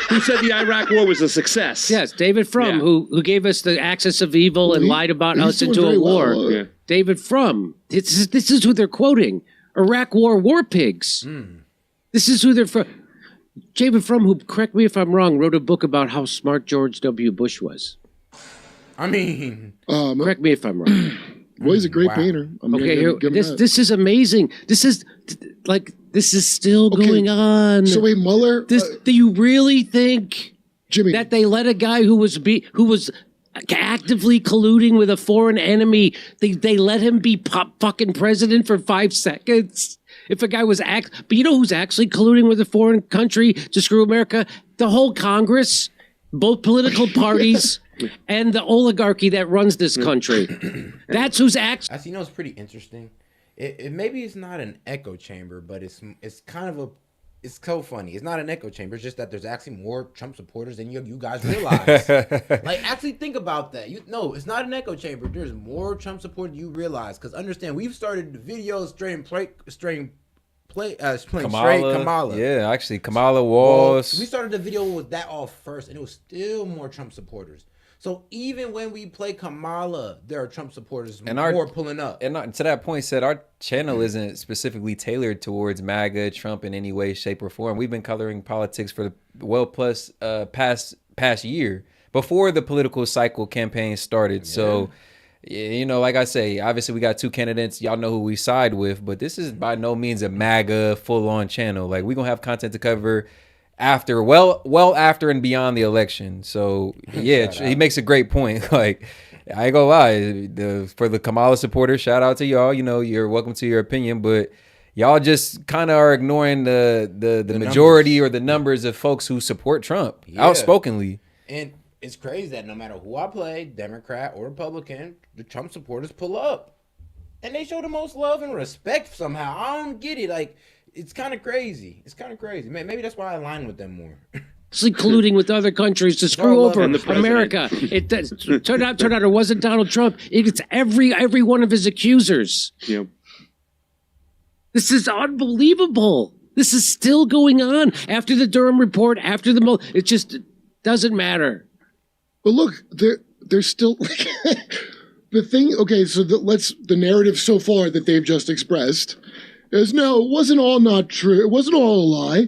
Who said the Iraq War was a success? Yes, David Frum, who gave us the axis of evil and lied about us into a war. David Frum. This is who they're quoting. Iraq War pigs. This is who they're from. David Frum, who, correct me if I'm wrong, wrote a book about how smart George W. Bush was. I mean, correct me if I'm wrong. Well, he's a great painter. This is amazing. This is still going on. So wait, Mueller. Do you really think, Jimmy, that they let a guy who was actively colluding with a foreign enemy? They let him be fucking president for 5 seconds. If a guy was but you know who's actually colluding with a foreign country to screw America? The whole Congress, both political parties, and the oligarchy that runs this country. That's who's actually. You know, it's pretty interesting. It maybe it's not an echo chamber, but it's kind of it's so funny. It's not an echo chamber. It's just that there's actually more Trump supporters than you guys realize. Like, actually think about that. No, it's not an echo chamber. There's more Trump supporters than you realize. Because understand, we've started the videos playing straight Kamala. Yeah, actually, Kamala was. Well, we started the video with that off first, and it was still more Trump supporters. So even when we play Kamala, there are Trump supporters more pulling up. And to that point, said our channel isn't specifically tailored towards MAGA, Trump in any way, shape, or form. We've been coloring politics for the past year before the political cycle campaign started. Yeah. So, you know, like I say, obviously we got two candidates. Y'all know who we side with, but this is by no means a MAGA full-on channel. Like, we're gonna have content to cover after, well after and beyond the election. So yeah, he makes a great point. Like, I ain't gonna lie, for the Kamala supporters, shout out to y'all. You know, you're welcome to your opinion, but y'all just kind of are ignoring the majority numbers, or the numbers of folks who support Trump outspokenly. And it's crazy that no matter who I play, Democrat or Republican, the Trump supporters pull up, and they show the most love and respect somehow. I don't get it. Like, it's kind of crazy. Maybe that's why I align with them more. Actually colluding with other countries to screw over America. It turned out it wasn't Donald Trump. It's every one of his accusers. Yep. This is unbelievable. This is still going on after the Durham report, after it just doesn't matter. But look, they're still the thing. Okay, so the narrative so far that they've just expressed is no, it wasn't all not true. It wasn't all a lie.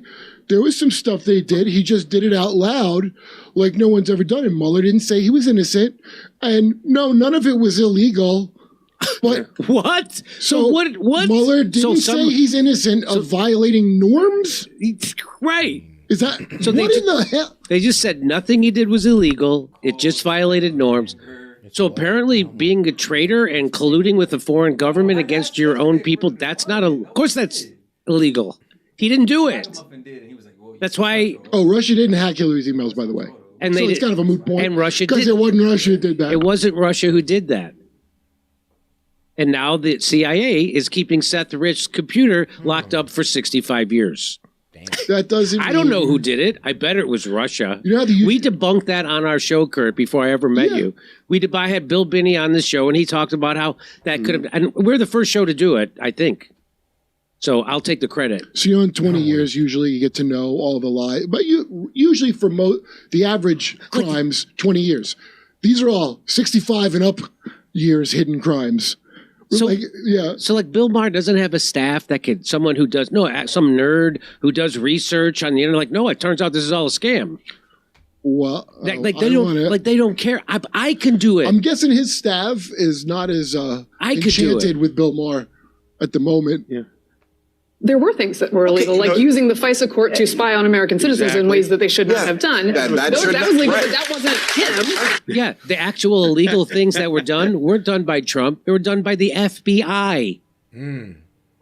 There was some stuff they did. He just did it out loud like no one's ever done it. Mueller didn't say he was innocent. And no, none of it was illegal. But what? So what? Mueller didn't say he's innocent of violating norms? Right. Is that so? What in the hell? They just said nothing he did was illegal. It just violated norms. So apparently being a traitor and colluding with a foreign government against your own people, of course that's illegal. He didn't do it. That's why. Oh, Russia didn't hack Hillary's emails, by the way. And so it's kind of a moot point. And Russia because it wasn't Russia who did that. It wasn't Russia who did that. And now the CIA is keeping Seth Rich's computer locked up for 65 years. That doesn't. I don't know who did it. I bet it was Russia. You know we debunked that on our show, Kurt, before I ever met you. I had Bill Binney on the show, and he talked about how that could have. And we're the first show to do it, I think. So I'll take the credit. So, you know, in 20 years, usually you get to know all the lies. But usually for the average crimes, 20 years. These are all 65 and up years hidden crimes. So, So Bill Maher doesn't have a staff someone who does, some nerd who does research on the internet. Like, no, it turns out this is all a scam. Well, they don't care. I can do it. I'm guessing his staff is not as enchanted with Bill Maher at the moment. Yeah. There were things that were illegal, like using the FISA court to spy on American citizens in ways that they should not have done. That was legal, but that wasn't him. Yeah, the actual illegal things that were done weren't done by Trump. They were done by the FBI.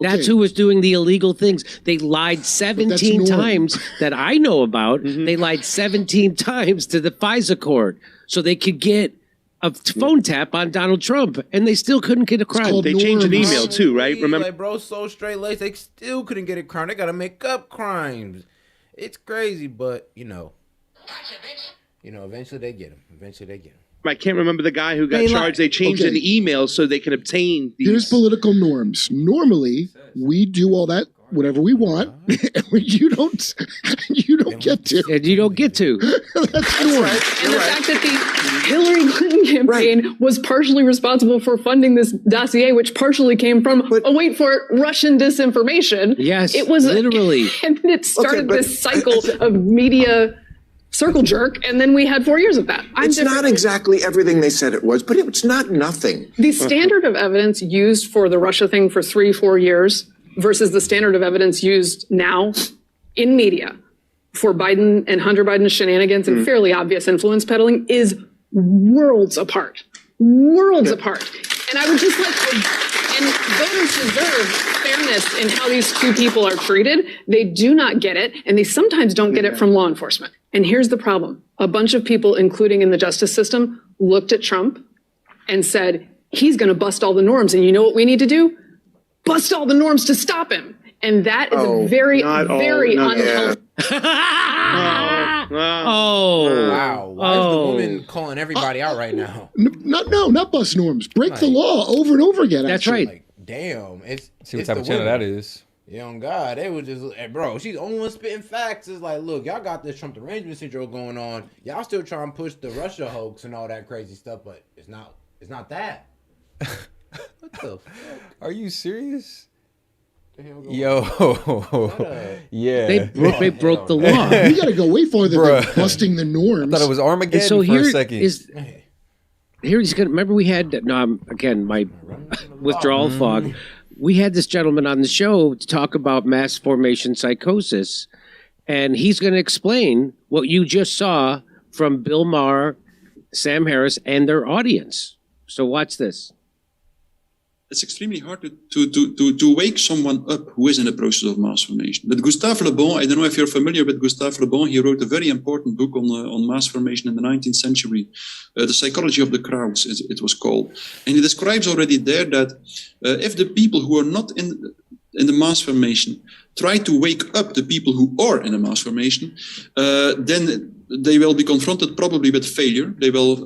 That's who was doing the illegal things. They lied 17 times that I know about. They lied 17 times to the FISA court so they could get a phone tap on Donald Trump, and they still couldn't get a crime. They changed an email too, right? Remember, like, bro, so straight laced, they still couldn't get a crime. They gotta make up crimes. It's crazy, but eventually they get him. I can't remember the guy who got charged. They changed an email so they can obtain these. Here's political norms. Normally, we do all that, whatever we want, and you don't get to. And you don't get to. That's normal. Right. And the fact that the Hillary Clinton campaign was partially responsible for funding this dossier, which partially came from, wait for it, Russian disinformation. Yes, it was literally. And it started this cycle of media circle jerk, and then we had 4 years of that. It's not exactly everything they said it was, but it's not nothing. The standard of evidence used for the Russia thing for 3-4 years versus the standard of evidence used now in media for Biden and Hunter Biden's shenanigans and fairly obvious influence peddling is worlds apart. Worlds apart. And I would just like to And voters deserve fairness in how these two people are treated. They do not get it, and they sometimes don't get it from law enforcement. And here's the problem. A bunch of people, including in the justice system, looked at Trump and said, he's going to bust all the norms. And you know what we need to do? Bust all the norms to stop him. And that is very unhealthy. Wow. Why is the woman calling everybody out right now? Not bust norms. Break the law over and over again. That's right. Like, damn. See what type of channel that is. Yeah, on God. They was just, hey, bro, she's the only one spitting facts. It's like, look, y'all got this Trump derangement syndrome going on. Y'all still trying to push the Russia hoax and all that crazy stuff, but it's not that. What the fuck? Are you serious? Yo, yeah, they broke the law. We got to go way farther than busting the norms. I thought it was Armageddon for a second. Here he's gonna remember we had again my withdrawal fog. We had this gentleman on the show to talk about mass formation psychosis, and he's going to explain what you just saw from Bill Maher, Sam Harris, and their audience. So watch this. It's extremely hard to wake someone up who is in the process of mass formation. But Gustave Le Bon, I don't know if you're familiar with Gustave Le Bon, he wrote a very important book on mass formation in the 19th century, The Psychology of the Crowds, it was called. And he describes already there that if the people who are not in the mass formation try to wake up the people who are in the mass formation, then they will be confronted probably with failure. They will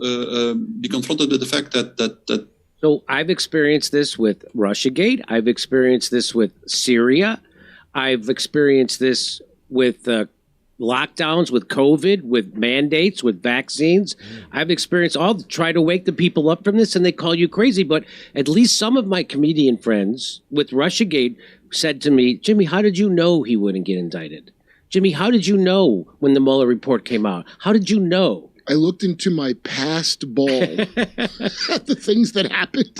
be confronted with the fact that So I've experienced this with Russiagate. I've experienced this with Syria. I've experienced this with lockdowns, with COVID, with mandates, with vaccines. I've experienced try to wake the people up from this, and they call you crazy. But at least some of my comedian friends with Russiagate said to me, Jimmy, how did you know he wouldn't get indicted? Jimmy, how did you know when the Mueller report came out? How did you know? I looked into my past ball at the things that happened.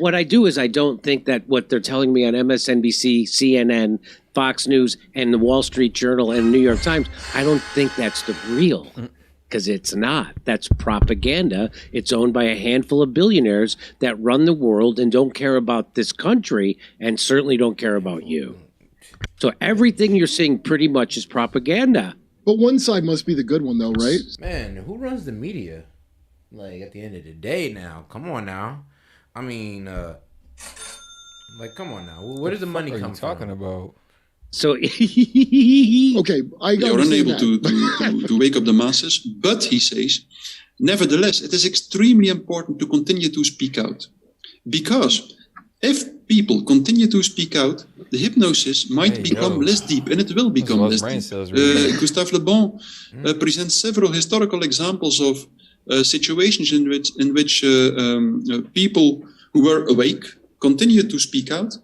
What I do is I don't think that what they're telling me on MSNBC, CNN, Fox News, and the Wall Street Journal and New York Times, I don't think that's the real, because it's not. That's propaganda. It's owned by a handful of billionaires that run the world and don't care about this country and certainly don't care about you. So everything you're seeing pretty much is propaganda. But one side must be the good one, though, right? Man, who runs the media? Like, at the end of the day now. Come on now. I mean, come on now. Where does the money come from? Talking about? So, okay, they are unable to wake up the masses, but he says, nevertheless, it is extremely important to continue to speak out. Because if people continue to speak out, the hypnosis might become less deep, and it will become less deep. Gustave Le Bon presents several historical examples of situations in which people who were awake continued to speak out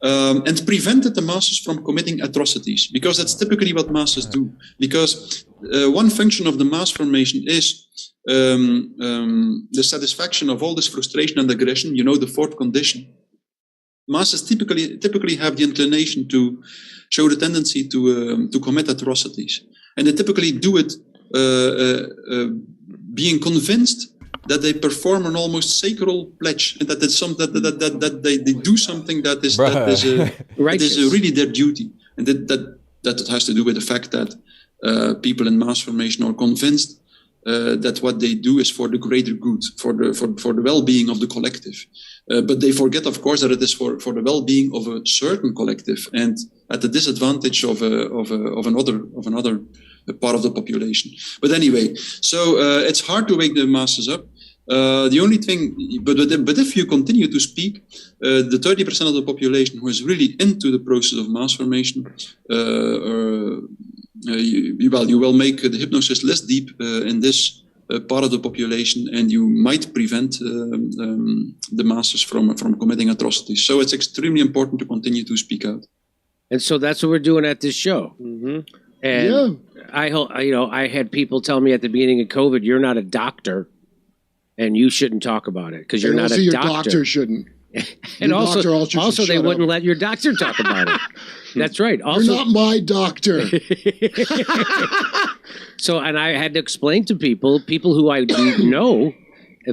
and prevented the masses from committing atrocities, because that's typically what masses do. Because one function of the mass formation is the satisfaction of all this frustration and aggression, the fourth condition. Masses typically have the inclination to show the tendency to commit atrocities, and they typically do it being convinced that they perform an almost sacred pledge, and that they do something that is really their duty, and that has to do with the fact that people in mass formation are convinced that what they do is for the greater good, for the well-being of the collective. But they forget, of course, that it is for the well-being of a certain collective and at the disadvantage of another part of the population. But anyway, so it's hard to wake the masses up. The only thing, but if you continue to speak, the 30% of the population who is really into the process of mass formation, you will make the hypnosis less deep in this part of the population, and you might prevent the masses from committing atrocities. So it's extremely important to continue to speak out. And so that's what we're doing at this show. Mm-hmm. And I had people tell me at the beginning of COVID, you're not a doctor, and you shouldn't talk about it because you're not a doctor. Your doctor shouldn't. And also they wouldn't let your doctor talk about it. That's right. Also, you're not my doctor. So, and I had to explain to people who I know,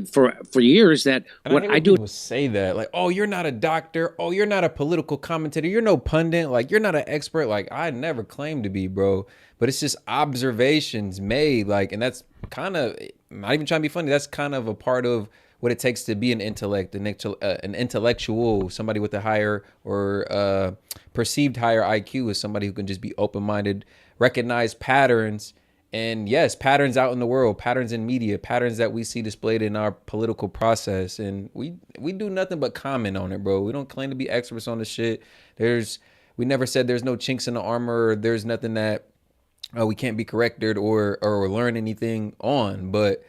for years that and what I do people say that like, oh, you're not a doctor, oh, you're not a political commentator, you're no pundit, like you're not an expert. Like I never claimed to be, bro. But it's just observations made, like, and that's kind of not even trying to be funny. That's kind of a part of what it takes to be an intellectual, somebody with a higher or perceived higher IQ is somebody who can just be open-minded, recognize patterns. And yes, patterns out in the world, patterns in media, patterns that we see displayed in our political process. And we do nothing but comment on it, bro. We don't claim to be experts on the shit. We never said there's no chinks in the armor. Or there's nothing that we can't be corrected or learn anything on. But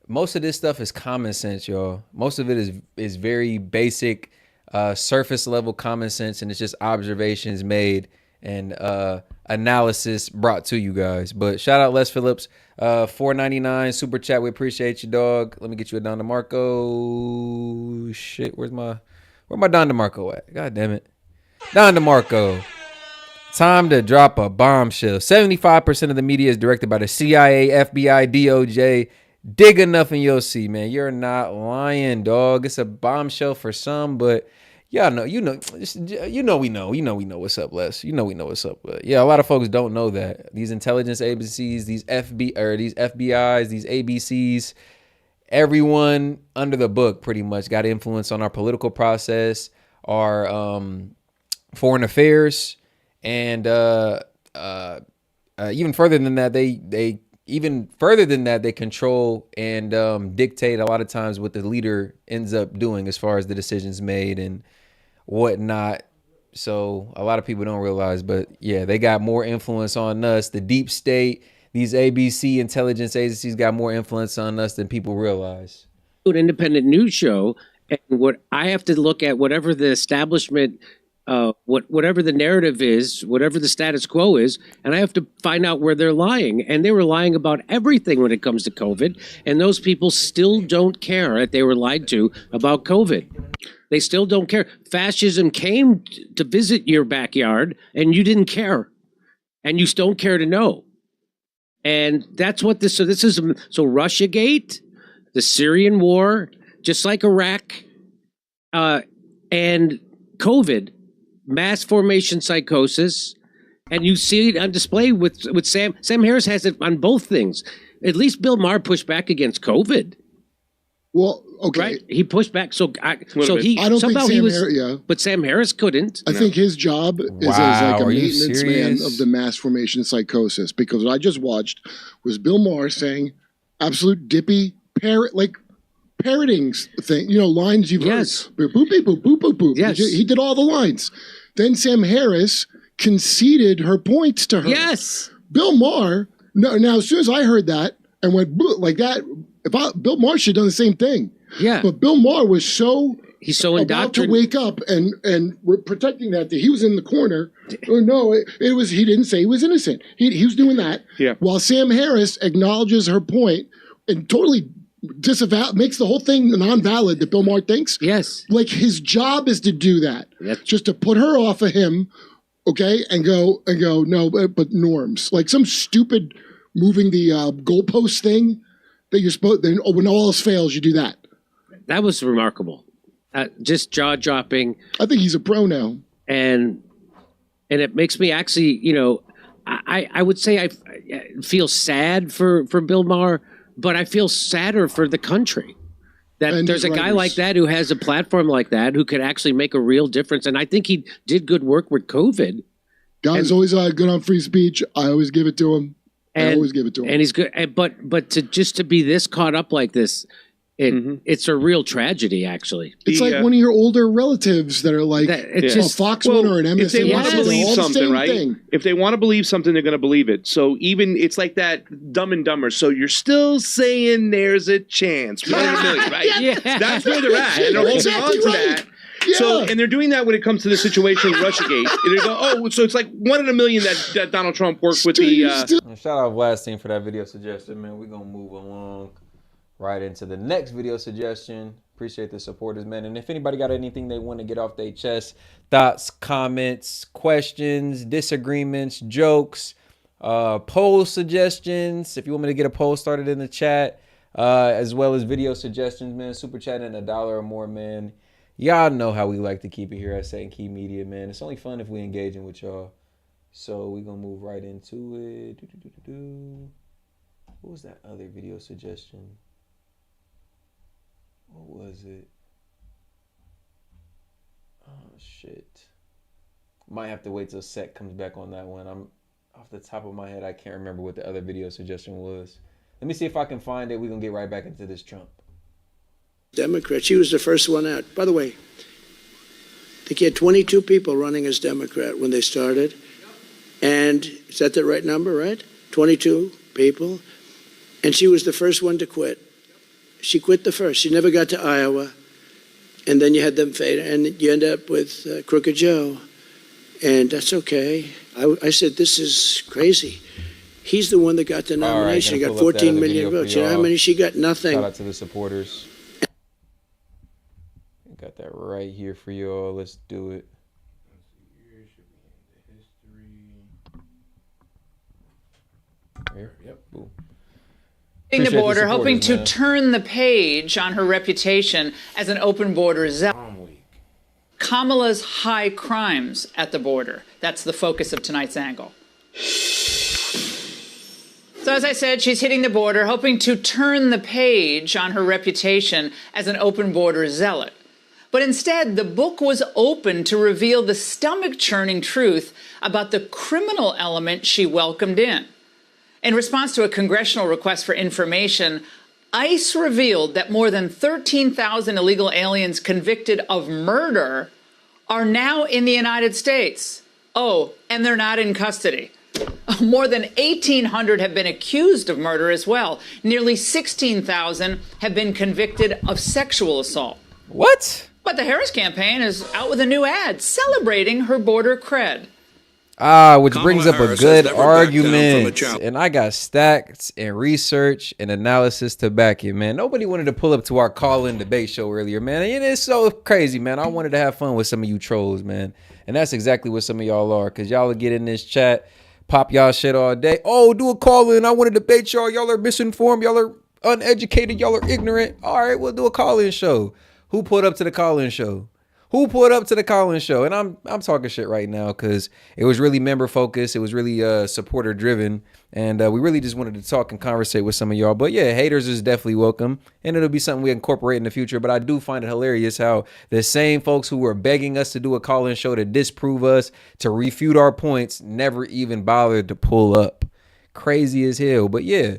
most of this stuff is common sense, y'all. Most of it is very basic, surface level common sense. And it's just observations made and analysis brought to you guys. But shout out Les Phillips, $4.99 super chat. We appreciate you, dog. Let me get you a Don DeMarco. Shit, where my Don DeMarco at? God damn it, Don DeMarco. Time to drop a bombshell. 75% of the media is directed by the CIA, FBI, DOJ. Dig enough and you'll see, man. You're not lying, dog. It's a bombshell for some, but y'all know, we know what's up, Les. We know what's up. But yeah, a lot of folks don't know that. These intelligence agencies, these FBIs, these ABCs, everyone under the book pretty much got influence on our political process, our foreign affairs, and even further than that, they control and dictate a lot of times what the leader ends up doing as far as the decisions made and whatnot. So a lot of people don't realize, but yeah, they got more influence on us. The deep state, these ABC intelligence agencies got more influence on us than people realize. An independent news show, and what I have to look at, whatever the establishment, whatever the narrative is, whatever the status quo is, and I have to find out where they're lying. And they were lying about everything when it comes to COVID, and those people still don't care that they were lied to about COVID. They still don't care. Fascism came to visit your backyard, and you didn't care, and you don't care to know. And that's what this. So this is Russiagate, the Syrian war, just like Iraq, and COVID, mass formation psychosis, and you see it on display with Sam. Sam Harris has it on both things. At least Bill Maher pushed back against COVID. Well, okay, right? He pushed back. So I don't think Sam Harris, yeah. But Sam Harris couldn't. I think his job is as like a maintenance man of the mass formation psychosis, because what I just watched was Bill Maher saying absolute dippy parroting thing, lines you've heard. Boop, boop, boop, boop, boop, boop, boop. Yes. He did all the lines. Then Sam Harris conceded her points to her. Yes. Bill Maher, now as soon as I heard that and went like that, Bill Maher should have done the same thing. Yeah. But Bill Maher was he's so about to wake up and protecting that he was in the corner. No, it was, he didn't say he was innocent. He was doing that. Yeah. While Sam Harris acknowledges her point and totally makes the whole thing non-valid that Bill Maher thinks. Yes. Like his job is to do that. Yep. Just to put her off of him, okay, and go, no, but norms. Like some stupid moving the goalpost thing that you're supposed, then when all else fails, you do that. That was remarkable. Just jaw-dropping. I think he's a pro now. And it makes me actually, I would say I feel sad for Bill Maher, but I feel sadder for the country. That and there's a guy like that who has a platform like that who could actually make a real difference. And I think he did good work with COVID. Guy's always good on free speech. I always give it to him. I always give it to him. And he's good. But to be this caught up like this, it's a real tragedy, actually. It's like one of your older relatives that are like a Fox one or an MSN. If they want to believe something, right? If they want to believe something, they're going to believe it. So even it's like that Dumb and Dumber. So you're still saying there's a chance. 1 in a million, right? Yeah. That's where they're at. And they're holding on to that. Yeah. So, and they're doing that when it comes to the situation with Russiagate. And they go, so it's like 1 in a million that Donald Trump worked with the. Shout out Vladstein for that video suggestion, man. We're gonna move along right into the next video suggestion. Appreciate the supporters, man. And if anybody got anything they want to get off their chest, thoughts, comments, questions, disagreements, jokes, poll suggestions. If you want me to get a poll started in the chat, as well as video suggestions, man. Super chatting $1 or more, man. Y'all know how we like to keep it here at S.E.T Media, man. It's only fun if we engaging with y'all. So we're going to move right into it. What was that other video suggestion? What was it? Oh, shit. Might have to wait till Set comes back on that one. I'm off the top of my head, I can't remember what the other video suggestion was. Let me see if I can find it. We're going to get right back into this Trump. Democrat. She was the first one out. By the way, I think he had 22 people running as Democrat when they started. And is that the right number, right? 22 people. And she was the first one to quit. She quit the first. She never got to Iowa. And then you had them fade, and you end up with Crooked Joe. And that's okay. I said, this is crazy. He's the one that got the nomination. He got 14 million votes. You know how many? She got nothing. Shout out to the supporters. Got that right here for y'all. Let's do it. Yep. Boom. The border, hoping to turn the page on her reputation as an open border zealot. Kamala's high crimes at the border. That's the focus of tonight's angle. So as I said, she's hitting the border, hoping to turn the page on her reputation as an open border zealot. But instead, the book was open to reveal the stomach-churning truth about the criminal element she welcomed in. In response to a congressional request for information, ICE revealed that more than 13,000 illegal aliens convicted of murder are now in the United States. Oh, and they're not in custody. More than 1,800 have been accused of murder as well. Nearly 16,000 have been convicted of sexual assault. What? But the Harris campaign is out with a new ad celebrating her border cred. Which brings up a good argument, and I got stats and research and analysis to back it, man. Nobody wanted to pull up to our call-in debate show earlier, man. It is so crazy, man. I wanted to have fun with some of you trolls, man, and that's exactly what some of y'all are, because y'all will get in this chat, pop y'all shit all day. Oh, do a call-in. I want to debate y'all. Y'all are misinformed. Y'all are uneducated. Y'all are ignorant. All right, we'll do a call-in show. Who pulled up to the call-in show? Who pulled up to the call-in show? And I'm talking shit right now because it was really member focused. It was really supporter driven, and we really just wanted to talk and conversate with some of y'all. But yeah, haters is definitely welcome, and it'll be something we incorporate in the future. But I do find it hilarious how the same folks who were begging us to do a call-in show to disprove us, to refute our points, never even bothered to pull up. Crazy as hell. But yeah.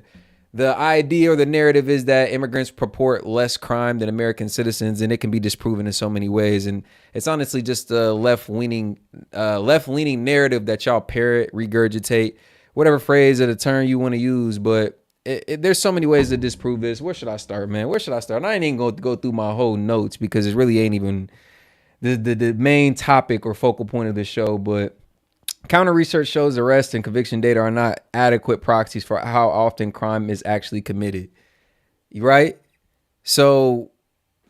The idea or the narrative is that immigrants purport less crime than American citizens, and it can be disproven in so many ways. And it's honestly just a left-leaning narrative that y'all parrot, regurgitate, whatever phrase or the term you want to use. But there's so many ways to disprove this. Where should I start, man? Where should I start? And I ain't even going to go through my whole notes because it really ain't even the main topic or focal point of the show. But counter research shows arrest and conviction data are not adequate proxies for how often crime is actually committed. Right? So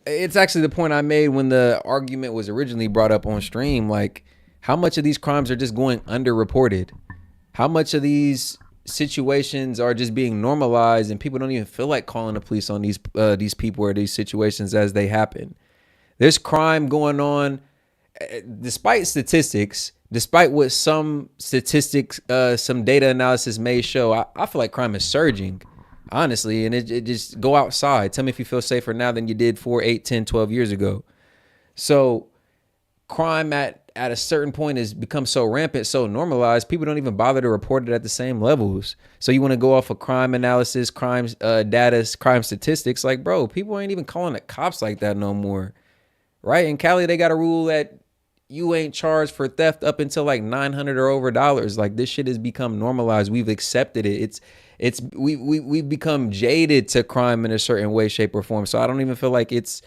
it's actually the point I made when the argument was originally brought up on stream. Like, how much of these crimes are just going underreported? How much of these situations are just being normalized and people don't even feel like calling the police on these people or these situations as they happen? There's crime going on despite statistics. Despite what some statistics, some data analysis may show, I feel like crime is surging, honestly. And it just go outside. Tell me if you feel safer now than you did 4, 8, 10, 12 years ago. So crime at a certain point has become so rampant, so normalized, people don't even bother to report it at the same levels. So you want to go off of crime analysis, crime data, crime statistics. Like, bro, people ain't even calling the cops like that no more. Right? In Cali, they got a rule that you ain't charged for theft up until like $900 or over dollars. Like, this shit has become normalized. We've accepted it. We've become jaded to crime in a certain way, shape, or form. So I don't even feel like it's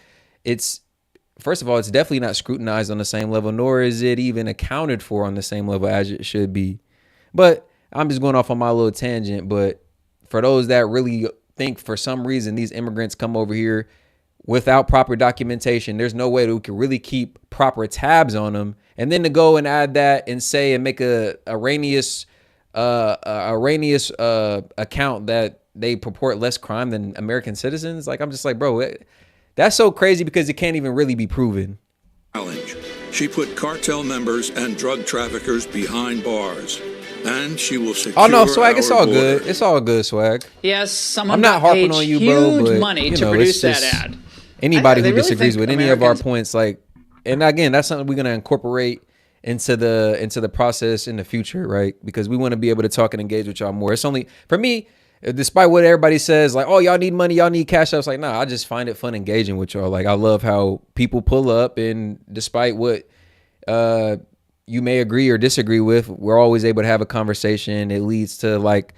first of all, it's definitely not scrutinized on the same level, nor is it even accounted for on the same level as it should be. But I'm just going off on my little tangent. But for those that really think for some reason these immigrants come over here without proper documentation, there's no way that we can really keep proper tabs on them. And then to go and add that and say and make a erroneous account that they purport less crime than American citizens. Like, I'm just like, bro, that's so crazy because it can't even really be proven. Challenge. She put cartel members and drug traffickers behind bars, and she will secure. Oh no, Swag, it's all border. good. It's all good, Swag. Yes, someone I'm not harping on you, bro, but money you to know, produce it's that just ad. Anybody who They really disagrees think with any of our Americans- points, like, and again, that's something we're gonna incorporate into the process in the future, right? Because we want to be able to talk and engage with y'all more. It's only for me, despite what everybody says, like, oh, y'all need money, y'all need cash. I was like, nah, I just find it fun engaging with y'all. Like, I love how people pull up, and despite what you may agree or disagree with, we're always able to have a conversation. It leads to like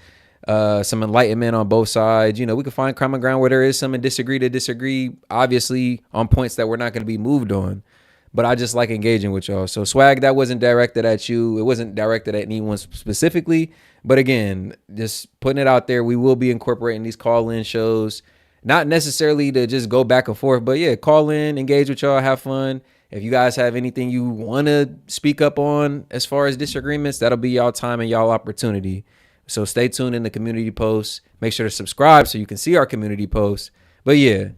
some enlightenment on both sides. You know, we can find common ground where there is some and disagree, obviously on points that we're not going to be moved on. But I just like engaging with y'all. So Swag, that wasn't directed at you. It wasn't directed at anyone specifically. But again, just putting it out there, we will be incorporating these call-in shows. Not necessarily to just go back and forth, but yeah, call in, engage with y'all, have fun. If you guys have anything you want to speak up on as far as disagreements, that'll be y'all time and y'all opportunity. So stay tuned in the community posts. Make sure to subscribe so you can see our community posts. But yeah,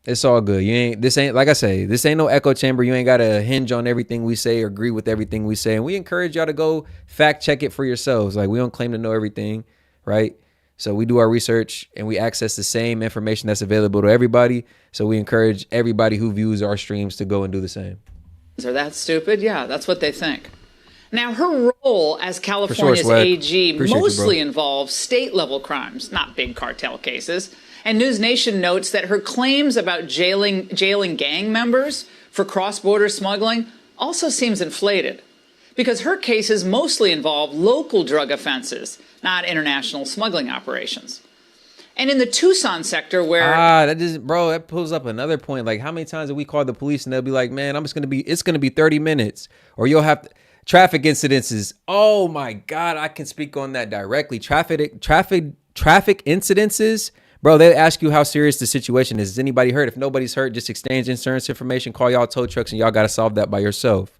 it's all good. This ain't like I say, this ain't no echo chamber. You ain't got to hinge on everything we say or agree with everything we say. And we encourage y'all to go fact check it for yourselves. Like, we don't claim to know everything, right? So we do our research and we access the same information that's available to everybody. So we encourage everybody who views our streams to go and do the same. Are that stupid? Yeah, that's what they think. Now, her role as California's AG mostly involves state-level crimes, not big cartel cases. And News Nation notes that her claims about jailing gang members for cross-border smuggling also seems inflated, because her cases mostly involve local drug offenses, not international smuggling operations. And in the Tucson sector where... that pulls up another point. Like, how many times have we called the police and they'll be like, man, it's going to be 30 minutes. Or you'll have traffic incidences. Oh my God, I can speak on that directly. Traffic incidences. Bro, they ask you how serious the situation is. Is anybody hurt? If nobody's hurt, just exchange insurance information, call y'all tow trucks, and y'all got to solve that by yourself.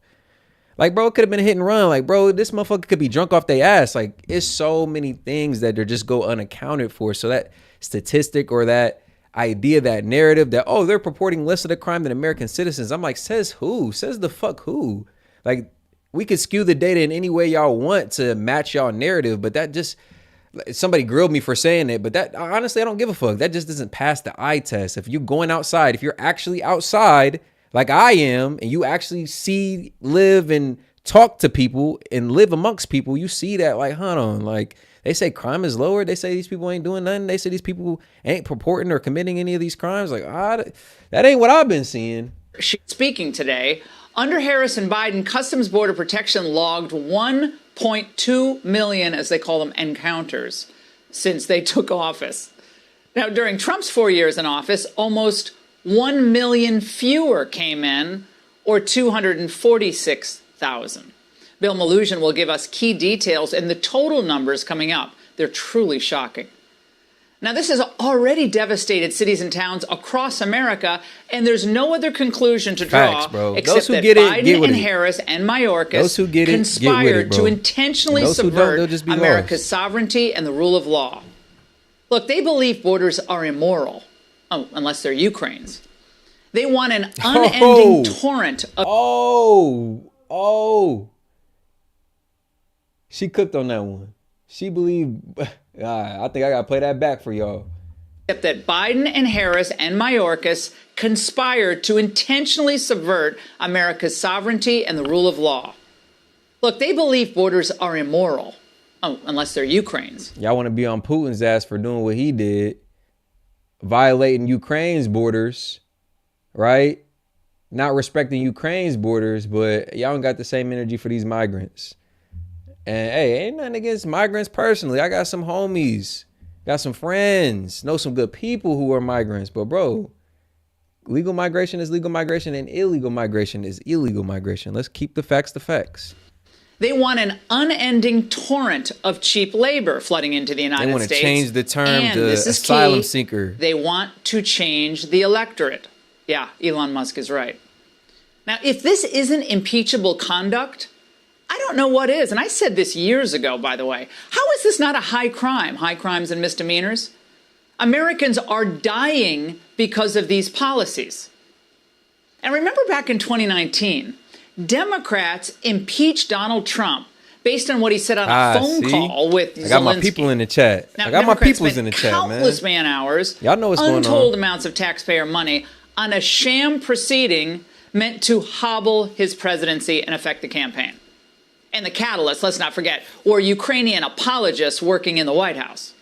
Like, bro, it could have been a hit and run. Like, bro, this motherfucker could be drunk off their ass. Like, it's so many things that they just go unaccounted for. So that statistic or that idea, that narrative that, oh, they're purporting less of the crime than American citizens. I'm like, says who? Says the fuck who? Like, we could skew the data in any way y'all want to match y'all narrative, but that just... Somebody grilled me for saying it, but that honestly, I don't give a fuck. That just doesn't pass the eye test. If you're going outside, if you're actually outside like I am, and you actually see, live, and talk to people and live amongst people, you see that, like, hold on, like, they say crime is lower. They say these people ain't doing nothing. They say these people ain't purporting or committing any of these crimes. Like, that ain't what I've been seeing. She's speaking today. Under Harris and Biden, Customs Border Protection logged 1.2 million, as they call them, encounters since they took office. Now, during Trump's 4 years in office, almost 1 million fewer came in, or 246,000. Bill Maluzhin will give us key details and the total numbers coming up. They're truly shocking. Now, this has already devastated cities and towns across America, and there's no other conclusion to draw except that Biden and Harris and Mayorkas conspired to intentionally subvert America's sovereignty and the rule of law. Look, they believe borders are immoral. Oh, unless they're Ukraine's. They want an unending torrent of... She cooked on that one. She believed... I think I got to play that back for y'all. Except that Biden and Harris and Mayorkas conspired to intentionally subvert America's sovereignty and the rule of law. Look, they believe borders are immoral. Oh, unless they're Ukraine's. Y'all want to be on Putin's ass for doing what he did, violating Ukraine's borders, right? Not respecting Ukraine's borders, but y'all don't got the same energy for these migrants. And hey, ain't nothing against migrants personally. I got some homies, got some friends, know some good people who are migrants. But bro, legal migration is legal migration and illegal migration is illegal migration. Let's keep the facts the facts. They want an unending torrent of cheap labor flooding into the United States. They want to change the term to asylum seeker. They want to change the electorate. Yeah, Elon Musk is right. Now, if this isn't impeachable conduct, I don't know what is. And I said this years ago, by the way. How is this not a high crime? High crimes and misdemeanors? Americans are dying because of these policies. And remember back in 2019, Democrats impeached Donald Trump based on what he said on a phone call with Zelensky. I got my people in the chat. Now, I got my Democrats peoples in the chat, man. Countless man hours, y'all know what's going on. Untold amounts of taxpayer money on a sham proceeding meant to hobble his presidency and affect the campaign. And the catalyst, let's not forget, were Ukrainian apologists working in the White House.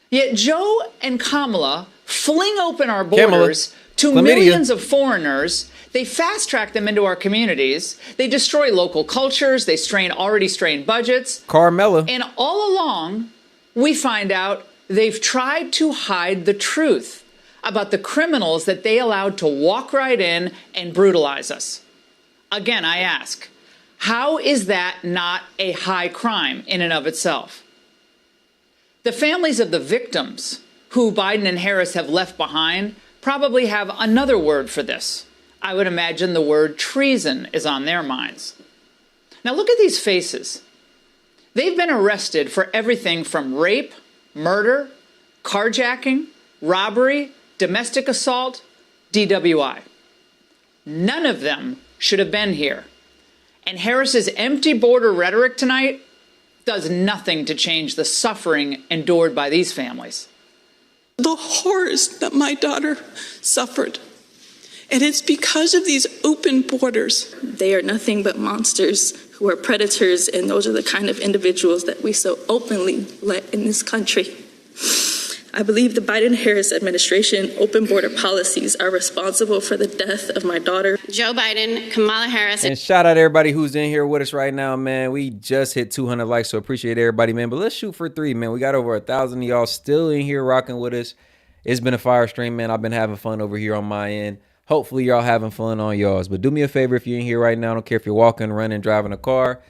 Yet Joe and Kamala fling open our borders to millions of foreigners. They fast-track them into our communities. They destroy local cultures. They strain already strained budgets. Carmela. And all along, we find out they've tried to hide the truth about the criminals that they allowed to walk right in and brutalize us. Again, I ask, how is that not a high crime in and of itself? The families of the victims who Biden and Harris have left behind probably have another word for this. I would imagine the word treason is on their minds. Now look at these faces. They've been arrested for everything from rape, murder, carjacking, robbery, domestic assault, DWI. None of them should have been here. And Harris's empty border rhetoric tonight does nothing to change the suffering endured by these families. The horrors that my daughter suffered. And it's because of these open borders. They are nothing but monsters who are predators, and those are the kind of individuals that we so openly let in this country. I believe the Biden-Harris administration open border policies are responsible for the death of my daughter. Joe Biden, Kamala Harris. And shout out everybody who's in here with us right now, man. We just hit 200 likes, so appreciate everybody, man. But let's shoot for 3, man. We got over 1,000 of y'all still in here rocking with us. It's been a fire stream, man. I've been having fun over here on my end. Hopefully y'all having fun on y'all's. But do me a favor if you're in here right now. I don't care if you're walking, running, driving a car.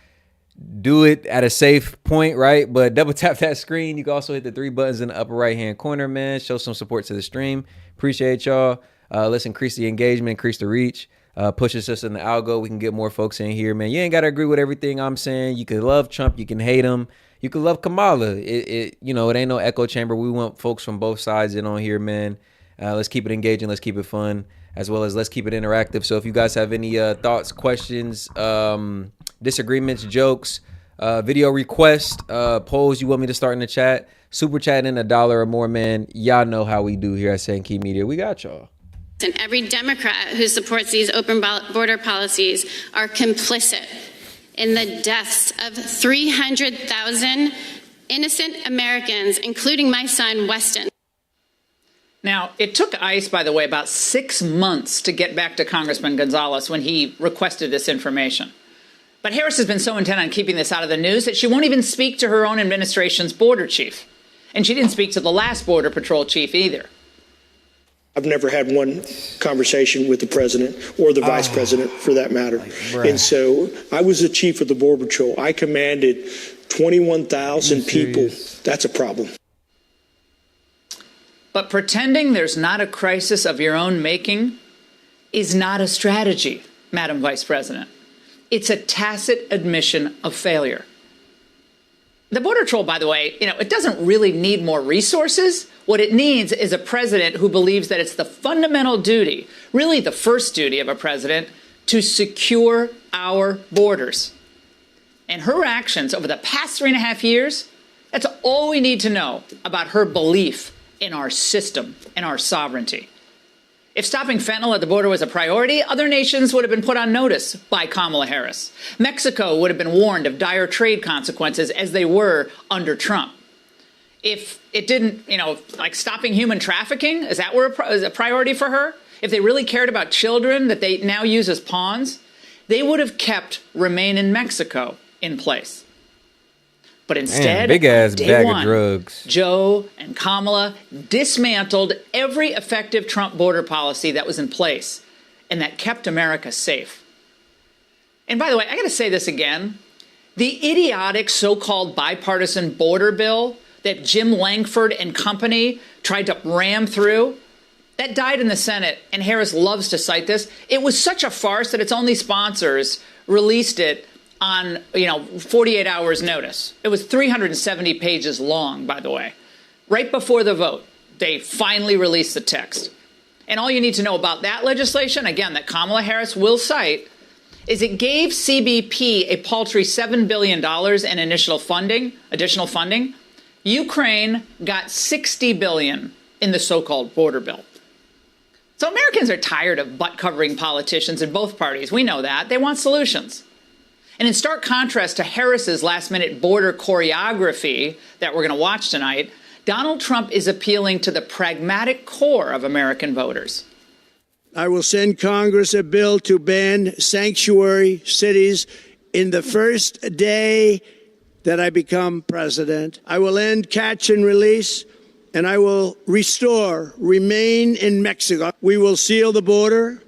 Do it at a safe point, right? But double tap that screen. You can also hit the 3 buttons in the upper right-hand corner, man. Show some support to the stream. Appreciate y'all. Let's increase the engagement, increase the reach. Pushes us in the algo. We can get more folks in here, man. You ain't got to agree with everything I'm saying. You can love Trump. You can hate him. You can love Kamala. It ain't no echo chamber. We want folks from both sides in on here, man. Let's keep it engaging. Let's keep it fun, as well as let's keep it interactive. So if you guys have any thoughts, questions, disagreements, jokes, video requests, polls you want me to start in the chat, super chatting $1 or more, man. Y'all know how we do here at St. Key Media. We got y'all. And every Democrat who supports these open border policies are complicit in the deaths of 300,000 innocent Americans, including my son, Weston. Now, it took ICE, by the way, about 6 months to get back to Congressman Gonzalez when he requested this information. But Harris has been so intent on keeping this out of the news that she won't even speak to her own administration's border chief. And she didn't speak to the last Border Patrol chief either. I've never had one conversation with the president or the vice president, for that matter. And so I was the chief of the Border Patrol. I commanded 21,000 people. That's a problem. But pretending there's not a crisis of your own making is not a strategy, Madam Vice President. It's a tacit admission of failure. The Border Patrol, by the way, it doesn't really need more resources. What it needs is a president who believes that it's the fundamental duty, really the first duty of a president, to secure our borders. And her actions over the past 3.5 years, that's all we need to know about her belief in our system and our sovereignty. If stopping fentanyl at the border was a priority, other nations would have been put on notice by Kamala Harris. Mexico would have been warned of dire trade consequences as they were under Trump. If it didn't, like stopping human trafficking, is that a priority for her? If they really cared about children that they now use as pawns, they would have kept Remain in Mexico in place. But instead, big ass bag of drugs. Joe and Kamala dismantled every effective Trump border policy that was in place and that kept America safe. And by the way, I got to say this again. The idiotic so-called bipartisan border bill that Jim Langford and company tried to ram through, that died in the Senate, and Harris loves to cite this. It was such a farce that its only sponsors released it on, 48 hours notice. It was 370 pages long, by the way. Right before the vote, they finally released the text. And all you need to know about that legislation, again, that Kamala Harris will cite, is it gave CBP a paltry $7 billion in additional funding. Ukraine got $60 billion in the so-called border bill. So Americans are tired of butt-covering politicians in both parties. We know that. They want solutions. And in stark contrast to Harris's last-minute border choreography that we're going to watch tonight, Donald Trump is appealing to the pragmatic core of American voters. I will send Congress a bill to ban sanctuary cities in the first day that I become president. I will end catch and release, and I will remain in Mexico. We will seal the border.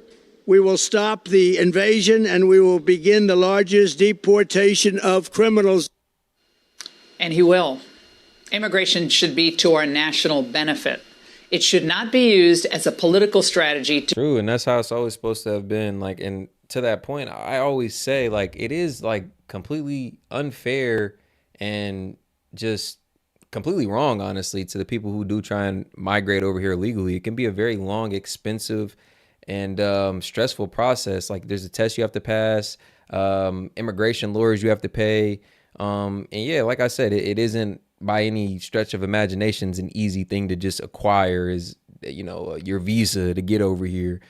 We will stop the invasion, and we will begin the largest deportation of criminals. And he will. Immigration should be to our national benefit. It should not be used as a political strategy. True, and that's how it's always supposed to have been. Like, and to that point, I always say, like, it is like completely unfair and just completely wrong, honestly, to the people who do try and migrate over here illegally. It can be a very long, expensive, and stressful process. Like, there's a test you have to pass, immigration lawyers you have to pay, and yeah, like I said, it isn't by any stretch of imaginations an easy thing to just acquire is, your visa to get over here.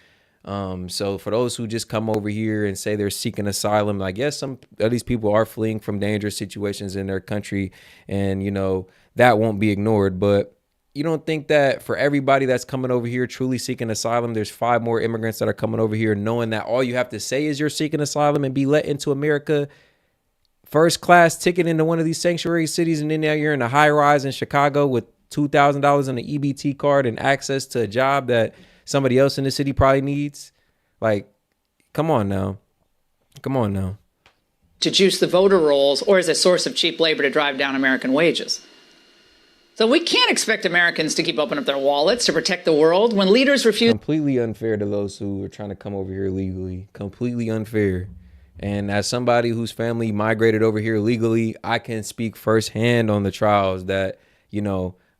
So for those who just come over here and say they're seeking asylum, I guess some of these people are fleeing from dangerous situations in their country, and that won't be ignored. But you don't think that for everybody that's coming over here truly seeking asylum, there's 5 more immigrants that are coming over here knowing that all you have to say is you're seeking asylum and be let into America, first class ticket into one of these sanctuary cities, and then now you're in a high rise in Chicago with $2,000 on an EBT card and access to a job that somebody else in the city probably needs? Like, come on now. To juice the voter rolls or as a source of cheap labor to drive down American wages. So we can't expect Americans to keep opening up their wallets to protect the world when leaders refuse. Completely unfair to those who are trying to come over here illegally. Completely unfair. And as somebody whose family migrated over here legally, I can speak firsthand on the trials that,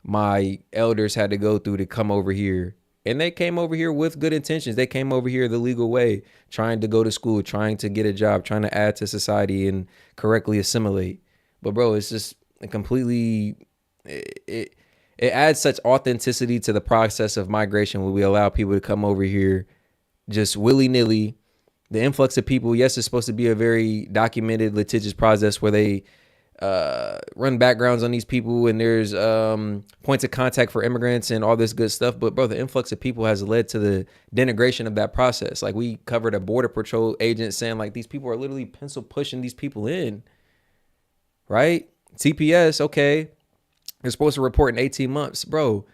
my elders had to go through to come over here. And they came over here with good intentions. They came over here the legal way, trying to go to school, trying to get a job, trying to add to society and correctly assimilate. But bro, it's just completely, it adds such authenticity to the process of migration when we allow people to come over here just willy-nilly. The influx of people, yes, it's supposed to be a very documented, litigious process where they run backgrounds on these people, and there's points of contact for immigrants and all this good stuff. But bro, the influx of people has led to the denigration of that process. Like, we covered a border patrol agent saying like these people are literally pencil pushing these people in, right? TPS, okay, you're supposed to report in 18 months, bro.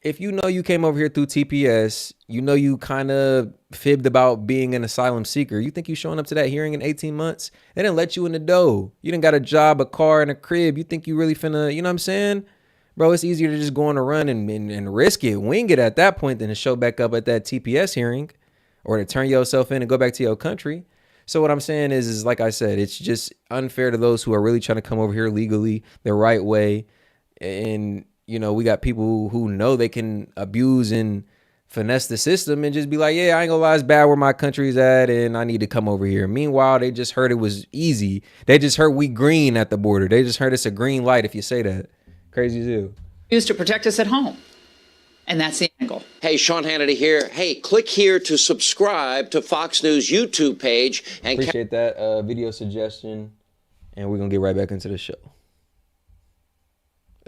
If you came over here through TPS, you kind of fibbed about being an asylum seeker. You think you showing up to that hearing in 18 months? They didn't let you in the door. You didn't got a job, a car, and a crib. You think you really finna, you know what I'm saying? Bro, it's easier to just go on a run and risk it, wing it at that point than to show back up at that TPS hearing or to turn yourself in and go back to your country. So what I'm saying is like I said, it's just unfair to those who are really trying to come over here legally the right way. And we got people who know they can abuse and finesse the system and just be like, yeah, I ain't gonna lie, it's bad where my country's at and I need to come over here. Meanwhile, they just heard it was easy. They just heard we green at the border. They just heard it's a green light if you say that. Crazy too. Used to protect us at home. And that's the angle. Hey, Sean Hannity here. Hey, click here to subscribe to Fox News YouTube page. And appreciate that video suggestion. And we're gonna get right back into the show.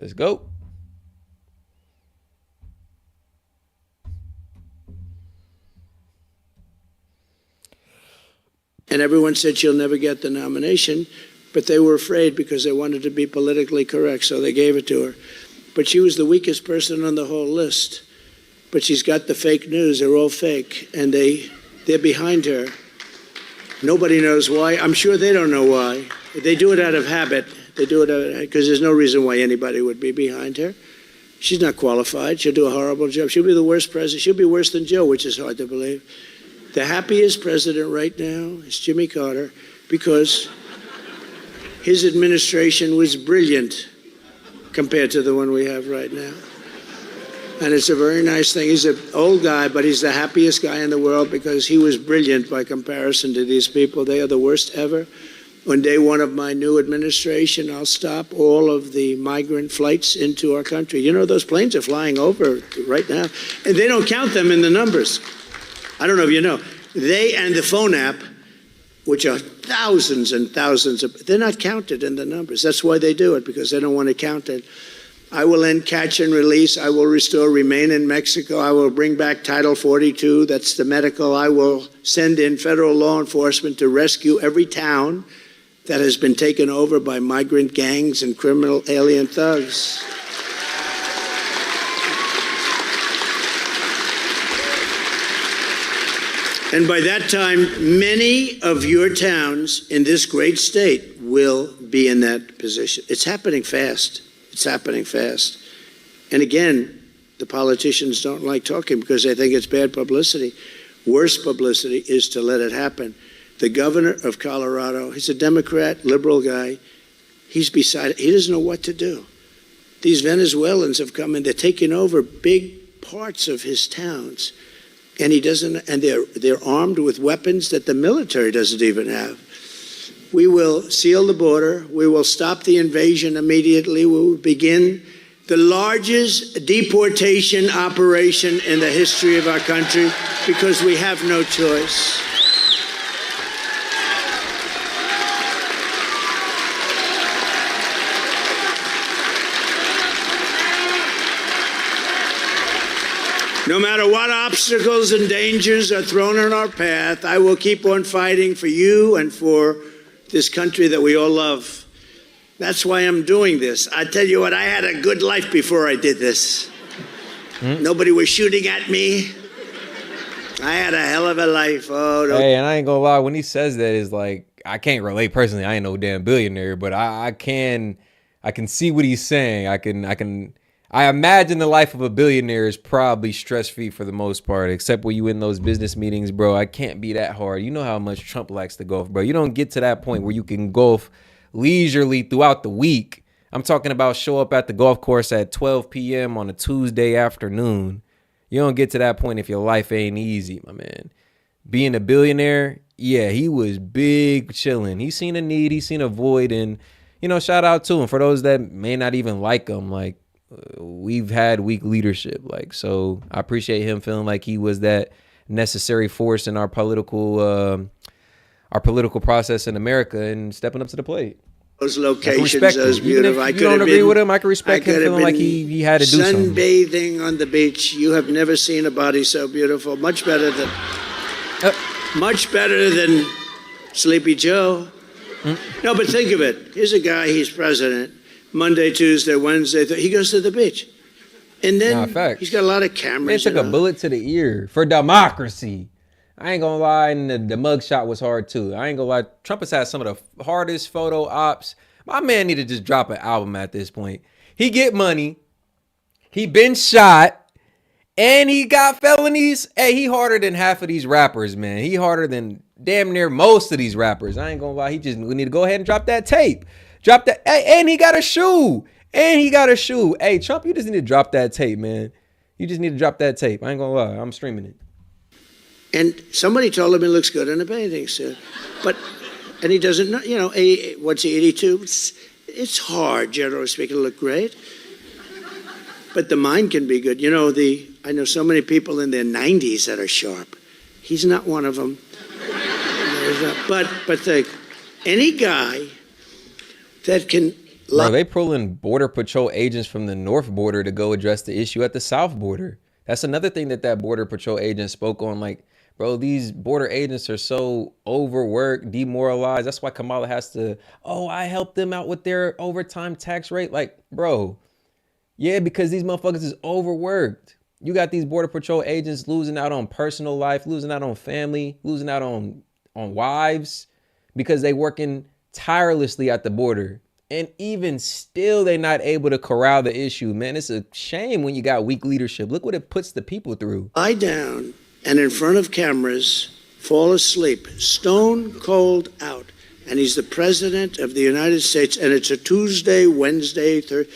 Let's go. And everyone said she'll never get the nomination, but they were afraid because they wanted to be politically correct, so they gave it to her. But she was the weakest person on the whole list. But she's got the fake news. They're all fake, and they're behind her. Nobody knows why. I'm sure they don't know why. They do it out of habit. They do it because there's no reason why anybody would be behind her. She's not qualified. She'll do a horrible job. She'll be the worst president. She'll be worse than Joe, which is hard to believe. The happiest president right now is Jimmy Carter because His administration was brilliant compared to the one we have right now. And it's a very nice thing. He's an old guy, but he's the happiest guy in the world because he was brilliant by comparison to these people. They are the worst ever. On day one of my new administration, I'll stop all of the migrant flights into our country. You know, those planes are flying over right now, and they don't count them in the numbers. I don't know if you know. They and the phone app, which are thousands and thousands of, they're not counted in the numbers. That's why they do it, because they don't want to count it. I will end catch and release. I will restore remain in Mexico. I will bring back Title 42. That's the medical. I will send in federal law enforcement to rescue every town that has been taken over by migrant gangs and criminal alien thugs. And by that time, many of your towns in this great state will be in that position. It's happening fast. It's happening fast. And again, the politicians don't like talking because they think it's bad publicity. Worse publicity is to let it happen. The governor of Colorado, he's a Democrat, liberal guy. He's beside, he doesn't know what to do. These Venezuelans have come and they're taking over big parts of his towns. And he doesn't, and they're armed with weapons that the military doesn't even have. We will seal the border. We will stop the invasion immediately. We will begin the largest deportation operation in the history of our country because we have no choice. No matter what obstacles and dangers are thrown in our path, I will keep on fighting for you and for this country that we all love. That's why I'm doing this. I tell you what, I had a good life before I did this. Nobody was shooting at me. I had a hell of a life. Oh, no. Hey, and I ain't gonna lie, when he says that, is like, I can't relate personally. I ain't no damn billionaire, but I can see what he's saying. I imagine the life of a billionaire is probably stress-free for the most part, except when you in those business meetings, bro. I can't be that hard. You know how much Trump likes to golf, bro. You don't get to that point where you can golf leisurely throughout the week. I'm talking about show up at the golf course at 12 p.m. on a Tuesday afternoon. You don't get to that point if your life ain't easy, my man. Being a billionaire, yeah, he was big chilling. He seen a need, he seen a void, and, you know, shout out to him. For those that may not even like him, like, we've had weak leadership, like, so I appreciate him feeling like he was that necessary force in our political process in America and stepping up to the plate. Those locations, those beautiful. If you don't agree with him, I can respect him feeling like he had to do something. Sunbathing on the beach. You have never seen a body so beautiful. Much better than Sleepy Joe. No, but think of it. Here's a guy, he's president. Monday, Tuesday, Wednesday, he goes to the beach. And then he's got a lot of cameras. They took a bullet to the ear for democracy. I ain't gonna lie, and the mugshot was hard too. I ain't gonna lie, Trump has had some of the hardest photo ops. My man need to just drop an album at this point. He get money, he been shot, and he got felonies. Hey, he harder than half of these rappers, man. He harder than damn near most of these rappers. I ain't gonna lie, we need to go ahead and drop that tape. Drop that. Hey, and he got a shoe. Hey, Trump, you just need to drop that tape, man. You just need to drop that tape. I ain't gonna lie. I'm streaming it. And somebody told him he looks good in a bathing suit. And he doesn't know, you know, what's he, 82? It's hard, generally speaking, to look great. But the mind can be good. You know, I know so many people in their 90s that are sharp. He's not one of them. But think, any guy that can... Bro, they pulling Border Patrol agents from the north border to go address the issue at the south border. That's another thing that Border Patrol agent spoke on. Like, bro, these border agents are so overworked, demoralized. That's why Kamala has to, I helped them out with their overtime tax rate. Like, bro, yeah, because these motherfuckers is overworked. You got these Border Patrol agents losing out on personal life, losing out on family, losing out on wives because they working tirelessly at the border. And even still, they're not able to corral the issue, man. It's a shame when you got weak leadership. Look what it puts the people through. Lie down and in front of cameras, fall asleep, stone cold out. and he's the president of the United States, and it's a Tuesday, Wednesday, Thursday.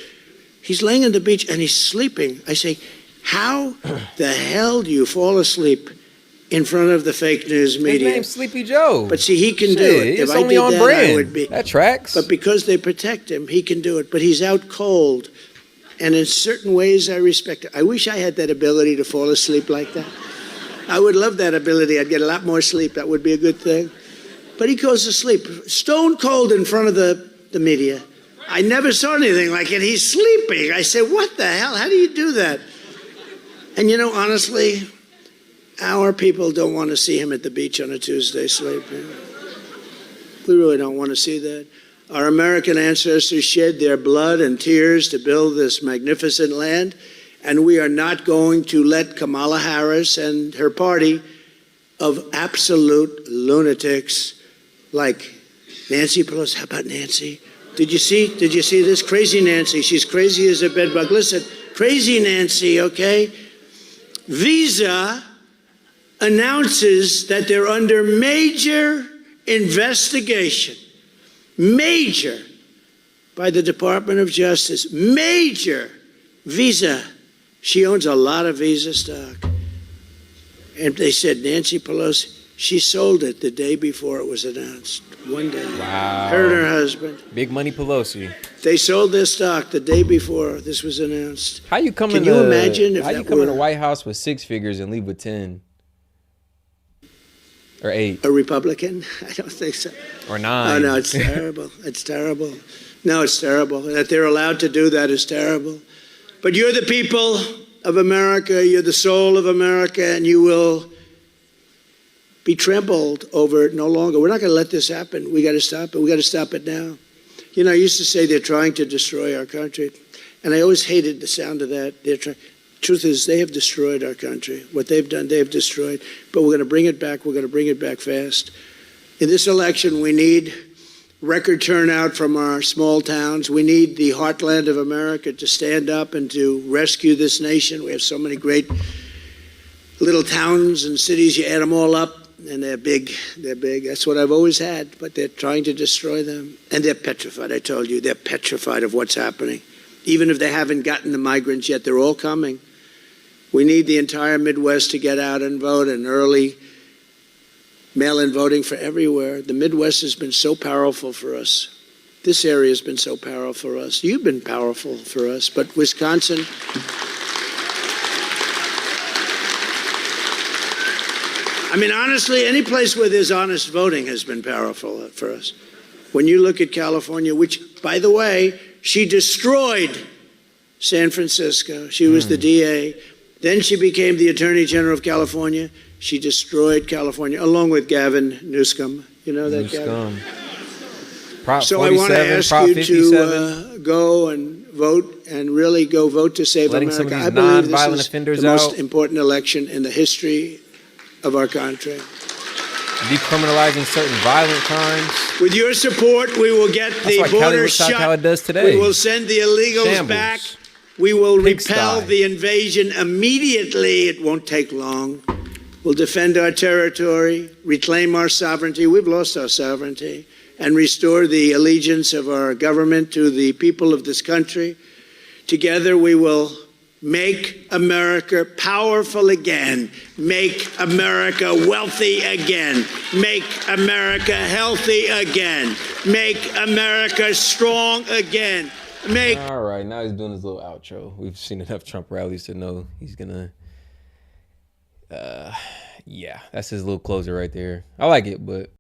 He's laying on the beach and he's sleeping. I say, how the hell do you fall asleep in front of the fake news media? His name's Sleepy Joe. But see, he can Shit, do it. it's If I only did on that, brand. I would be. That tracks. But because they protect him, he can do it. But he's out cold. And in certain ways, I respect it. I wish I had that ability to fall asleep like that. I would love that ability. I'd get a lot more sleep. That would be a good thing. But he goes to sleep, stone cold in front of the media. I never saw anything like it. He's sleeping. I say, what the hell? How do you do that? And you know, honestly, our people don't want to see him at the beach on a Tuesday sleeping. We really don't want to see that. Our American ancestors shed their blood and tears to build this magnificent land, and we are not going to let Kamala Harris and her party of absolute lunatics like Nancy Pelosi. How about Nancy? Did you see this? Crazy Nancy. She's crazy as a bedbug. Listen, crazy Nancy, okay? Visa announces that they're under major investigation. Major, by the Department of Justice. Major. Visa. She owns a lot of Visa stock. And they said Nancy Pelosi, she sold it the day before it was announced. One day. Wow. Her and her husband. Big money Pelosi. They sold their stock the day before this was announced. How you come Can in you the, imagine if how that you come in were the White House with 6 figures and leave with 10? Or 8? a Republican? I don't think so. Or 9? Oh, no, it's terrible. It's terrible. No, it's terrible. That they're allowed to do that is terrible. But you're the people of America. You're the soul of America, and you will be trampled over it no longer. We're not going to let this happen. We got to stop it. We got to stop it now. You know, I used to say they're trying to destroy our country, and I always hated the sound of that. Truth is, they have destroyed our country. What they've done, they've destroyed. But we're going to bring it back. We're going to bring it back fast. In this election, we need record turnout from our small towns. We need the heartland of America to stand up and to rescue this nation. We have so many great little towns and cities. You add them all up, and they're big. They're big. That's what I've always had, but they're trying to destroy them. And they're petrified, I told you. They're petrified of what's happening. Even if they haven't gotten the migrants yet, they're all coming. We need the entire Midwest to get out and vote, and early mail-in voting for everywhere. The Midwest has been so powerful for us. This area has been so powerful for us. You've been powerful for us, but Wisconsin... I mean, honestly, any place where there's honest voting has been powerful for us. When you look at California, which, by the way, she destroyed San Francisco. She was the DA. Then she became the Attorney General of California. She destroyed California, along with Gavin Newsom. You know that, Gavin? Prop so I want to ask you to go and vote, and really go vote to save America. I believe this is the most important election in the history of our country. Decriminalizing certain violent crimes. With your support, we will get the border shut. How it does today. We will send the illegals back. We will repel the invasion immediately. It won't take long. We'll defend our territory, reclaim our sovereignty. We've lost our sovereignty. And restore the allegiance of our government to the people of this country. Together we will make America powerful again. Make America wealthy again. Make America healthy again. Make America strong again. All right, now he's doing his little outro. We've seen enough Trump rallies to know he's gonna... yeah, that's his little closer right there. I like it, but...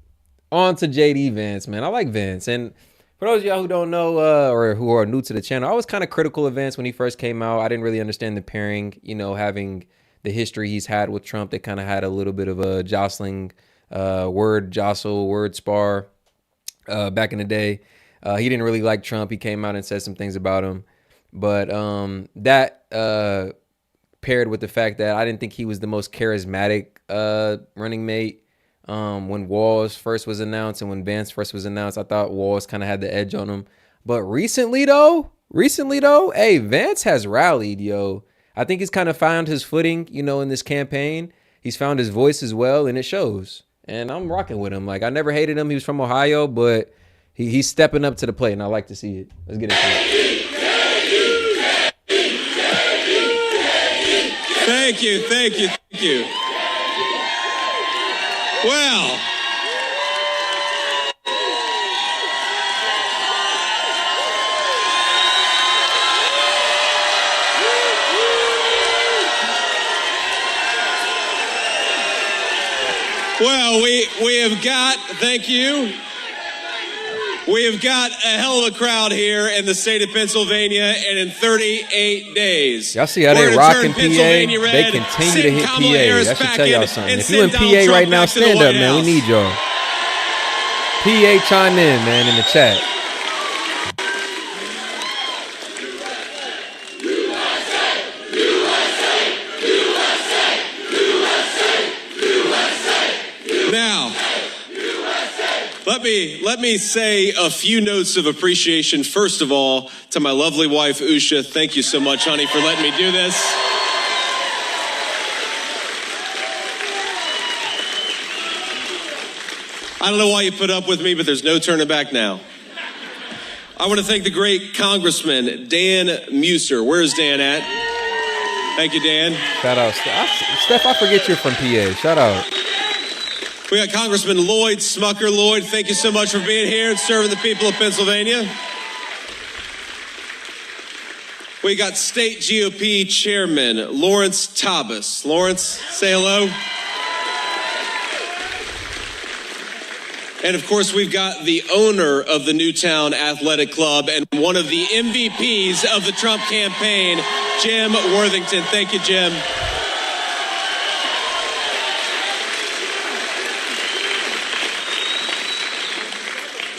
On to JD Vance, man. I like Vance. And for those of y'all who don't know or who are new to the channel, I was kind of critical of Vance when he first came out. I didn't really understand the pairing, you know, having the history he's had with Trump. They kind of had a little bit of a jostling, word spar back in the day. He didn't really like Trump. He came out and said some things about him. But that paired with the fact that I didn't think he was the most charismatic running mate. When Walz first was announced and when Vance first was announced, I thought Walz kind of had the edge on him. But recently though, hey, Vance has rallied, yo. I think he's kind of found his footing, you know, in this campaign. He's found his voice as well, and it shows. and I'm rocking with him. Like, I never hated him. He was from Ohio, but he's stepping up to the plate, and I like to see it. Let's get into it. Thank you. Well, we have got, thank you. We have got a hell of a crowd here in the state of Pennsylvania, and in 38 days. Y'all see how they rocking PA? They continue to hit PA. That should tell y'all something. If you in PA right now, stand up, man. We need y'all. PA chime in, man, in the chat. Now, let me say a few notes of appreciation. First of all, to my lovely wife, Usha. Thank you so much, honey, for letting me do this. I don't know why you put up with me, but there's no turning back now. I want to thank the great Congressman Dan Muser. Where's Dan at? Thank you, Dan. Shout out. Steph, I forget you're from PA. Shout out. We got Congressman Lloyd Smucker. Lloyd, thank you so much for being here and serving the people of Pennsylvania. We got State GOP Chairman Lawrence Thomas. Lawrence, say hello. And of course, we've got the owner of the Newtown Athletic Club and one of the MVPs of the Trump campaign, Jim Worthington. Thank you, Jim.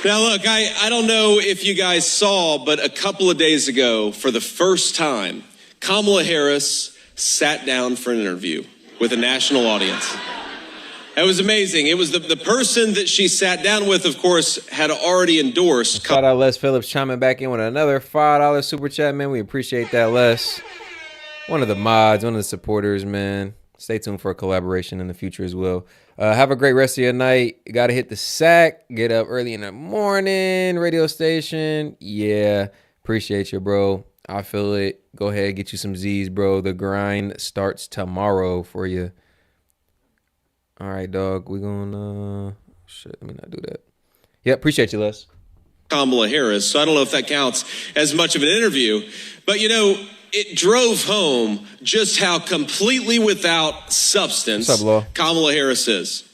Now, look, I don't know if you guys saw, but a couple of days ago, for the first time, Kamala Harris sat down for an interview with a national audience. It was amazing. It was the person that she sat down with, of course, had already endorsed. Shout out Les Phillips chiming back in with another $5 super chat, man. We appreciate that, Les. One of the mods, one of the supporters, man. Stay tuned for a collaboration in the future as well. Have a great rest of your night. You got to hit the sack. Get up early in the morning. Radio station. Yeah. Appreciate you, bro. I feel it. Go ahead. Get you some Z's, bro. The grind starts tomorrow for you. All right, dog. We're going to... Shit, let me not do that. Yeah, appreciate you, Les. Kamala Harris. So I don't know if that counts as much of an interview. But, you know, it drove home just how completely without substance Kamala Harris is.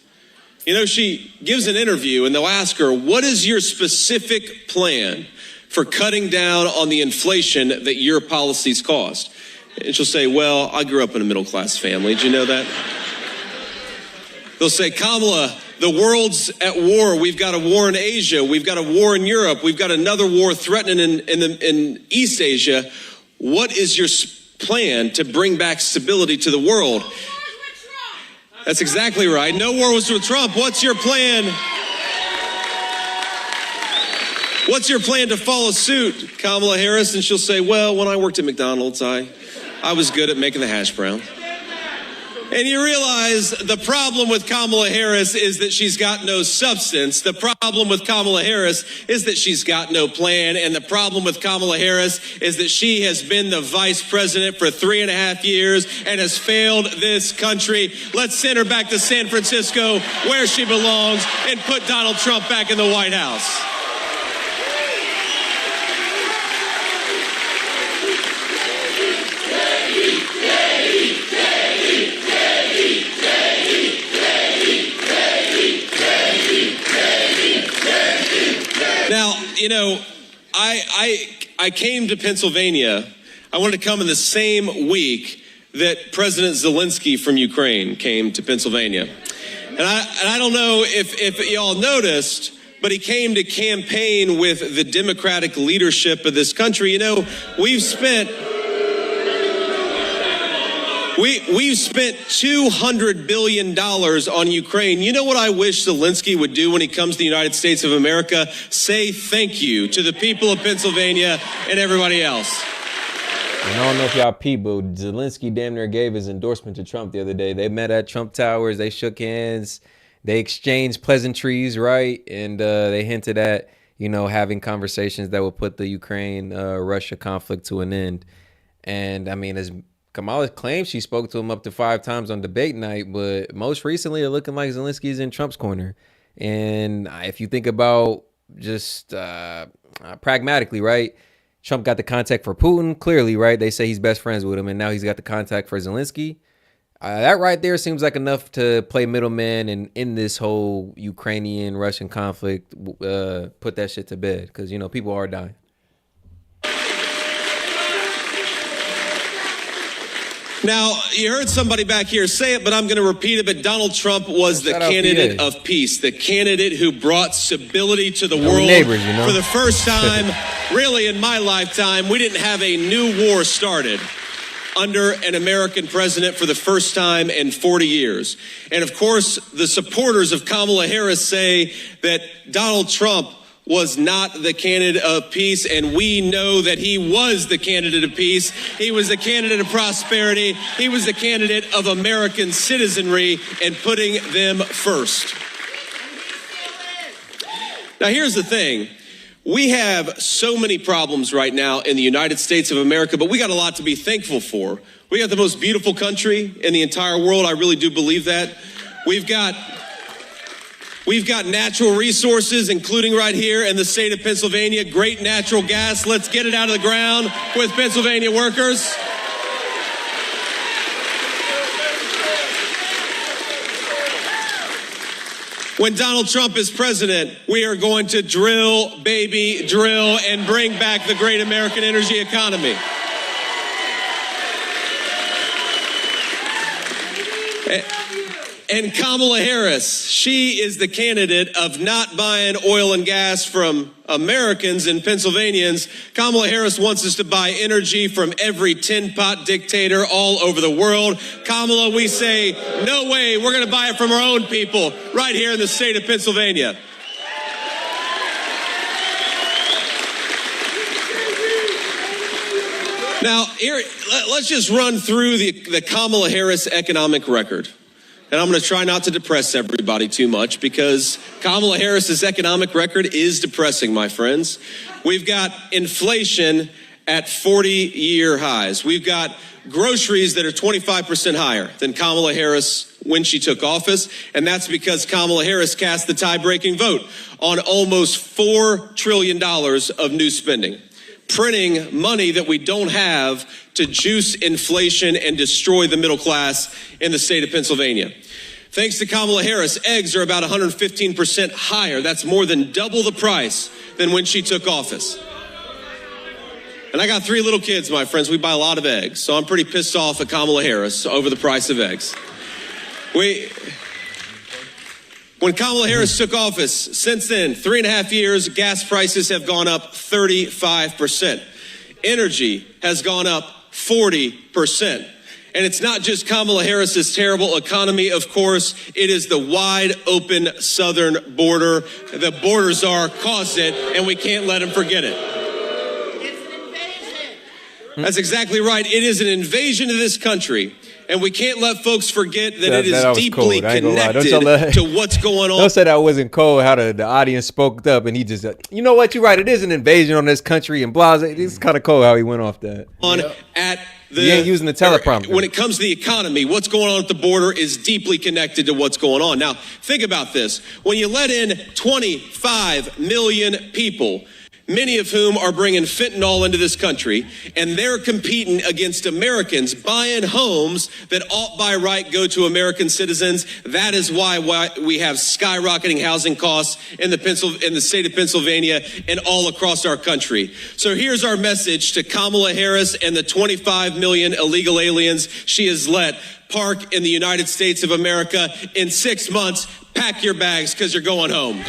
You know, she gives an interview and they'll ask her, what is your specific plan for cutting down on the inflation that your policies caused? And she'll say, well, I grew up in a middle-class family. Did you know that? They'll say, Kamala, the world's at war. We've got a war in Asia. We've got a war in Europe. We've got another war threatening in East Asia. What is your plan to bring back stability to the world? That's exactly right. No war was with Trump. What's your plan? What's your plan to follow suit, Kamala Harris? And she'll say, well, when I worked at McDonald's, I was good at making the hash brown. And you realize the problem with Kamala Harris is that she's got no substance. The problem with Kamala Harris is that she's got no plan. And the problem with Kamala Harris is that she has been the vice president for 3.5 years and has failed this country. Let's send her back to San Francisco where she belongs and put Donald Trump back in the White House. Now, you know, I came to Pennsylvania. I wanted to come in the same week that President Zelensky from Ukraine came to Pennsylvania. And I don't know if y'all noticed, but he came to campaign with the Democratic leadership of this country. You know, we've spent $200 billion on Ukraine. You know what I wish Zelensky would do when he comes to the United States of America? Say thank you to the people of Pennsylvania and everybody else. And I don't know if y'all peep, but Zelensky damn near gave his endorsement to Trump the other day. They met at Trump Towers. They shook hands. They exchanged pleasantries, right? And they hinted at, having conversations that would put the Ukraine-Russia conflict to an end. And I mean, as Kamala claims, she spoke to him up to 5 times on debate night, but most recently it looking like Zelensky's in Trump's corner. And if you think about just pragmatically, right? Trump got the contact for Putin, clearly, right? They say he's best friends with him, and now he's got the contact for Zelensky. That right there seems like enough to play middleman and in this whole Ukrainian-Russian conflict, put that shit to bed, because, people are dying. Now, you heard somebody back here say it, but I'm going to repeat it. But Donald Trump was the candidate of peace, the candidate who brought stability to the world. For the first time, really in my lifetime, we didn't have a new war started under an American president for the first time in 40 years. And of course, the supporters of Kamala Harris say that Donald Trump was not the candidate of peace, and we know that he was the candidate of peace. He was the candidate of prosperity. He was the candidate of American citizenry and putting them first. Now, here's the thing. We have so many problems right now in the United States of America, but we got a lot to be thankful for. We got the most beautiful country in the entire world. I really do believe that. We've got natural resources, including right here in the state of Pennsylvania, great natural gas. Let's get it out of the ground with Pennsylvania workers. When Donald Trump is president, we are going to drill, baby, drill, and bring back the great American energy economy. And Kamala Harris, she is the candidate of not buying oil and gas from Americans and Pennsylvanians. Kamala Harris wants us to buy energy from every tin pot dictator all over the world. Kamala, we say, no way, we're going to buy it from our own people right here in the state of Pennsylvania. Now, here, let's just run through the Kamala Harris economic record. And I'm going to try not to depress everybody too much because Kamala Harris's economic record is depressing, my friends. We've got inflation at 40-year highs. We've got groceries that are 25% higher than Kamala Harris when she took office. And that's because Kamala Harris cast the tie-breaking vote on almost $4 trillion of new spending, printing money that we don't have to juice inflation and destroy the middle class in the state of Pennsylvania. Thanks to Kamala Harris, eggs are about 115% higher. That's more than double the price than when she took office. And I got 3 little kids, my friends. We buy a lot of eggs. So I'm pretty pissed off at Kamala Harris over the price of eggs. When Kamala Harris took office, since then, 3.5 years, gas prices have gone up 35%. Energy has gone up 40%. And it's not just Kamala Harris's terrible economy, of course. It is the wide open southern border. The border czar caused it, and we can't let him forget it. It's an invasion. That's exactly right. It is an invasion of this country. And we can't let folks forget that it is deeply connected to what's going on. Don't say that wasn't cold, how the audience spoke up and he just, you know what, you're right, it is an invasion on this country and blah. It's kind of cold how he went off that. He ain't using the teleprompter. When it comes to the economy, what's going on at the border is deeply connected to what's going on. Now, think about this. When you let in 25 million people, many of whom are bringing fentanyl into this country, and they're competing against Americans buying homes that ought by right go to American citizens. That is why we have skyrocketing housing costs in the state of Pennsylvania and all across our country. So here's our message to Kamala Harris and the 25 million illegal aliens she has let park in the United States of America. In 6 months, pack your bags because you're going home.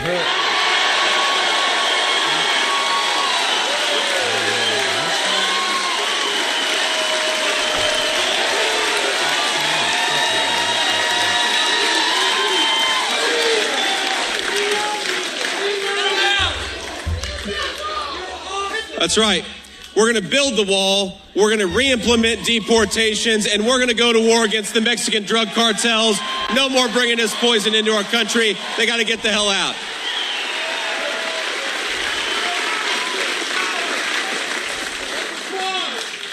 That's right. We're going to build the wall, We're going to re-implement deportations, and we're going to go to war against the Mexican drug cartels. No more bringing this poison into our country. They got to get the hell out.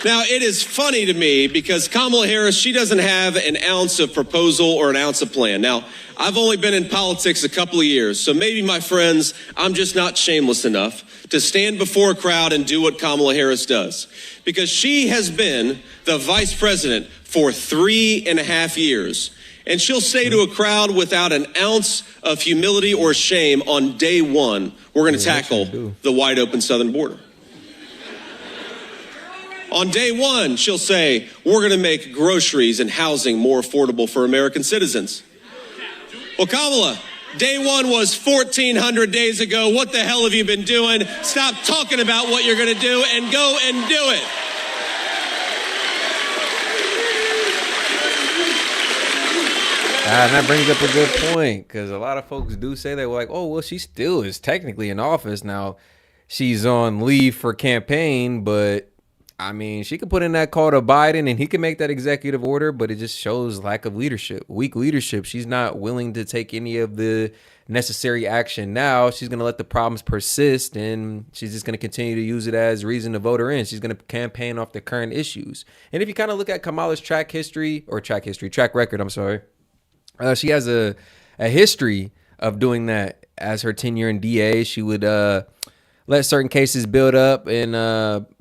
Now, it is funny to me because Kamala Harris, she doesn't have an ounce of proposal or an ounce of plan. Now, I've only been in politics a couple of years, so maybe, my friends, I'm just not shameless enough to stand before a crowd and do what Kamala Harris does. Because she has been the vice president for 3.5 years. And she'll say to a crowd without an ounce of humility or shame, on day one, we're going to tackle the wide open southern border. On day one, she'll say, we're going to make groceries and housing more affordable for American citizens. Well, Kamala, day one was 1,400 days ago. What the hell have you been doing? Stop talking about what you're going to do and go and do it. And that brings up a good point, because a lot of folks do say that, like, oh, well, she still is technically in office now. She's on leave for campaign, but I mean, she could put in that call to Biden and he can make that executive order, but it just shows lack of leadership, weak leadership. She's not willing to take any of the necessary action now. She's going to let the problems persist, and she's just going to continue to use it as reason to vote her in. She's going to campaign off the current issues. And if you kind of look at Kamala's track record, she has a history of doing that. As her tenure in DA, she would let certain cases build up and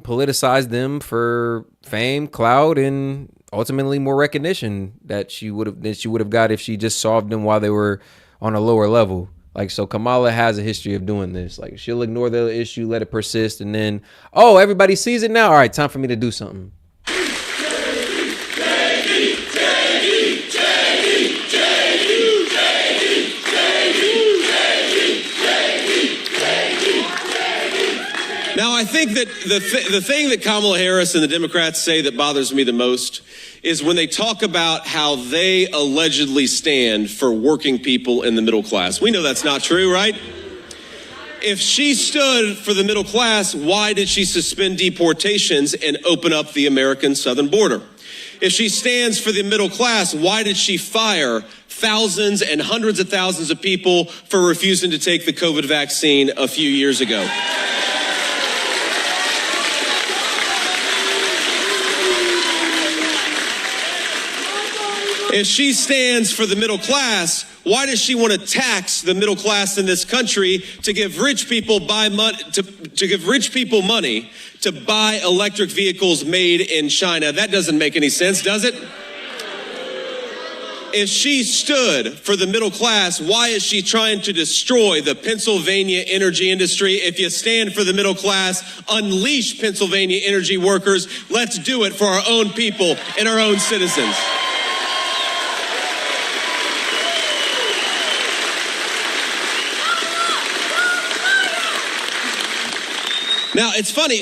politicize them for fame, clout, and ultimately more recognition that she would have got if she just solved them while they were on a lower level. Like, so Kamala has a history of doing this. Like, she'll ignore the issue, let it persist, and then, oh, everybody sees it now. All right, time for me to do something. Now, I think that the thing that Kamala Harris and the Democrats say that bothers me the most is when they talk about how they allegedly stand for working people in the middle class. We know that's not true, right? If she stood for the middle class, why did she suspend deportations and open up the American southern border? If she stands for the middle class, why did she fire thousands and hundreds of thousands of people for refusing to take the COVID vaccine a few years ago? If she stands for the middle class, why does she want to tax the middle class in this country to give rich people money to buy electric vehicles made in China? That doesn't make any sense, does it? If she stood for the middle class, why is she trying to destroy the Pennsylvania energy industry? If you stand for the middle class, unleash Pennsylvania energy workers. Let's do it for our own people and our own citizens. Now, it's funny,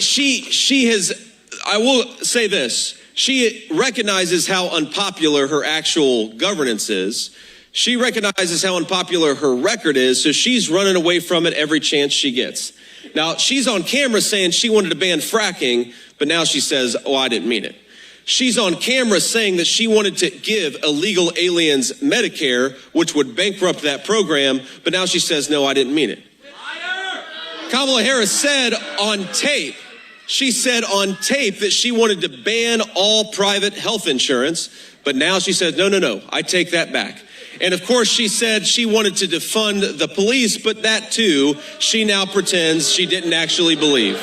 I will say this, she recognizes how unpopular her actual governance is. She recognizes how unpopular her record is, so she's running away from it every chance she gets. Now, she's on camera saying she wanted to ban fracking, but now she says, oh, I didn't mean it. She's on camera saying that she wanted to give illegal aliens Medicare, which would bankrupt that program, but now she says, no, I didn't mean it. Kamala Harris said on tape that she wanted to ban all private health insurance, but now she says, no, I take that back. And of course, she said she wanted to defund the police, but that too, she now pretends she didn't actually believe.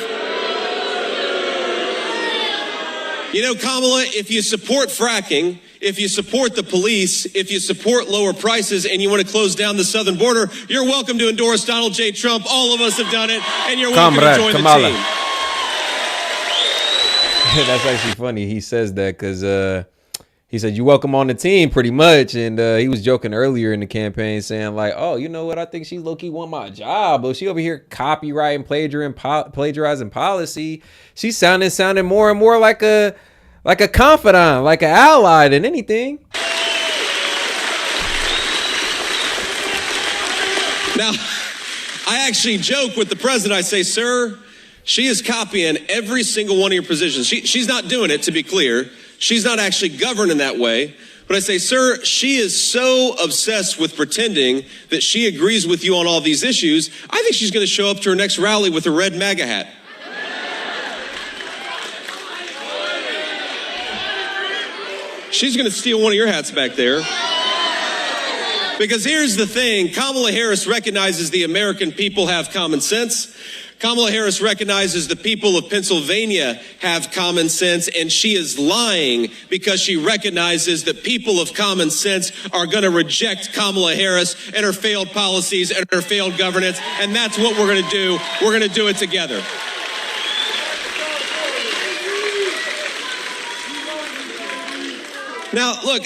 You know, Kamala, if you support fracking, if you support the police, if you support lower prices, and you want to close down the southern border, you're welcome to endorse Donald J. Trump. All of us have done it, and you're welcome to join Kamala. the team. That's actually funny. He says that because he said, you're welcome on the team, pretty much. And he was joking earlier in the campaign saying, like, oh, you know what? I think she low-key want my job. But she over here copywriting, plagiarizing policy. She's sounding more and more like a confidant, like an ally than anything. Now, I actually joke with the president. I say, sir, She is copying every single one of your positions. She's not doing it, to be clear. She's not actually governed in that way. But I say, sir, she is so obsessed with pretending that she agrees with you on all these issues, I think she's going to show up to her next rally with a red MAGA hat. She's going to steal one of your hats back there. Because here's the thing, Kamala Harris recognizes the American people have common sense. Kamala Harris recognizes the people of Pennsylvania have common sense, and she is lying because she recognizes that people of common sense are going to reject Kamala Harris and her failed policies and her failed governance, and that's what we're going to do. We're going to do it together. Now, look,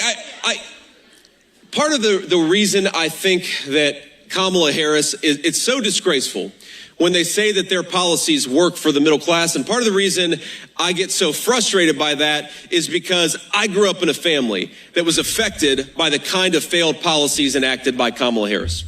part of the reason I think that Kamala Harris, it's so disgraceful when they say that their policies work for the middle class. And part of the reason I get so frustrated by that is because I grew up in a family that was affected by the kind of failed policies enacted by Kamala Harris.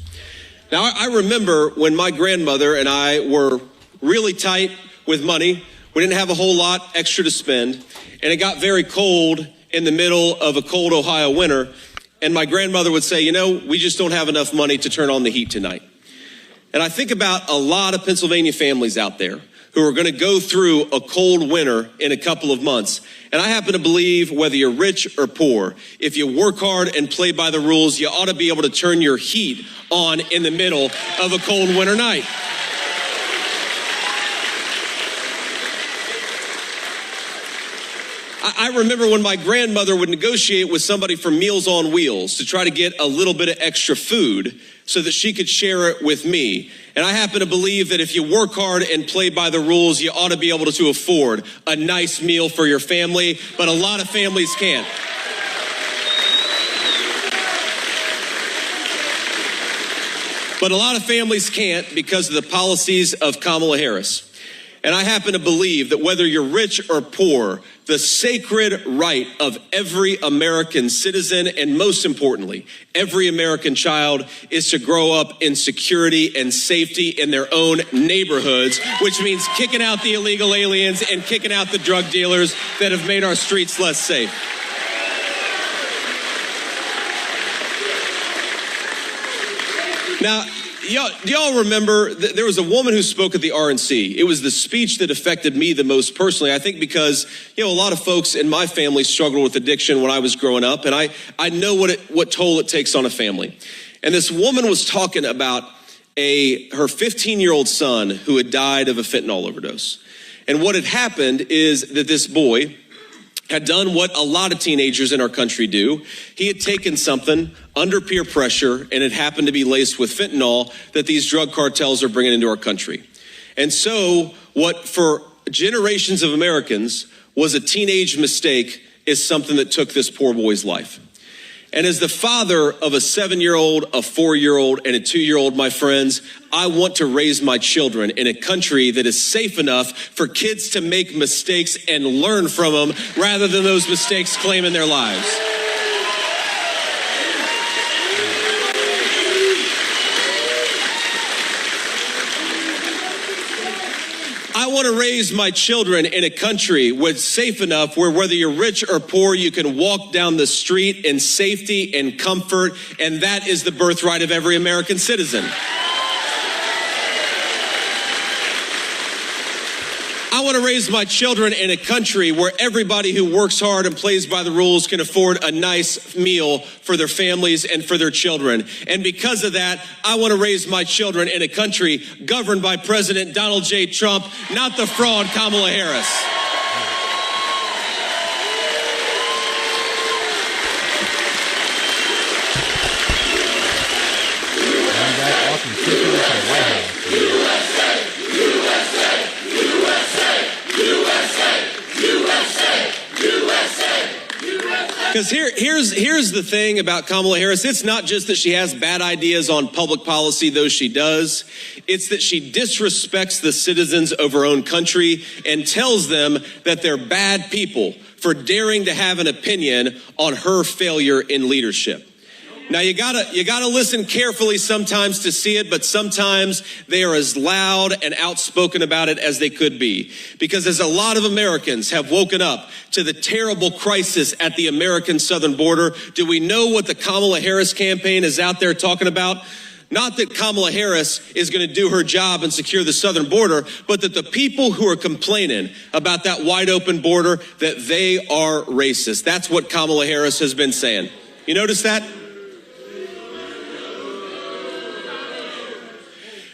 Now, I remember when my grandmother and I were really tight with money. We didn't have a whole lot extra to spend, and it got very cold in the middle of a cold Ohio winter. And my grandmother would say, you know, we just don't have enough money to turn on the heat tonight. And I think about a lot of Pennsylvania families out there who are going to go through a cold winter in a couple of months. And I happen to believe whether you're rich or poor, if you work hard and play by the rules, you ought to be able to turn your heat on in the middle of a cold winter night. I remember when my grandmother would negotiate with somebody from Meals on Wheels to try to get a little bit of extra food so that she could share it with me. And I happen to believe that if you work hard and play by the rules, you ought to be able to afford a nice meal for your family, but a lot of families can't. But a lot of families can't because of the policies of Kamala Harris. And I happen to believe that whether you're rich or poor, the sacred right of every American citizen, and most importantly, every American child, is to grow up in security and safety in their own neighborhoods, which means kicking out the illegal aliens and kicking out the drug dealers that have made our streets less safe. Now, do y'all remember there was a woman who spoke at the RNC? It was the speech that affected me the most personally. I think because, a lot of folks in my family struggled with addiction when I was growing up, and I know what toll it takes on a family. And this woman was talking about her 15-year-old son who had died of a fentanyl overdose. And what had happened is that this boy had done what a lot of teenagers in our country do. He had taken something under peer pressure, and it happened to be laced with fentanyl that these drug cartels are bringing into our country. And so what for generations of Americans was a teenage mistake is something that took this poor boy's life. And as the father of a 7-year-old, a 4-year-old, and a 2-year-old, my friends, I want to raise my children in a country that is safe enough for kids to make mistakes and learn from them rather than those mistakes claiming their lives. I want to raise my children in a country where it's safe enough where whether you're rich or poor, you can walk down the street in safety and comfort, and that is the birthright of every American citizen. I want to raise my children in a country where everybody who works hard and plays by the rules can afford a nice meal for their families and for their children. And because of that, I want to raise my children in a country governed by President Donald J. Trump, not the fraud Kamala Harris. Because here's the thing about Kamala Harris. It's not just that she has bad ideas on public policy, though she does. It's that she disrespects the citizens of her own country and tells them that they're bad people for daring to have an opinion on her failure in leadership. Now you gotta listen carefully sometimes to see it, but sometimes they are as loud and outspoken about it as they could be. Because as a lot of Americans have woken up to the terrible crisis at the American southern border, do we know what the Kamala Harris campaign is out there talking about? Not that Kamala Harris is going to do her job and secure the southern border, but that the people who are complaining about that wide open border, that they are racist. That's what Kamala Harris has been saying. You notice that?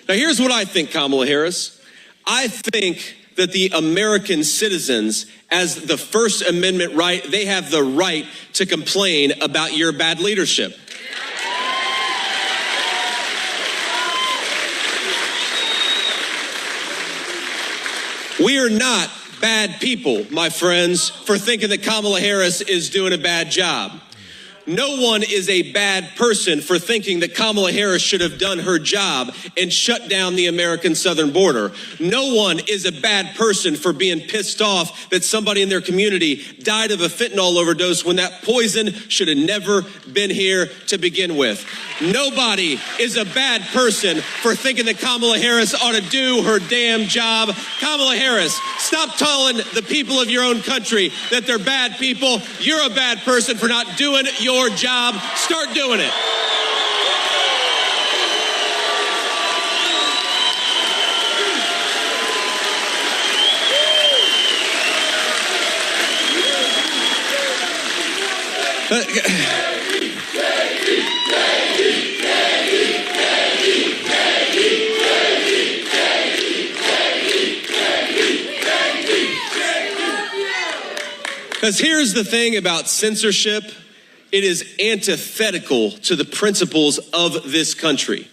Now, here's what I think, Kamala Harris. I think that the American citizens, as the First Amendment right, they have the right to complain about your bad leadership. We are not bad people, my friends, for thinking that Kamala Harris is doing a bad job. No one is a bad person for thinking that Kamala Harris should have done her job and shut down the American southern border. No one is a bad person for being pissed off that somebody in their community died of a fentanyl overdose when that poison should have never been here to begin with. Nobody is a bad person for thinking that Kamala Harris ought to do her damn job. Kamala Harris, stop telling the people of your own country that they're bad people. You're a bad person for not doing your job. Start doing it. Because here's the thing about censorship. It is antithetical to the principles of this country.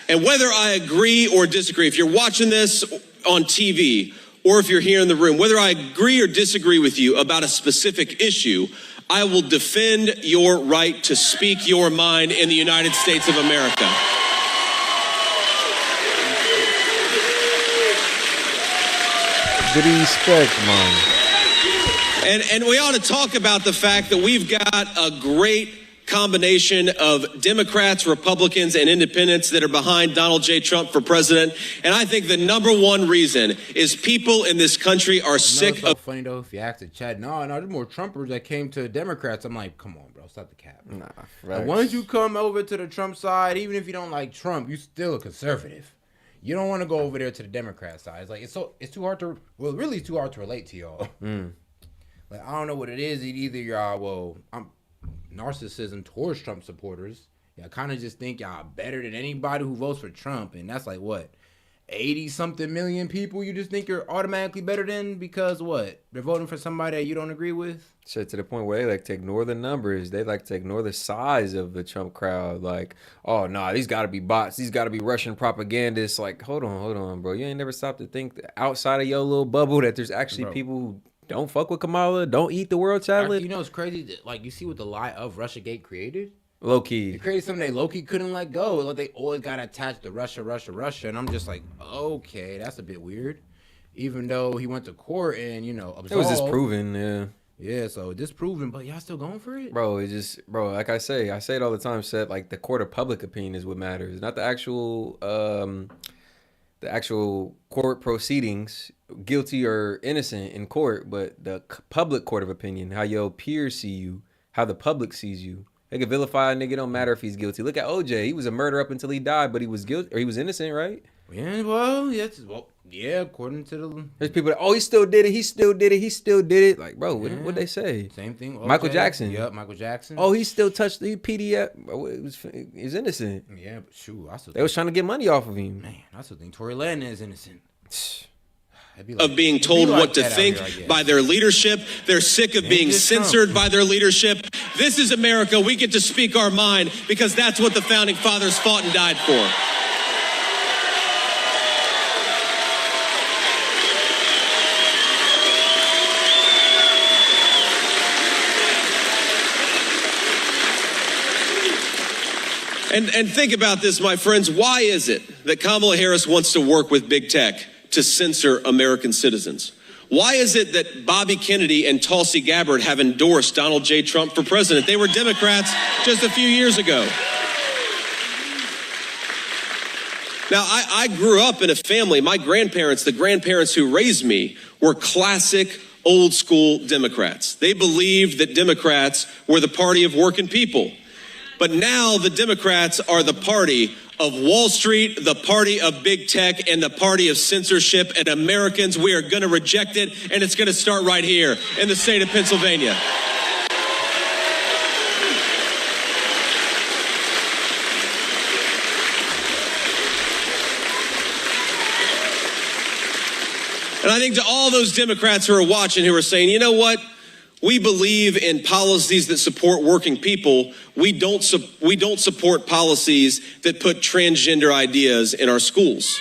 And whether I agree or disagree, if you're watching this on TV or if you're here in the room, whether I agree or disagree with you about a specific issue, I will defend your right to speak your mind in the United States of America. Respect, man. And we ought to talk about the fact that we've got a great combination of Democrats, Republicans, and independents that are behind Donald J. Trump for president. And I think the number one reason is people in this country are sick of... funny though, if you ask the chat, no, there's more Trumpers that came to Democrats. I'm like, come on, bro, stop the cap. Nah, right. Once you come over to the Trump side, even if you don't like Trump, you're still a conservative. You don't want to go over there to the Democrat side. It's like, it's too hard to, well, really too hard to relate to y'all. Like, I don't know what it is. Either y'all, I'm narcissism towards Trump supporters. Y'all kind of just think y'all better than anybody who votes for Trump. And that's like, what, 80-something million people you just think you're automatically better than because what? They're voting for somebody that you don't agree with? Shit, to the point where they like to ignore the numbers. They like to ignore the size of the Trump crowd. Like, oh, nah, these got to be bots. These got to be Russian propagandists. Like, hold on, bro. You ain't never stopped to think that outside of your little bubble that there's actually people who don't fuck with Kamala, don't eat the world salad. You know it's crazy? Like, you see what the lie of Russiagate created? Low key. It created something they low key couldn't let go. Like, they always got attached to Russia. And I'm just like, okay, that's a bit weird. Even though he went to court and, absolved. It was disproven, yeah. Yeah, so disproven, but y'all still going for it? Bro, like I say it all the time, Seth, like the court of public opinion is what matters, not the actual court proceedings, guilty or innocent in court, but the public court of opinion, how your peers see you, how the public sees you. They can vilify a nigga, don't matter if he's guilty. Look at OJ. He was a murderer up until he died, but he was guilty, or he was innocent, right? Yeah, well, yeah, according to the... There's people that, he still did it. Like, bro, what'd they say? Same thing. OJ. Michael Jackson. Yep, Michael Jackson. Oh, he still touched the PDF. He was innocent. Yeah, but shoot, they was trying to get money off of him. Man, I still think Tory Lanez is innocent. Of being told what to think by their leadership. They're sick of being censored by their leadership. This is America. We get to speak our mind because that's what the founding fathers fought and died for. And think about this, my friends. Why is it that Kamala Harris wants to work with big tech to censor American citizens? Why is it that Bobby Kennedy and Tulsi Gabbard have endorsed Donald J. Trump for president? They were Democrats just a few years ago. Now, I grew up in a family, my grandparents, the grandparents who raised me, were classic old school Democrats. They believed that Democrats were the party of working people. But now the Democrats are the party of Wall Street, the party of big tech, and the party of censorship. And Americans, we are going to reject it, and it's going to start right here in the state of Pennsylvania. And I think to all those Democrats who are watching, who are saying, you know what? We believe in policies that support working people. We don't support policies that put transgender ideas in our schools.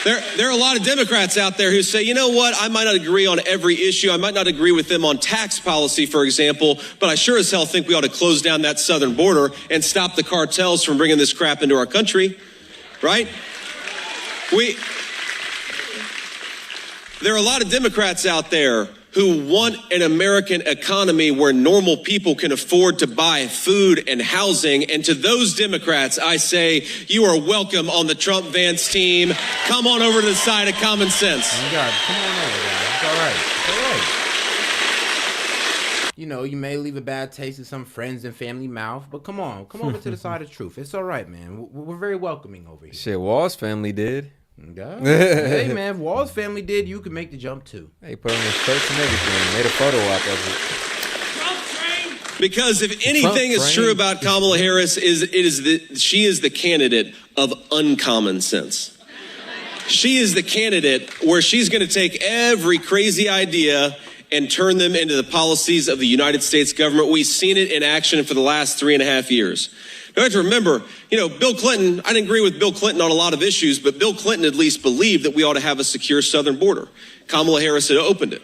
There are a lot of Democrats out there who say, you know what, I might not agree on every issue. I might not agree with them on tax policy, for example, but I sure as hell think we ought to close down that southern border and stop the cartels from bringing this crap into our country, right? There are a lot of Democrats out there who want an American economy where normal people can afford to buy food and housing. And to those Democrats, I say, you are welcome on the Trump-Vance team. Come on over to the side of common sense. Oh God, come on over, guys. It's all right. It's all right. You know, you may leave a bad taste in some friends and family mouth, but come on. Come over to the side of truth. It's all right, man. We're very welcoming over here. Shit, Wall's family did. Yeah. Hey man, if Wall's family did, you could make the jump too. They put on his shirts and everything. Made a photo op of it. Because if anything is true about Kamala Harris, she is the candidate of uncommon sense. She is the candidate where she's going to take every crazy idea and turn them into the policies of the United States government. We've seen it in action for the last 3.5 years. You have to remember, you know, Bill Clinton, I didn't agree with Bill Clinton on a lot of issues, but Bill Clinton at least believed that we ought to have a secure southern border. Kamala Harris had opened it,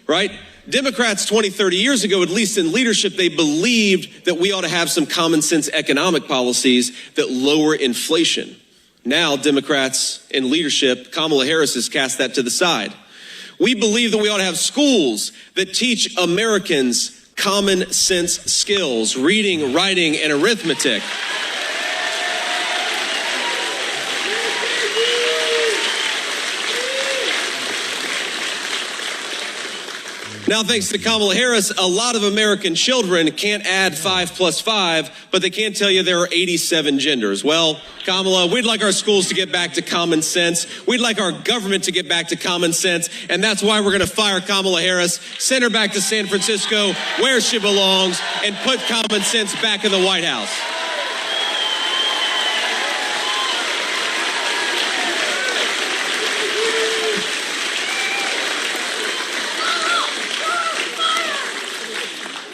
right? Democrats 20, 30 years ago, at least in leadership, they believed that we ought to have some common sense economic policies that lower inflation. Now, Democrats in leadership, Kamala Harris has cast that to the side. We believe that we ought to have schools that teach Americans common sense skills, reading, writing, and arithmetic. Now, thanks to Kamala Harris, a lot of American children can't add 5 plus 5, but they can't tell you there are 87 genders. Well, Kamala, we'd like our schools to get back to common sense. We'd like our government to get back to common sense. And that's why we're going to fire Kamala Harris, send her back to San Francisco, where she belongs, and put common sense back in the White House.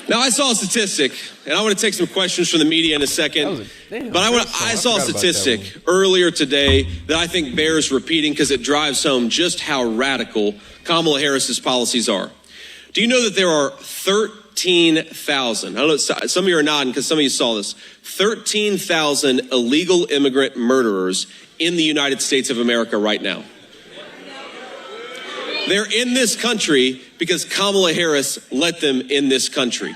Now, I saw a statistic, and I want to take some questions from the media in a second. But I saw a statistic earlier today that I think bears repeating because it drives home just how radical Kamala Harris's policies are. Do you know that there are 13,000, I don't know, some of you are nodding because some of you saw this, 13,000 illegal immigrant murderers in the United States of America right now? They're in this country because Kamala Harris let them in this country.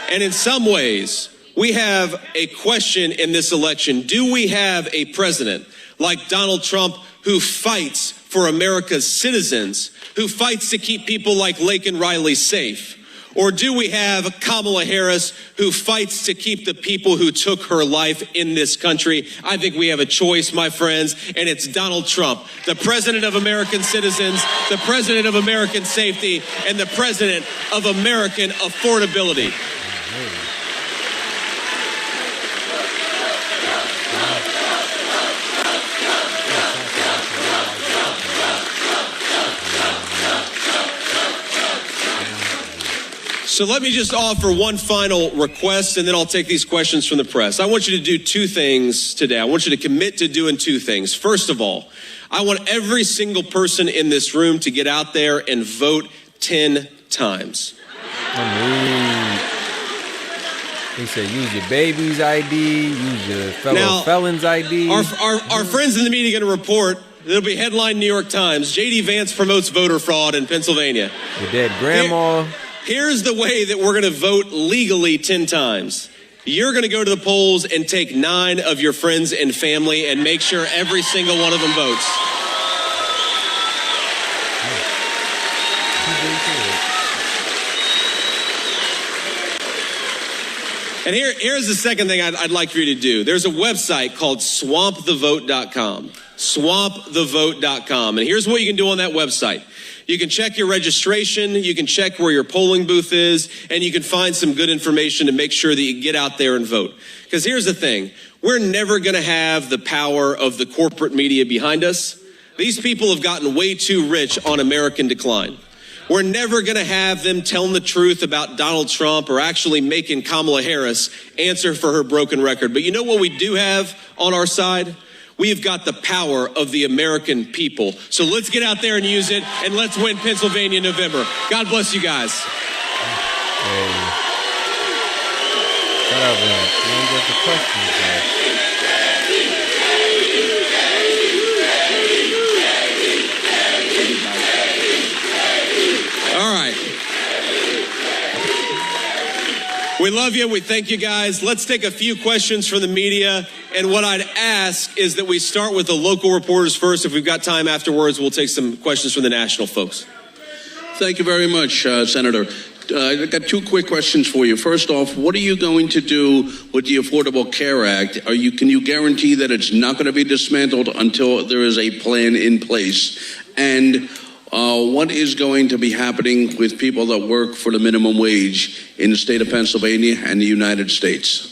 And in some ways, we have a question in this election. Do we have a president like Donald Trump who fights for America's citizens, who fights to keep people like Laken Riley safe? Or do we have Kamala Harris who fights to keep the people who took her life in this country? I think we have a choice, my friends, and it's Donald Trump, the president of American citizens, the president of American safety, and the president of American affordability. So let me just offer one final request, and then I'll take these questions from the press. I want you to do two things today. I want you to commit to doing two things. First of all, I want every single person in this room to get out there and vote 10 times. He said, use your baby's ID, use your fellow felon's ID. Our friends in the media are going to report, there'll be headline New York Times, JD Vance promotes voter fraud in Pennsylvania. Your dead grandma. Here's the way that we're going to vote legally 10 times. You're going to go to the polls and take 9 of your friends and family and make sure every single one of them votes. And here's the second thing I'd like for you to do. There's a website called swampthevote.com. Swampthevote.com. And here's what you can do on that website. You can check your registration, you can check where your polling booth is, and you can find some good information to make sure that you get out there and vote. Because here's the thing, we're never going to have the power of the corporate media behind us. These people have gotten way too rich on American decline. We're never going to have them telling the truth about Donald Trump or actually making Kamala Harris answer for her broken record. But you know what we do have on our side? We've got the power of the American people. So let's get out there and use it, and let's win Pennsylvania in November. God bless you guys. Hey. Shut up, man. You ain't get the questions, man. All right. We love you. We thank you guys. Let's take a few questions from the media. And what I'd ask is that we start with the local reporters first. If we've got time afterwards, we'll take some questions from the national folks. Thank you very much, Senator. I've got 2 quick questions for you. First off, what are you going to do with the Affordable Care Act? Can you guarantee that it's not going to be dismantled until there is a plan in place? And what is going to be happening with people that work for the minimum wage in the state of Pennsylvania and the United States?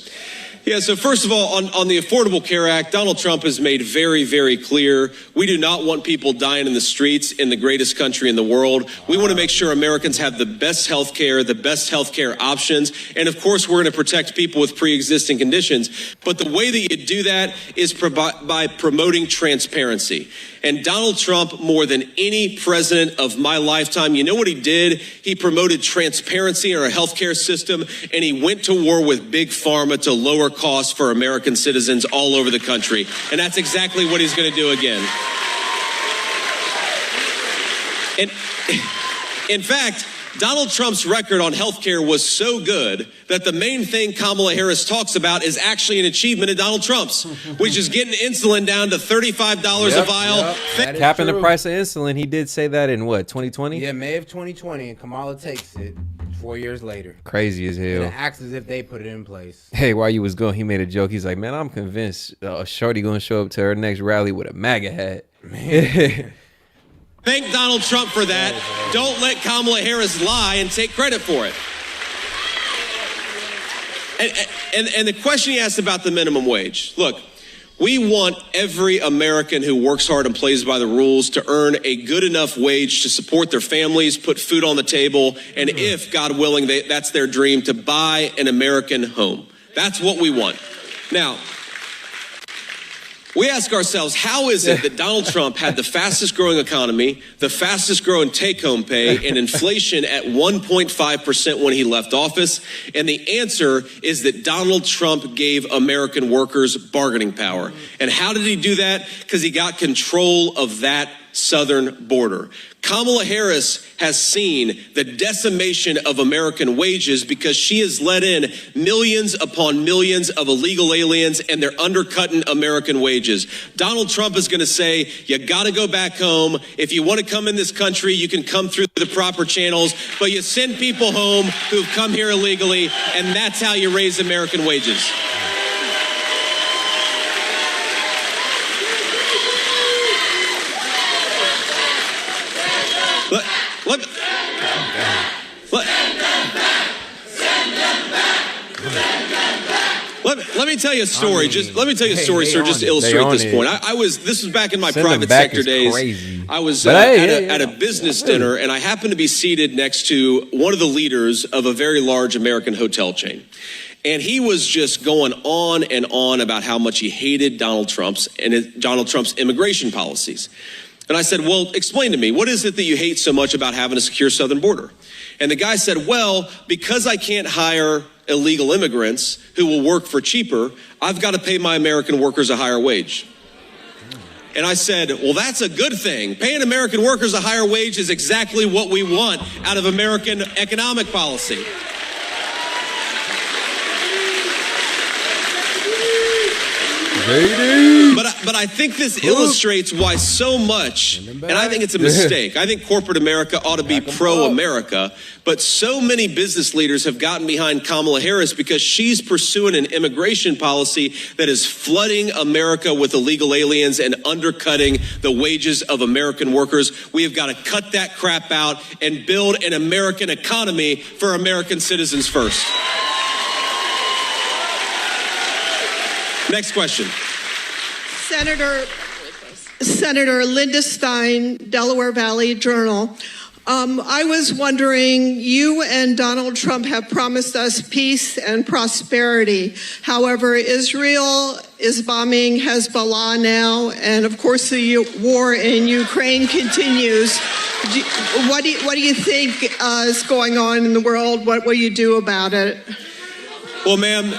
Yeah, so first of all, on the Affordable Care Act, Donald Trump has made very, very clear we do not want people dying in the streets in the greatest country in the world. We want to make sure Americans have the best health care, the best health care options. And of course, we're going to protect people with pre-existing conditions. But the way that you do that is by promoting transparency. And Donald Trump, more than any president of my lifetime, you know what he did? He promoted transparency in our healthcare system, and he went to war with Big Pharma to lower costs for American citizens all over the country. And that's exactly what he's going to do again. And in fact, Donald Trump's record on healthcare was so good that the main thing Kamala Harris talks about is actually an achievement of Donald Trump's, which is getting insulin down to $35 a vial. Capping the price of insulin. He did say that in what, 2020? Yeah, May of 2020, and Kamala takes it 4 years later. Crazy as hell. And it acts as if they put it in place. Hey, while you was going, he made a joke. He's like, man, I'm convinced Shorty gonna show up to her next rally with a MAGA hat. Man. Thank Donald Trump for that. Don't let Kamala Harris lie and take credit for it. And the question he asked about the minimum wage. Look, we want every American who works hard and plays by the rules to earn a good enough wage to support their families, put food on the table, and if, God willing, that's their dream, to buy an American home. That's what we want. Now, we ask ourselves, how is it that Donald Trump had the fastest growing economy, the fastest growing take-home pay, and inflation at 1.5% when he left office? And the answer is that Donald Trump gave American workers bargaining power. And how did he do that? Because he got control of that southern border. Kamala Harris has seen the decimation of American wages because she has let in millions upon millions of illegal aliens, and they're undercutting American wages. Donald Trump is going to say, you got to go back home. If you want to come in this country, you can come through the proper channels, but you send people home who've come here illegally, and that's how you raise American wages. Let me tell you a story. Let me tell you a story, sir, just to illustrate this point. This was back in my private sector days. Crazy. I was at a business dinner, and I happened to be seated next to one of the leaders of a very large American hotel chain. And he was just going on and on about how much he hated Donald Trump's immigration policies. And I said, well, explain to me, what is it that you hate so much about having a secure southern border? And the guy said, well, because I can't hire illegal immigrants who will work for cheaper, I've got to pay my American workers a higher wage. And I said, well, that's a good thing. Paying American workers a higher wage is exactly what we want out of American economic policy. But I think this illustrates why so much, and I think it's a mistake. I think corporate America ought to be pro-America, but so many business leaders have gotten behind Kamala Harris because she's pursuing an immigration policy that is flooding America with illegal aliens and undercutting the wages of American workers. We have got to cut that crap out and build an American economy for American citizens first. Next question. Senator Linda Stein, Delaware Valley Journal. I was wondering, you and Donald Trump have promised us peace and prosperity. However, Israel is bombing Hezbollah now, and of course the war in Ukraine continues. What do you think is going on in the world? What will you do about it? Well, ma'am,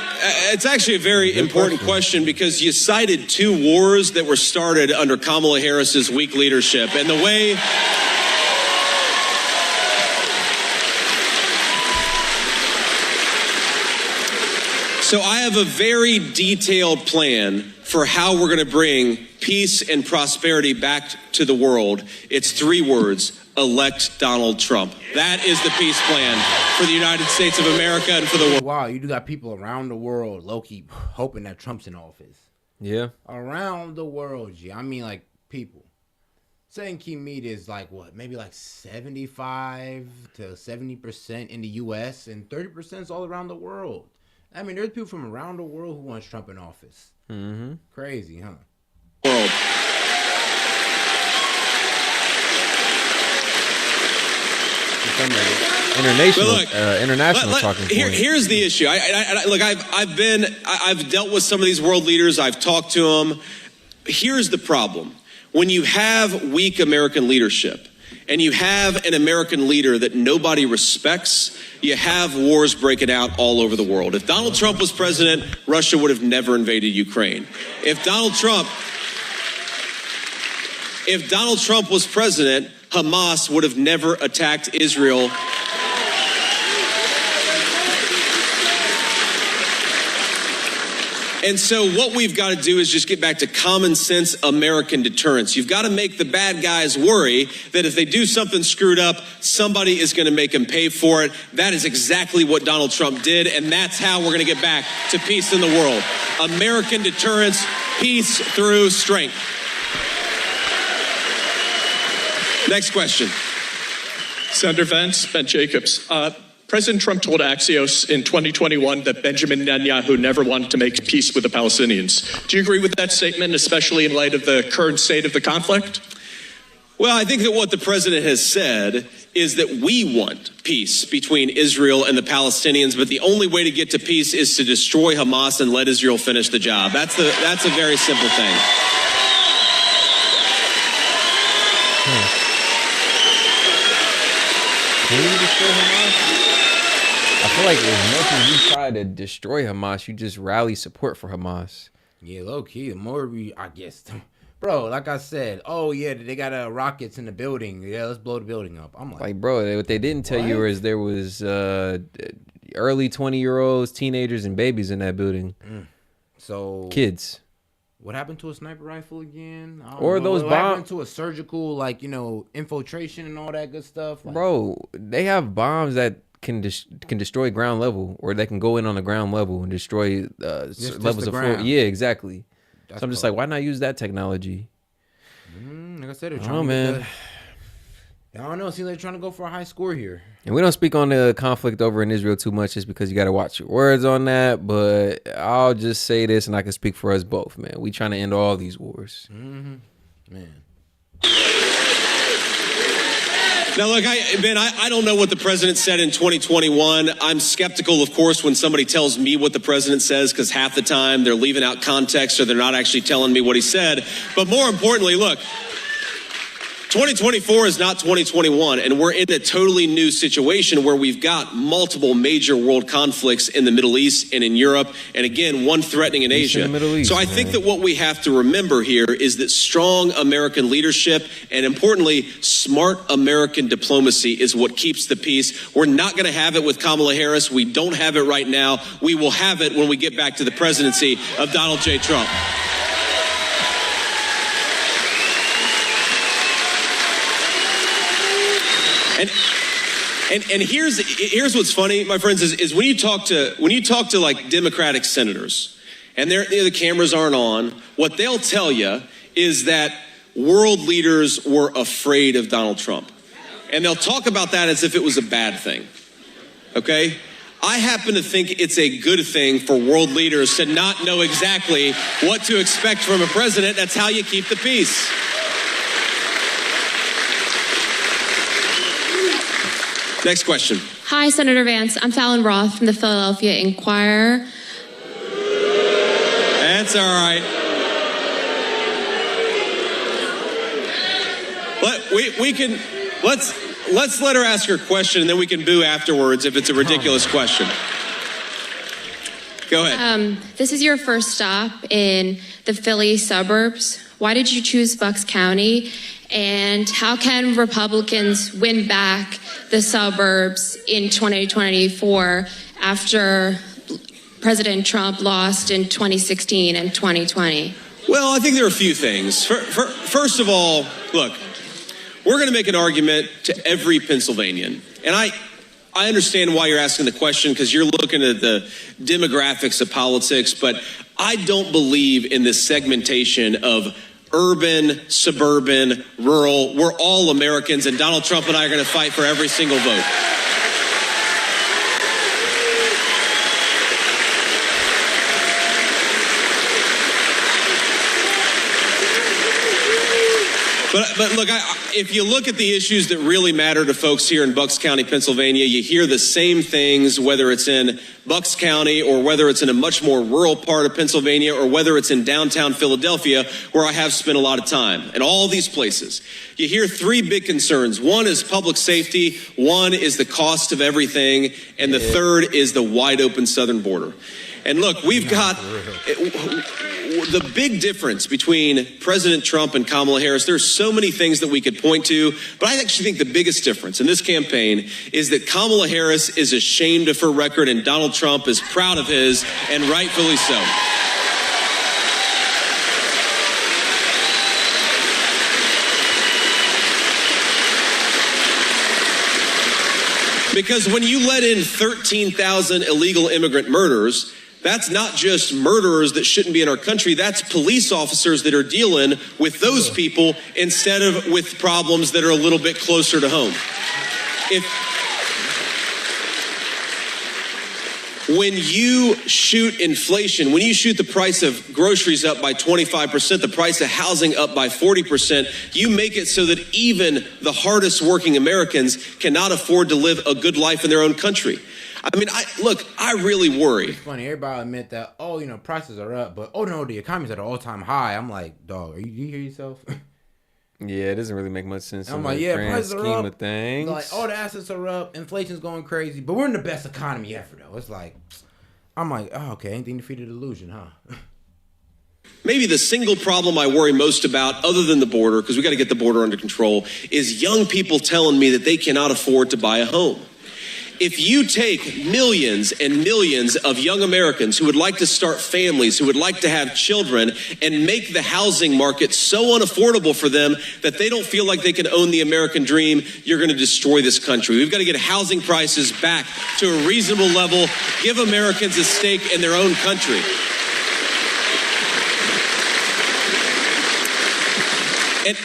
it's actually a very important question because you cited two wars that were started under Kamala Harris's weak leadership. And the way... So I have a very detailed plan for how we're going to bring peace and prosperity back to the world. It's three words: elect Donald Trump. That is the peace plan for the United States of America and for the world. Wow, you do got people around the world low-key hoping that Trump's in office. Yeah. Around the world, G. I mean, like, people. Saying key media is like, what, maybe like 75 to 70% in the U.S. and 30% is all around the world. I mean, there's people from around the world who want Trump in office. Mm-hmm. Crazy, huh? World. International talking point. Here's the issue. Look, I've dealt with some of these world leaders. I've talked to them. Here's the problem: when you have weak American leadership, and you have an American leader that nobody respects, you have wars breaking out all over the world. If Donald Trump was president, Russia would have never invaded Ukraine. If Donald Trump was president, Hamas would have never attacked Israel. And so what we've got to do is just get back to common sense American deterrence. You've got to make the bad guys worry that if they do something screwed up, somebody is going to make them pay for it. That is exactly what Donald Trump did, and that's how we're going to get back to peace in the world. American deterrence, peace through strength. Next question. Senator Vance, Ben Jacobs. President Trump told Axios in 2021 that Benjamin Netanyahu never wanted to make peace with the Palestinians. Do you agree with that statement, especially in light of the current state of the conflict? Well, I think that what the president has said is that we want peace between Israel and the Palestinians, but the only way to get to peace is to destroy Hamas and let Israel finish the job. That's a very simple thing. Can you destroy Hamas? I feel like as much as you try to destroy Hamas, you just rally support for Hamas. Yeah, low key. The more I guess, bro, like I said, oh yeah, they got rockets in the building. Yeah, let's blow the building up. I'm like bro, what they didn't tell you is there was early 20-year-olds, teenagers, and babies in that building. So kids. What happened to a sniper rifle again? Or those bombs? What happened to a surgical, infiltration and all that good stuff? Bro, they have bombs that can destroy ground level, or they can go in on the ground level and destroy levels of floor. Yeah, exactly. So I'm just like, why not use that technology? Like I said, they're I don't know, man. I don't know. It seems like they're trying to go for a high score here. And we don't speak on the conflict over in Israel too much just because you got to watch your words on that. But I'll just say this, and I can speak for us both, man. We trying to end all these wars. Man. Now, look, Ben, I don't know what the president said in 2021. I'm skeptical, of course, when somebody tells me what the president says, because half the time they're leaving out context or they're not actually telling me what he said. But more importantly, look, 2024 is not 2021, and we're in a totally new situation where we've got multiple major world conflicts in the Middle East and in Europe, and again, one threatening in Asia. So I think that what we have to remember here is that strong American leadership and, importantly, smart American diplomacy is what keeps the peace. We're not going to have it with Kamala Harris. We don't have it right now. We will have it when we get back to the presidency of Donald J. Trump. And here's what's funny, my friends, is when you talk to like Democratic senators, and the cameras aren't on, what they'll tell you is that world leaders were afraid of Donald Trump, and they'll talk about that as if it was a bad thing. Okay, I happen to think it's a good thing for world leaders to not know exactly what to expect from a president. That's how you keep the peace. Next question. Hi, Senator Vance. I'm Fallon Roth from the Philadelphia Inquirer. That's all right. Let's let her ask her question, and then we can boo afterwards if it's a ridiculous question. Go ahead. This is your first stop in the Philly suburbs. Why did you choose Bucks County? And how can Republicans win back the suburbs in 2024 after President Trump lost in 2016 and 2020? Well, I think there are a few things. First of all, look, we're going to make an argument to every Pennsylvanian. And I understand why you're asking the question, because you're looking at the demographics of politics, but I don't believe in this segmentation of urban, suburban, rural. We're all Americans, and Donald Trump and I are going to fight for every single vote. But look, if you look at the issues that really matter to folks here in Bucks County, Pennsylvania, you hear the same things, whether it's in Bucks County or whether it's in a much more rural part of Pennsylvania or whether it's in downtown Philadelphia, where I have spent a lot of time. In all these places, you hear three big concerns. One is public safety, one is the cost of everything, and the third is the wide open southern border. And look, we've got the big difference between President Trump and Kamala Harris. There's so many things that we could point to, but I actually think the biggest difference in this campaign is that Kamala Harris is ashamed of her record and Donald Trump is proud of his, and rightfully so. Because when you let in 13,000 illegal immigrant murders, that's not just murderers that shouldn't be in our country. That's police officers that are dealing with those people instead of with problems that are a little bit closer to home. When you shoot inflation, when you shoot the price of groceries up by 25%, the price of housing up by 40%, you make it so that even the hardest working Americans cannot afford to live a good life in their own country. I mean, I really worry. It's funny, everybody admit that, prices are up, but no, the economy's at an all-time high. I'm like, dog, do you hear yourself? Yeah, it doesn't really make much sense. I'm like, yeah, prices are up. Of things. Like, all the assets are up, inflation's going crazy, but we're in the best economy ever, though. It's like, I'm like, oh, okay, anything defeated illusion, huh? Maybe the single problem I worry most about, other than the border, because we got to get the border under control, is young people telling me that they cannot afford to buy a home. If you take millions and millions of young Americans who would like to start families, who would like to have children, and make the housing market so unaffordable for them that they don't feel like they can own the American dream, you're going to destroy this country. We've got to get housing prices back to a reasonable level, give Americans a stake in their own country.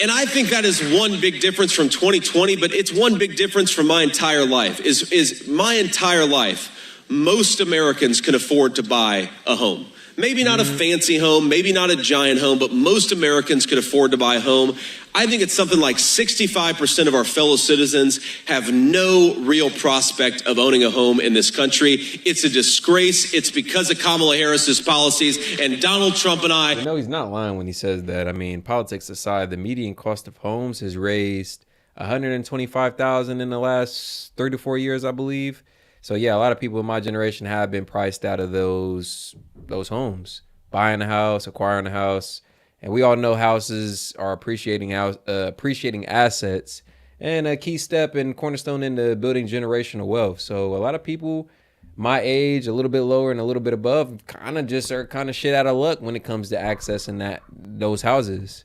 And I think that is one big difference from 2020, but it's one big difference from my entire life, is my entire life, most Americans can afford to buy a home. Maybe not a fancy home, maybe not a giant home, but most Americans could afford to buy a home. I think it's something like 65% of our fellow citizens have no real prospect of owning a home in this country. It's a disgrace. It's because of Kamala Harris's policies, and Donald Trump and I. You know, he's not lying when he says that. I mean, politics aside, the median cost of homes has raised $125,000 in the last 3 to 4 years, I believe. So yeah, a lot of people in my generation have been priced out of those homes, buying a house, acquiring a house. And we all know houses are appreciating assets and a key step and cornerstone into building generational wealth. So a lot of people my age, a little bit lower and a little bit above, kind of just are kind of shit out of luck when it comes to accessing those houses.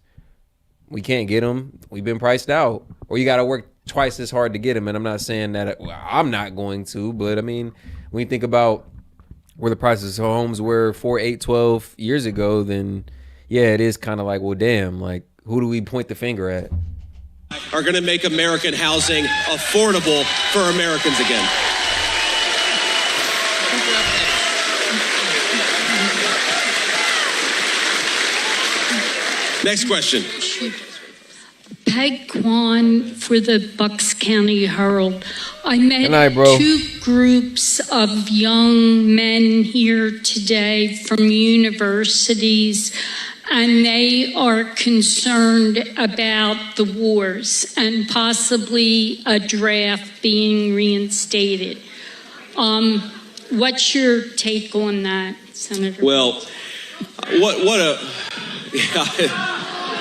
We can't get them. We've been priced out, or you got to work twice as hard to get them. And I'm not saying that I'm not going to, but I mean, when you think about where the prices of homes were 4, 8, 12 years ago, then yeah, it is kind of like, well, damn, like, who do we point the finger at? Are going to make American housing affordable for Americans again. Next question. Peg Kwan for the Bucks County Herald. I met two groups of young men here today from universities, and they are concerned about the wars and possibly a draft being reinstated. What's your take on that, Senator? Well,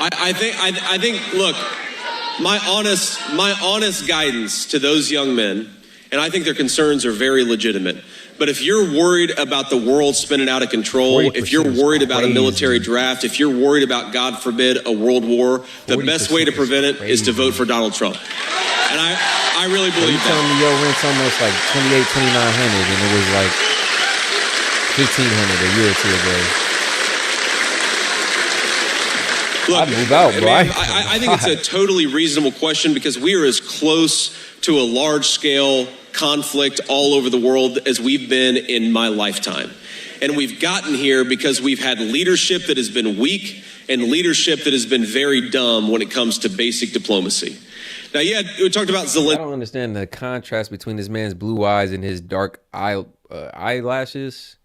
I think, look, my honest guidance to those young men, and I think their concerns are very legitimate. But if you're worried about the world spinning out of control, if you're worried about a military draft, if you're worried about, God forbid, a world war, the best way to prevent it is to vote for Donald Trump. And I really believe that. Telling me your rent's almost like $2,800, $2,900, and it was like $1,500 a year or two ago. Look, I'd move out, bro. I think it's a totally reasonable question because we are as close to a large-scale conflict all over the world as we've been in my lifetime. And we've gotten here because we've had leadership that has been weak and leadership that has been very dumb when it comes to basic diplomacy. Now, yeah, we talked about Zelensky. I don't understand the contrast between this man's blue eyes and his dark eyelashes.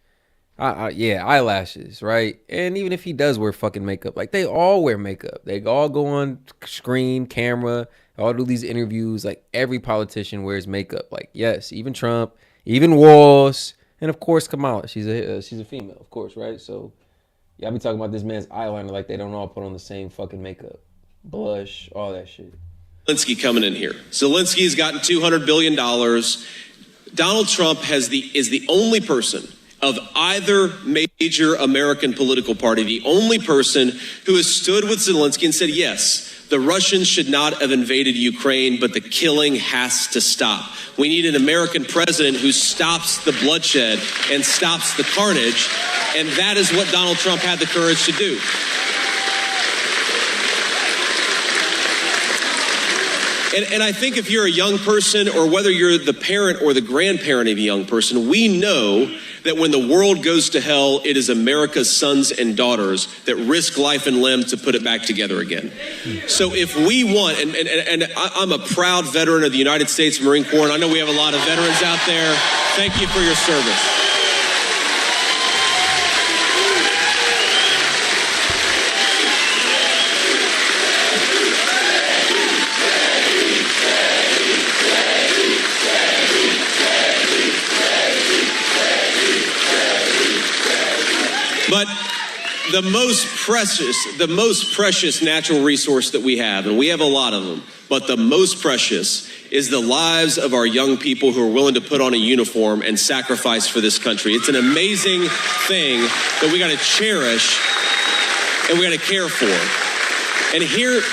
Yeah, eyelashes, right? And even if he does wear fucking makeup, like they all wear makeup. They all go on screen, camera, all do these interviews. Like every politician wears makeup. Like yes, even Trump, even Walls, and of course Kamala. She's a female, of course, right? So y'all be talking about this man's eyeliner like they don't all put on the same fucking makeup, blush, all that shit. Zelensky coming in here. Zelensky's gotten $200 billion. Donald Trump is the only person of either major American political party, the only person who has stood with Zelensky and said, yes, the Russians should not have invaded Ukraine, but the killing has to stop. We need an American president who stops the bloodshed and stops the carnage, and that is what Donald Trump had the courage to do. And I think if you're a young person, or whether you're the parent or the grandparent of a young person, we know that when the world goes to hell, it is America's sons and daughters that risk life and limb to put it back together again. So if we want, and I'm a proud veteran of the United States Marine Corps, and I know we have a lot of veterans out there. Thank you for your service. But the most precious natural resource that we have, and we have a lot of them, but the most precious is the lives of our young people who are willing to put on a uniform and sacrifice for this country. It's an amazing thing that we got to cherish and we got to care for. And here's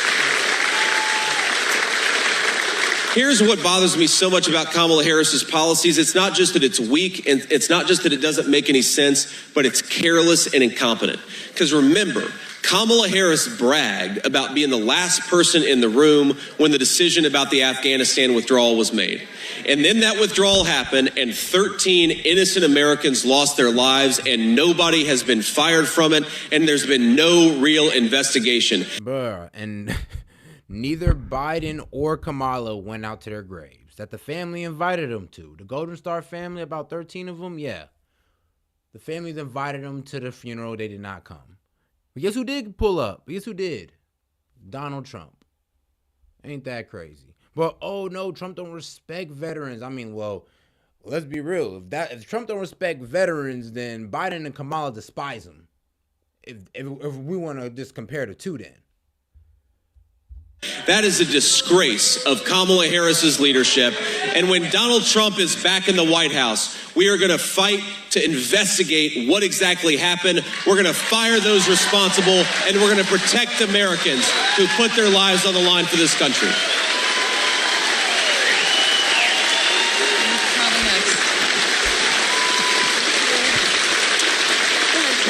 what bothers me so much about Kamala Harris's policies. It's not just that it's weak, and it's not just that it doesn't make any sense, but it's careless and incompetent. Because remember, Kamala Harris bragged about being the last person in the room when the decision about the Afghanistan withdrawal was made. And then that withdrawal happened, and 13 innocent Americans lost their lives, and nobody has been fired from it, and there's been no real investigation. Bruh, and neither Biden or Kamala went out to their graves, that the family invited them to. The Golden Star family, about 13 of them, yeah. The families invited them to the funeral. They did not come. But guess who did pull up? Guess who did? Donald Trump. Ain't that crazy? But, oh, no, Trump don't respect veterans. I mean, well, let's be real. If Trump don't respect veterans, then Biden and Kamala despise them. If we want to just compare the two, then. That is a disgrace of Kamala Harris's leadership. And when Donald Trump is back in the White House, we are going to fight to investigate what exactly happened. We're going to fire those responsible, and we're going to protect Americans who put their lives on the line for this country.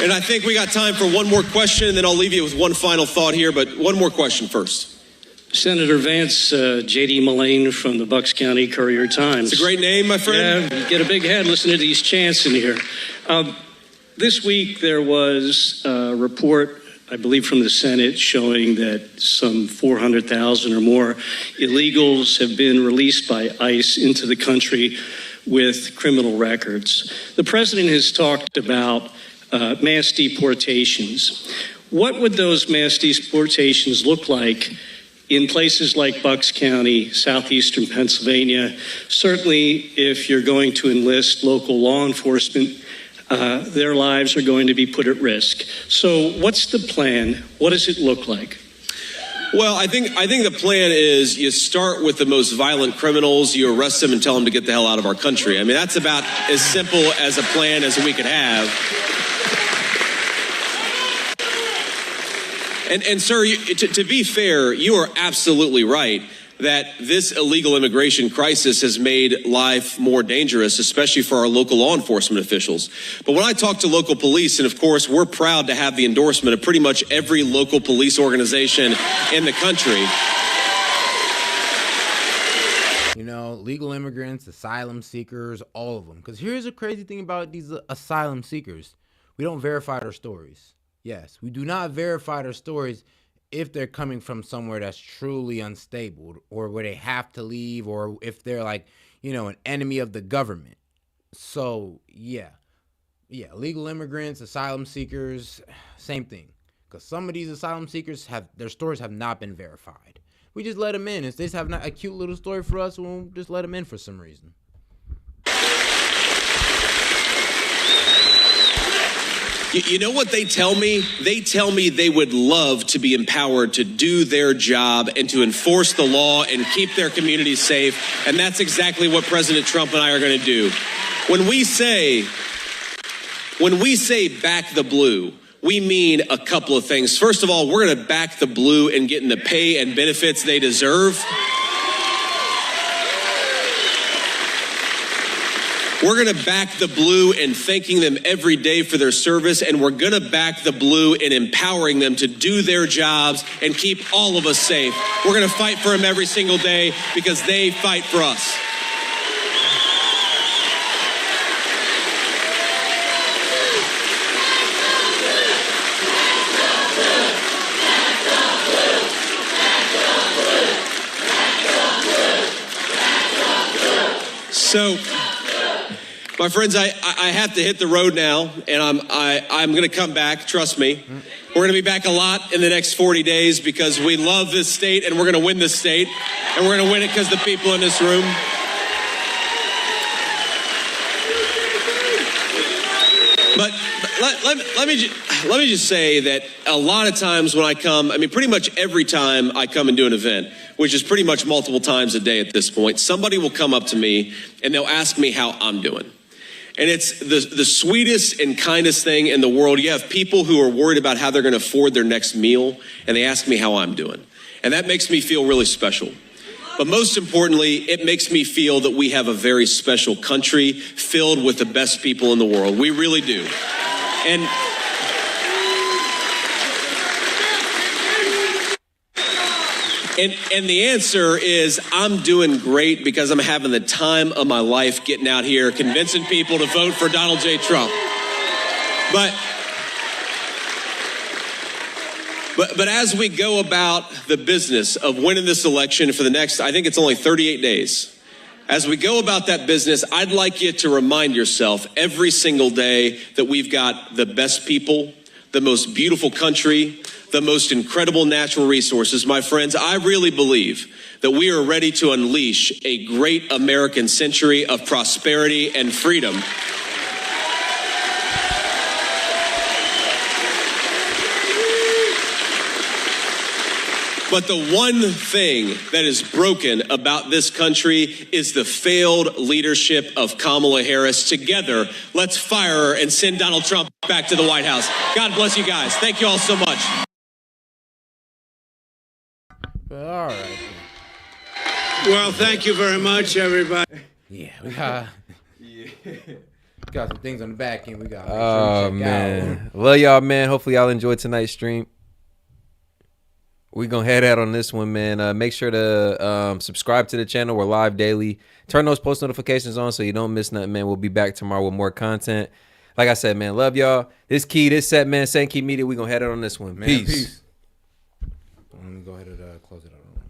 And I think we got time for one more question, and then I'll leave you with one final thought here, but one more question first. Senator Vance, JD Mullane from the Bucks County Courier-Times. It's a great name, my friend. Yeah, you get a big head listening to these chants in here. This week there was a report, I believe from the Senate, showing that some 400,000 or more illegals have been released by ICE into the country with criminal records. The president has talked about mass deportations. What would those mass deportations look like in places like Bucks County, southeastern Pennsylvania? Certainly, if you're going to enlist local law enforcement, their lives are going to be put at risk. So what's the plan? What does it look like? Well, I think the plan is you start with the most violent criminals, you arrest them and tell them to get the hell out of our country. I mean, that's about as simple as a plan as we could have. And sir, to be fair, you are absolutely right that this illegal immigration crisis has made life more dangerous, especially for our local law enforcement officials. But when I talk to local police, and of course, we're proud to have the endorsement of pretty much every local police organization in the country. You know, legal immigrants, asylum seekers, all of them. Because here's a crazy thing about these asylum seekers. We don't verify their stories. Yes, we do not verify their stories if they're coming from somewhere that's truly unstable or where they have to leave or if they're like, you know, an enemy of the government. So, yeah, legal immigrants, asylum seekers, same thing. Because some of these asylum seekers their stories have not been verified. We just let them in. If they just have a cute little story for us, we'll just let them in for some reason. You know what they tell me? They tell me they would love to be empowered to do their job and to enforce the law and keep their communities safe. And that's exactly what President Trump and I are going to do. When we say back the blue, we mean a couple of things. First of all, we're going to back the blue and getting the pay and benefits they deserve. We're going to back the blue and thanking them every day for their service, and we're going to back the blue in empowering them to do their jobs and keep all of us safe. We're going to fight for them every single day because they fight for us. So, my friends, I have to hit the road now, and I'm going to come back. Trust me. We're going to be back a lot in the next 40 days because we love this state, and we're going to win this state, and we're going to win it because the people in this room. But let me just say that a lot of times when I come, I mean, pretty much every time I come and do an event, which is pretty much multiple times a day at this point, somebody will come up to me and they'll ask me how I'm doing. And it's the sweetest and kindest thing in the world. You have people who are worried about how they're going to afford their next meal, and they ask me how I'm doing. And that makes me feel really special. But most importantly, it makes me feel that we have a very special country filled with the best people in the world. We really do. And the answer is I'm doing great because I'm having the time of my life getting out here, convincing people to vote for Donald J. Trump. But as we go about the business of winning this election for the next, I think it's only 38 days. As we go about that business, I'd like you to remind yourself every single day that we've got the best people, the most beautiful country, the most incredible natural resources. My friends, I really believe that we are ready to unleash a great American century of prosperity and freedom. But the one thing that is broken about this country is the failed leadership of Kamala Harris. Together, let's fire her and send Donald Trump back to the White House. God bless you guys. Thank you all so much. All right. Well, thank you very much, everybody. Yeah, we got some things on the back end. We got. Oh man, love y'all, man. Hopefully y'all enjoyed tonight's stream. We're going to head out on this one, man. Make sure to subscribe to the channel. We're live daily. Turn those post notifications on so you don't miss nothing, man. We'll be back tomorrow with more content. Like I said, man, love y'all. This Key, this Set, man. Saint Key Media. We're going to head out on this one. Man, peace. Let me go ahead and close it out.